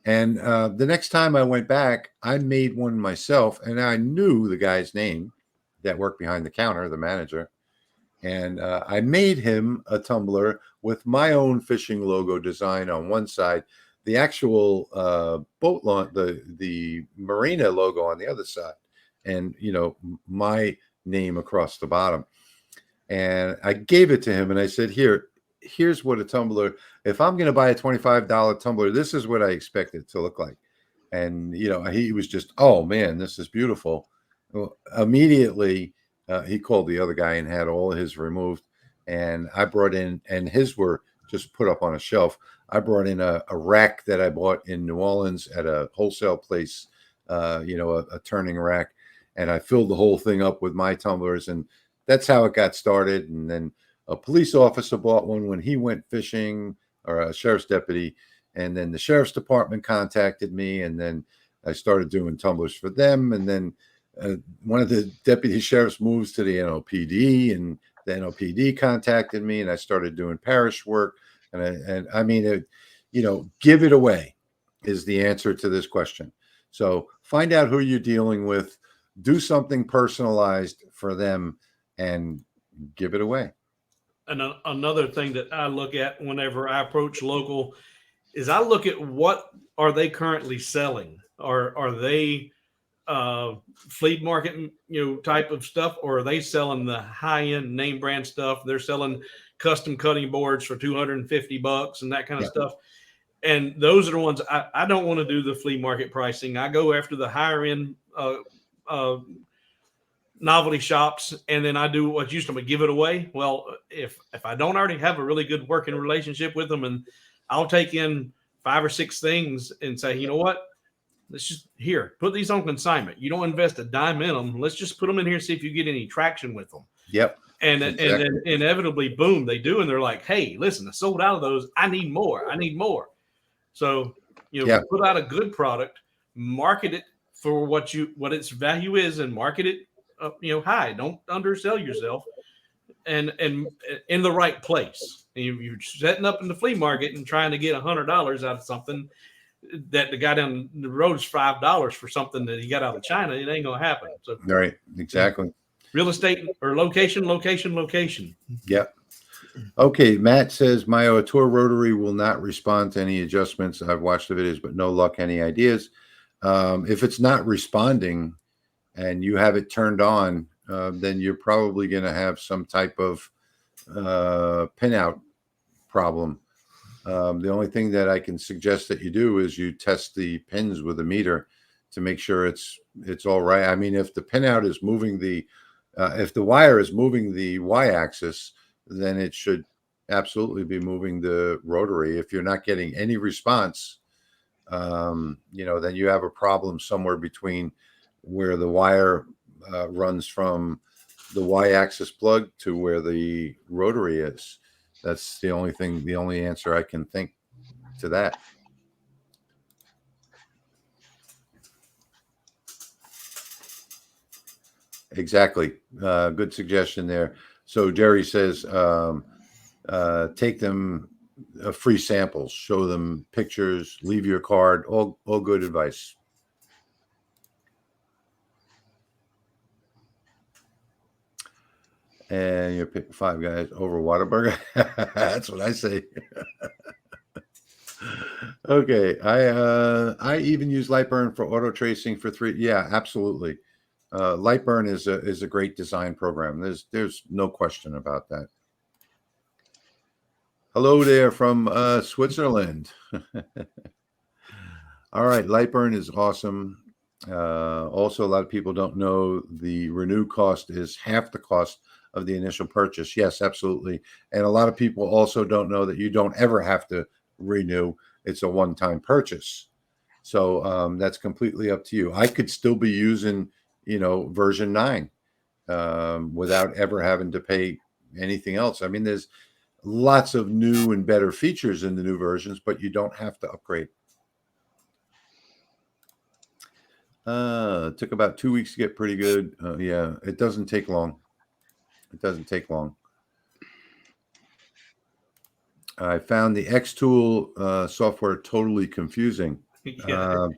And the next time I went back, I made one myself, and I knew the guy's name that worked behind the counter, the manager. And I made him a tumbler with my own fishing logo design on one side, the actual boat launch, the marina logo on the other side, and you know, my name across the bottom. And I gave it to him, and I said, here's what a tumbler. If I'm going to buy a $25 tumbler, this is what I expect it to look like. And you know, he was just, oh man, this is beautiful. Well, immediately he called the other guy and had all of his removed, and I brought in, and his were just put up on a shelf. I brought in a rack that I bought in New Orleans at a wholesale place, you know, a turning rack, and I filled the whole thing up with my tumblers, and that's how it got started. And then a police officer bought one when he went fishing, or a sheriff's deputy, and then the sheriff's department contacted me, and then I started doing tumblers for them, and then one of the deputy sheriffs moves to the NOPD, and the NOPD contacted me, and I started doing parish work. And I mean, you know, give it away is the answer to this question. So find out who you're dealing with, do something personalized for them, and give it away. And another thing that I look at whenever I approach local is I look at what are they currently selling. Are they flea market, you know, type of stuff, or are they selling the high end name brand stuff? They're selling custom cutting boards for $250 and that kind of stuff. And those are the ones I don't want to do the flea market pricing. I go after the higher end novelty shops, and then I do what used to give it away. Well, if I don't already have a really good working relationship with them, and I'll take in 5 or 6 things and say, you know what, let's just put these on consignment. You don't invest a dime in them. Let's just put them in here and see if you get any traction with them. Yep. And then inevitably, boom, they do, and they're like, hey, listen, I sold out of those. I need more. So put out a good product, market it for what its value is, and market it high. Don't undersell yourself, and in the right place. You're setting up in the flea market and trying to get $100 out of something that the guy down the road is $5 for something that he got out of China. It ain't gonna happen. So right, exactly. Real estate or location. Yep. Okay, Matt says my Ortur rotary will not respond to any adjustments. I've watched the videos, but no luck. Any ideas? If it's not responding and you have it turned on, then you're probably going to have some type of pinout problem. The only thing that I can suggest that you do is you test the pins with a meter to make sure it's all right. I mean, if the pinout is moving if the wire is moving the y-axis, then it should absolutely be moving the rotary. If you're not getting any response, then you have a problem somewhere between where the wire runs from the y-axis plug to where the rotary is. That's the only answer I can think to that. Exactly. Good suggestion there. So Jerry says, take them free samples, show them pictures, leave your card, all good advice. And you pick 5 guys over Whataburger. That's what I say. Okay. I even use LightBurn for auto tracing for 3. Yeah, absolutely. LightBurn is a great design program. There's no question about that. Hello there from Switzerland. All right, LightBurn is awesome. Also, a lot of people don't know the renew cost is half the cost of the initial purchase. Yes, absolutely. And a lot of people also don't know that you don't ever have to renew. It's a one-time purchase. So that's completely up to you. I could still be using version 9 without ever having to pay anything else. I mean, there's lots of new and better features in the new versions, but you don't have to upgrade. It took about 2 weeks to get pretty good. Yeah, it doesn't take long. I found the Xtool software totally confusing. Yeah.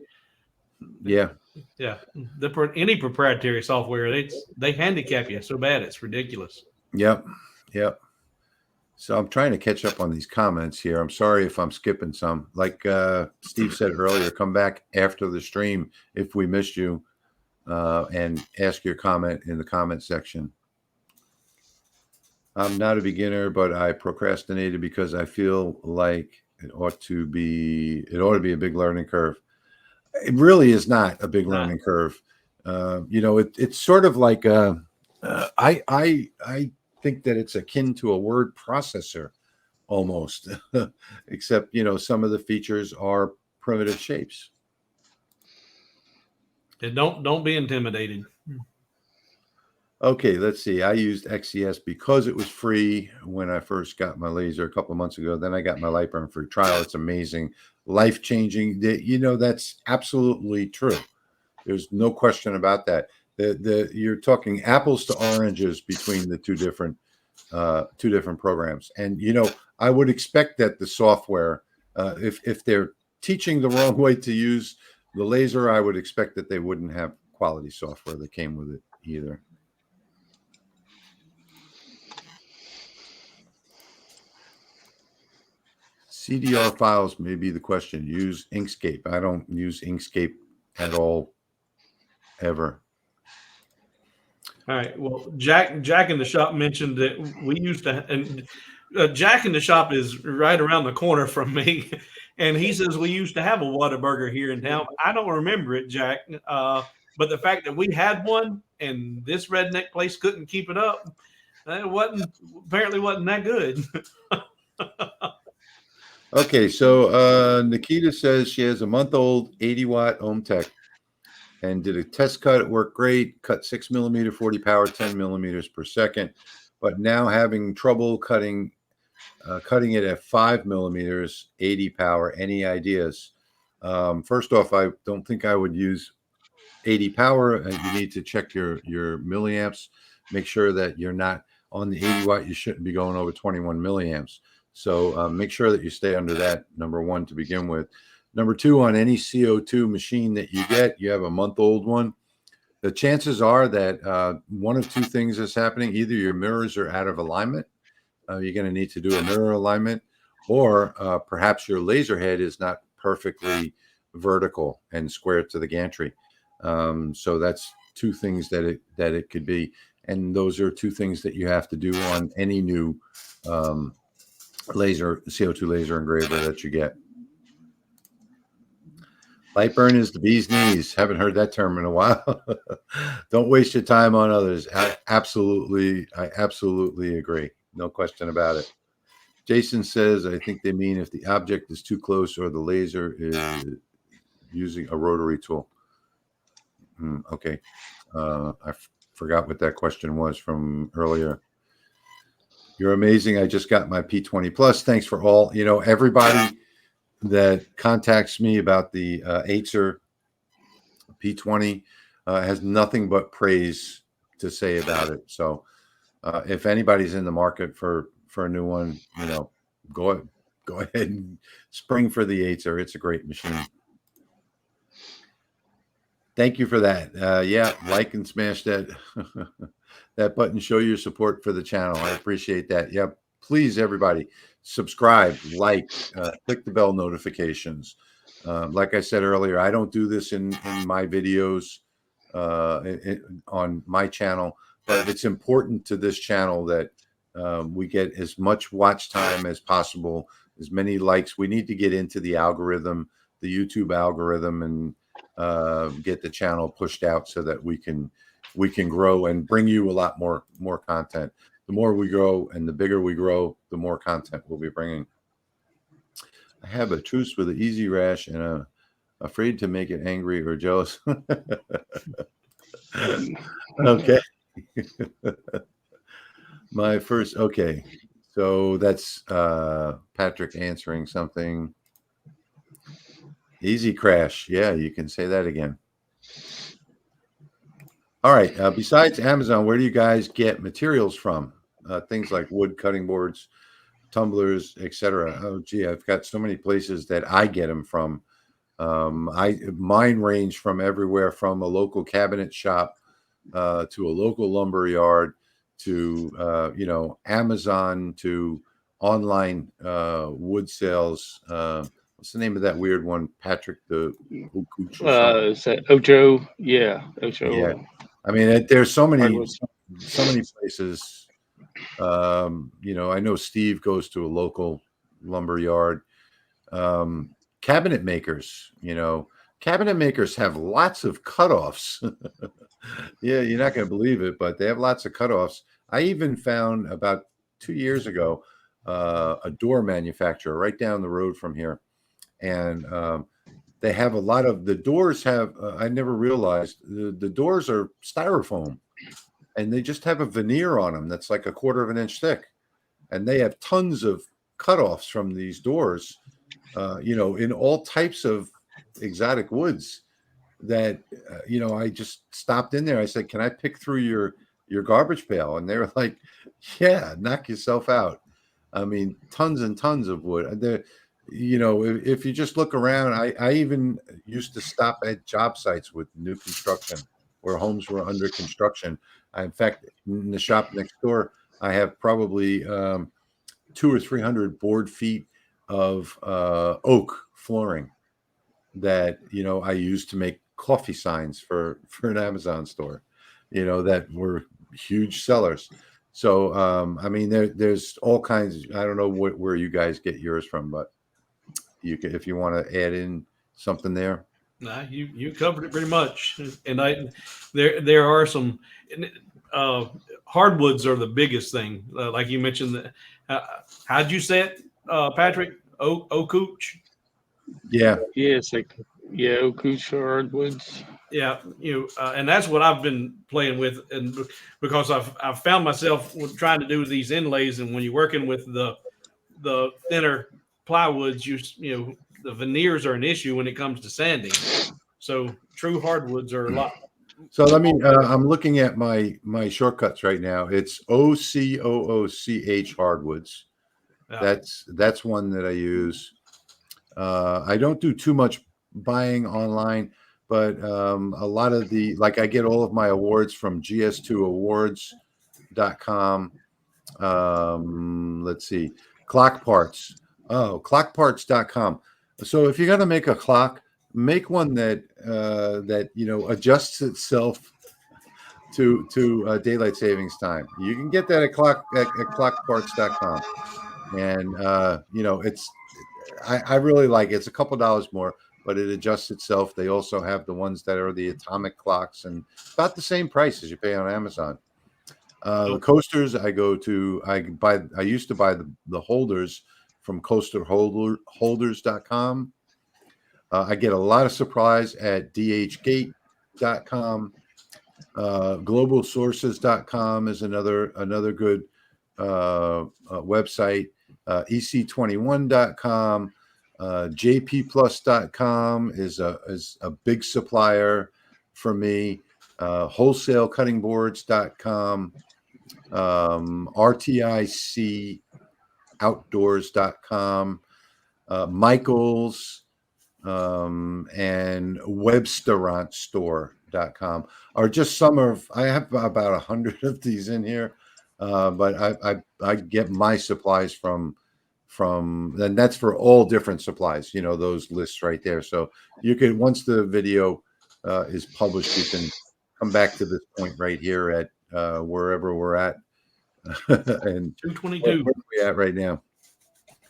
Any proprietary software, they handicap you so bad it's ridiculous. Yep. So I'm trying to catch up on these comments here. I'm sorry if I'm skipping some. Like Steve said earlier, come back after the stream if we missed you and ask your comment in the comment section. I'm not a beginner, but I procrastinated because I feel like it ought to be a big learning curve. It really is not a big learning curve. It's sort of like I think that it's akin to a word processor almost, except some of the features are primitive shapes. And don't be intimidated. Okay, let's see. I used XCS because it was free when I first got my laser a couple of months ago. Then I got my LightBurn free trial. It's amazing, life-changing. That's absolutely true. There's no question about that. You're talking apples to oranges between the two different programs. And I would expect that the software, if they're teaching the wrong way to use the laser, I would expect that they wouldn't have quality software that came with it either. CDR files may be the question. Use Inkscape. I don't use Inkscape at all, ever. All right. Well, Jack in the shop mentioned that we used to, and Jack in the shop is right around the corner from me, and he says we used to have a Whataburger here in town. I don't remember it, Jack. But the fact that we had one and this redneck place couldn't keep it up, it apparently wasn't that good. Okay, so Nikita says she has a month-old 80-watt omtech and did a test cut. It worked great. Cut 6 millimeter, 40 power, 10 millimeters per second, but now having trouble cutting it at 5 millimeters, 80 power. Any ideas? First off, I don't think I would use 80 power. You need to check your milliamps. Make sure that you're not on the 80 watt. You shouldn't be going over 21 milliamps. So make sure that you stay under that, number one, to begin with. Number two, on any CO2 machine that you get, you have a month-old one, the chances are that one of two things is happening. Either your mirrors are out of alignment. You're going to need to do a mirror alignment, or perhaps your laser head is not perfectly vertical and square to the gantry. So that's two things that it could be. And those are two things that you have to do on any new CO2 laser engraver that you get. LightBurn is the bee's knees. Haven't heard that term in a while. Don't waste your time on others. I absolutely agree. No question about it. Jason says, I think they mean if the object is too close or the laser is using a rotary tool. Okay. I forgot what that question was from earlier. You're amazing. I just got my P20 Plus. Thanks for all. Everybody that contacts me about the Atezr P20 has nothing but praise to say about it. So if anybody's in the market for a new one, go ahead and spring for the Atezr. It's a great machine. Thank you for that. Yeah, like and smash that that button. Show your support for the channel. I appreciate that. Yep. Please, everybody, subscribe, like, click the bell notifications. Like I said earlier, I don't do this in my videos on my channel, but it's important to this channel that we get as much watch time as possible, as many likes. We need to get into the algorithm, the YouTube algorithm, and get the channel pushed out so that we can grow and bring you a lot more content. The more we grow and the bigger we grow, the more content we'll be bringing. I have a truce with an easy rash and I'm afraid to make it angry or jealous. Okay. Okay. So that's Patrick answering something. Easy crash. Yeah, you can say that again. All right. Besides Amazon, where do you guys get materials from? Things like wood, cutting boards, tumblers, etc. Oh, gee, I've got so many places that I get them from. Mine range from everywhere from a local cabinet shop to a local lumber yard to Amazon to online wood sales. What's the name of that weird one, Patrick? The Ocho. Yeah, Ocho. Yeah, I mean, there's so many places. I know Steve goes to a local lumber yard. Cabinet makers, cabinet makers have lots of cutoffs. Yeah, you're not going to believe it, but they have lots of cutoffs. I even found about 2 years ago a door manufacturer right down the road from here, and they have a lot of the doors have. I never realized the doors are styrofoam, and they just have a veneer on them that's like 1/4 of an inch thick, and they have tons of cutoffs from these doors, in all types of exotic woods. That I just stopped in there. I said, "Can I pick through your garbage pail?" And they were like, "Yeah, knock yourself out." I mean, tons and tons of wood. There, if you just look around, I even used to stop at job sites with new construction where homes were under construction. In fact, in the shop next door, I have probably 200 or 300 board feet of oak flooring that I used to make coffee signs for an Amazon store, that were huge sellers. So I mean, there's all kinds. I don't know where you guys get yours from, but you can, if you want to add in something there. Nah, you covered it pretty much, and there are some hardwoods are the biggest thing. Like you mentioned, how'd you say it, Patrick? Okuch. Yeah. Yeah, it's like Okuch hardwoods. Yeah, and that's what I've been playing with, and because I've found myself trying to do these inlays, and when you're working with the thinner plywoods, the veneers are an issue when it comes to sanding. So true hardwoods are a lot. So let me. I'm looking at my shortcuts right now. It's OCOOCH hardwoods. Yeah. That's one that I use. I don't do too much buying online, but a lot of I get all of my awards from gs2awards.com. Let's see, clock parts. Oh, clockparts.com. So if you're going to make a clock, make one that adjusts itself to daylight savings time. You can get that at clockparts.com. And I really like it. It's a couple dollars more, but it adjusts itself. They also have the ones that are the atomic clocks, and about the same price as you pay on Amazon. The coasters I used to buy the holders from coasterholders.com. I get a lot of supplies at dhgate.com. Globalsources.com is another good website. ec21.com. jpplus.com is a big supplier for me. Wholesalecuttingboards.com. rticOutdoors.com. Michael's and webstaurantstore.com are just some of. I have about 100 of these in here, but I get my supplies from, and that's for all different supplies. Those lists right there. So you can, once the video is published, you can come back to this point right here at wherever we're at. And 222. where are we at right now?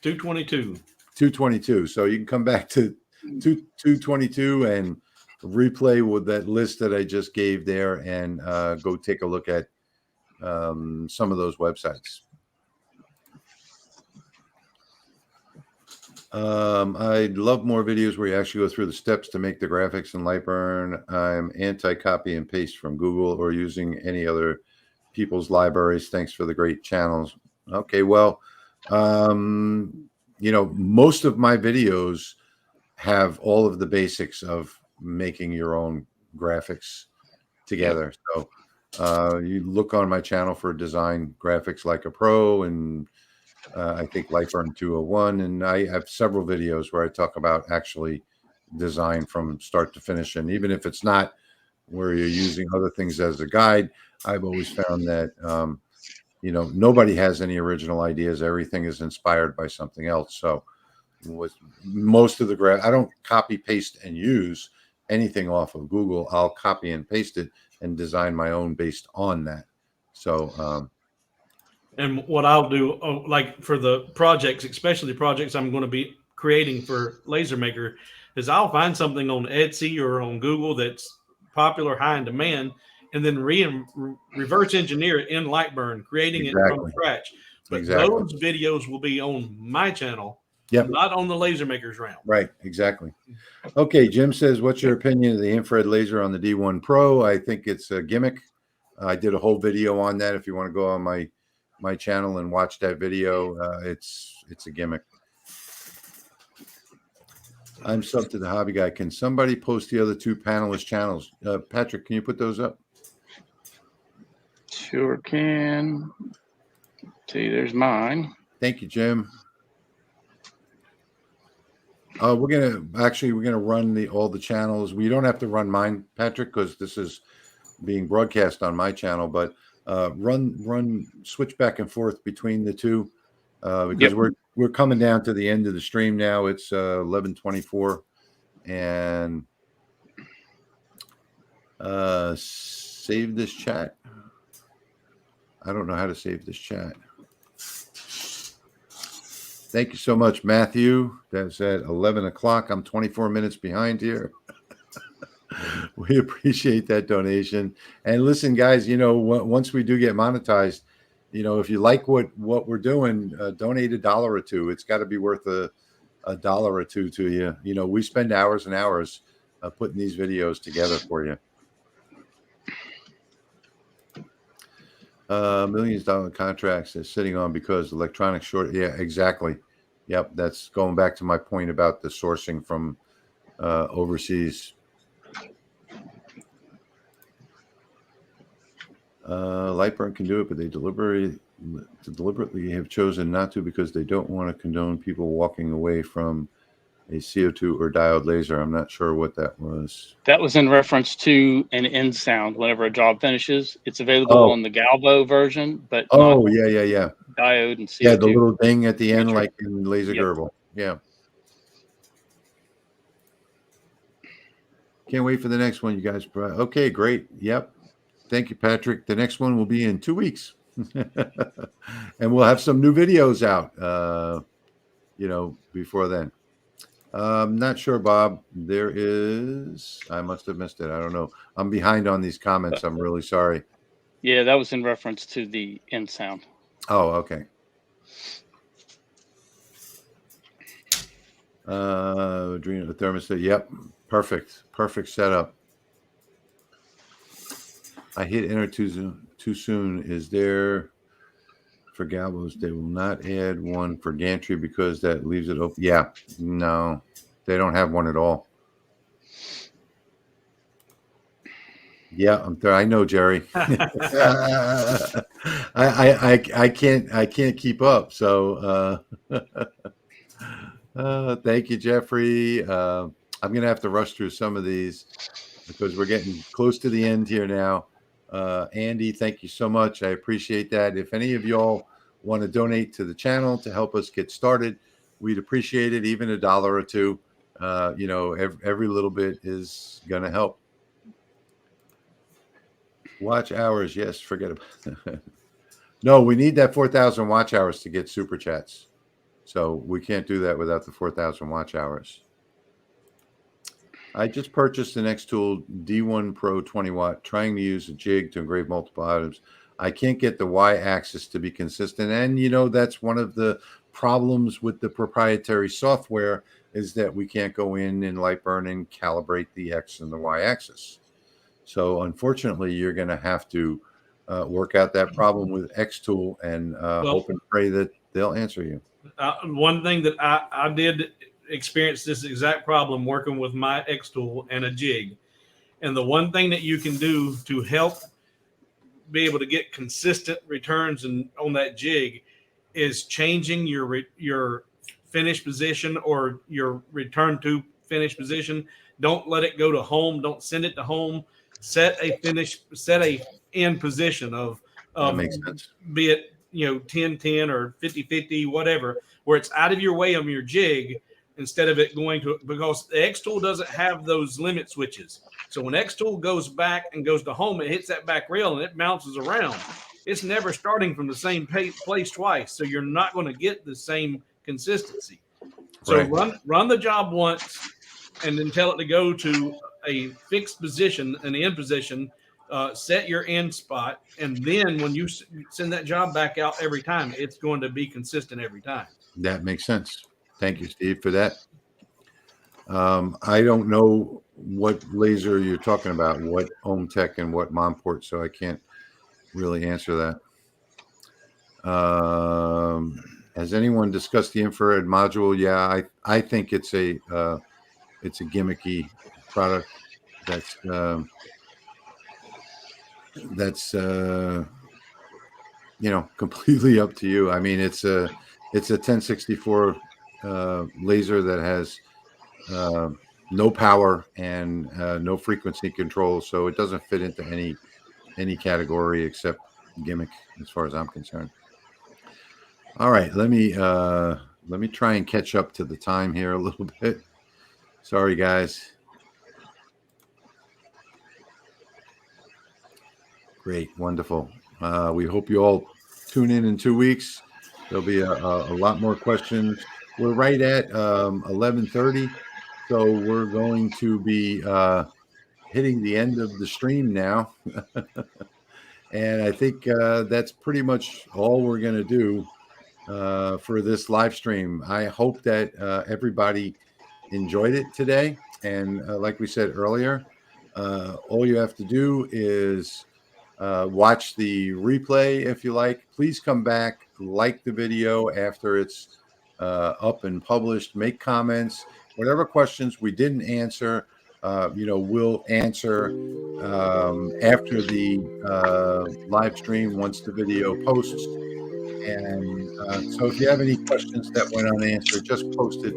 222. So you can come back to 222 and replay with that list that I just gave there, and go take a look at some of those websites. I'd love more videos where you actually go through the steps to make the graphics in LightBurn. I'm anti-copy and paste from Google or using any other people's libraries. Thanks for the great channels. Okay, well, most of my videos have all of the basics of making your own graphics together. So you look on my channel for design graphics like a pro, and I think LightBurn 201, and I have several videos where I talk about actually design from start to finish. And even if it's not where you're using other things as a guide, I've always found that nobody has any original ideas. Everything is inspired by something else. So with most of the I don't copy, paste, and use anything off of Google. I'll copy and paste it and design my own based on that. So and what I'll do, like for the projects, especially projects I'm going to be creating for Laser Maker, is I'll find something on Etsy or on Google that's popular, high in demand, and then reverse engineer it in LightBurn, creating it from scratch. But those videos will be on my channel, not on the Laser Maker's Realm. Right, exactly. Okay, Jim says, what's your opinion of the infrared laser on the D1 Pro? I think it's a gimmick. I did a whole video on that. If you want to go on my channel and watch that video, it's a gimmick. I'm sub to the Hobby Guy. Can somebody post the other two panelist channels? Patrick, can you put those up? Sure can. See, there's mine. Thank you, Jim. We're gonna run all the channels. We don't have to run mine, Patrick, because this is being broadcast on my channel. But switch back and forth between the two, because we're coming down to the end of the stream now. It's 11:24, and save this chat. I don't know how to save this chat. Thank you so much, Matthew. That's at 11 o'clock. I'm 24 minutes behind here. We appreciate that donation. And listen, guys, once we do get monetized, if you like what we're doing, donate $1 or $2. It's got to be worth a $1 or $2 to you. We spend hours and hours putting these videos together for you. Millions of dollar contracts they're sitting on because electronic short. Yeah, exactly. Yep, that's going back to my point about the sourcing from overseas. LightBurn can do it, but they deliberately have chosen not to because they don't want to condone people walking away from a CO2 or diode laser. I'm not sure what that was. That was in reference to an end sound whenever a job finishes. It's available on the Galvo version, but not yeah. Diode and CO2. Yeah, the little ding at the end, like in Laser Gerbil. Yeah. Can't wait for the next one, you guys. Okay, great. Yep. Thank you, Patrick. The next one will be in 2 weeks. And we'll have some new videos out, before then. Not sure, Bob. There is. I must have missed it. I don't know. I'm behind on these comments. I'm really sorry. Yeah, that was in reference to the end sound. Oh, okay. Adreno thermostat. Yep. Perfect setup. I hit enter too soon. Is there for Galvos? They will not add one for gantry because that leaves it open. Yeah, no, they don't have one at all. Yeah, I'm there. I know, Jerry. I can't keep up. So thank you, Jeffrey. I'm gonna have to rush through some of these because we're getting close to the end here now. Andy, thank you so much. I appreciate that. If any of y'all want to donate to the channel to help us get started, we'd appreciate it. Even $1 or $2. Every little bit is going to help. Watch hours. Yes, forget about it. No, we need that 4,000 watch hours to get super chats. So we can't do that without the 4,000 watch hours. I just purchased an Xtool D1 Pro 20 watt, trying to use a jig to engrave multiple items. I can't get the y-axis to be consistent. And, that's one of the problems with the proprietary software is that we can't go in LightBurn and calibrate the X and the y-axis. So, unfortunately, you're going to have to work out that problem with Xtool and hope and pray that they'll answer you. One thing that I did experience this exact problem working with my Xtool and a jig. And the one thing that you can do to help be able to get consistent returns on that jig is changing your finish position or your return to finish position. Don't let it go to home. Don't send it to home. Set a end position of that makes sense. Be it 10-10 or 50-50, whatever, where it's out of your way on your jig instead of it going to, because the Xtool doesn't have those limit switches. So when Xtool goes back and goes to home, it hits that back rail and it bounces around. It's never starting from the same place twice. So you're not going to get the same consistency. So run the job once and then tell it to go to a fixed position, an end position, set your end spot. And then when you send that job back out every time, it's going to be consistent every time. That makes sense. Thank you, Steve, for that. I don't know what laser you're talking about, what omtech and what monport, so I can't really answer that. Has anyone discussed the infrared module? Yeah, I think it's a gimmicky product that's completely up to you. I mean, it's a 1064 laser that has no power and no frequency control, so it doesn't fit into any category except gimmick as far as I'm concerned. All right, let me try and catch up to the time here a little bit. Sorry, guys. Great, wonderful. We hope you all tune in 2 weeks. There'll be a lot more questions. We're right at 11:30, so we're going to be hitting the end of the stream now. And I think that's pretty much all we're going to do for this live stream. I hope that everybody enjoyed it today. And like we said earlier, all you have to do is watch the replay if you like. Please come back, like the video after it's up and published, make comments, whatever questions we didn't answer, we'll answer after the live stream once the video posts. And so if you have any questions that went unanswered, just post it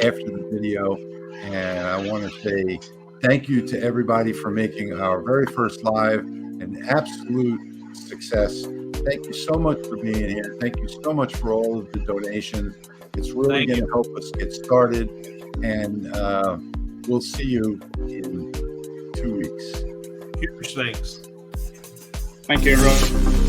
after the video. And I want to say thank you to everybody for making our very first live an absolute success. Thank you so much for being here. Thank you so much for all of the donations. It's really going to help us get started. And we'll see you in 2 weeks. Huge thanks. Thank you, everyone.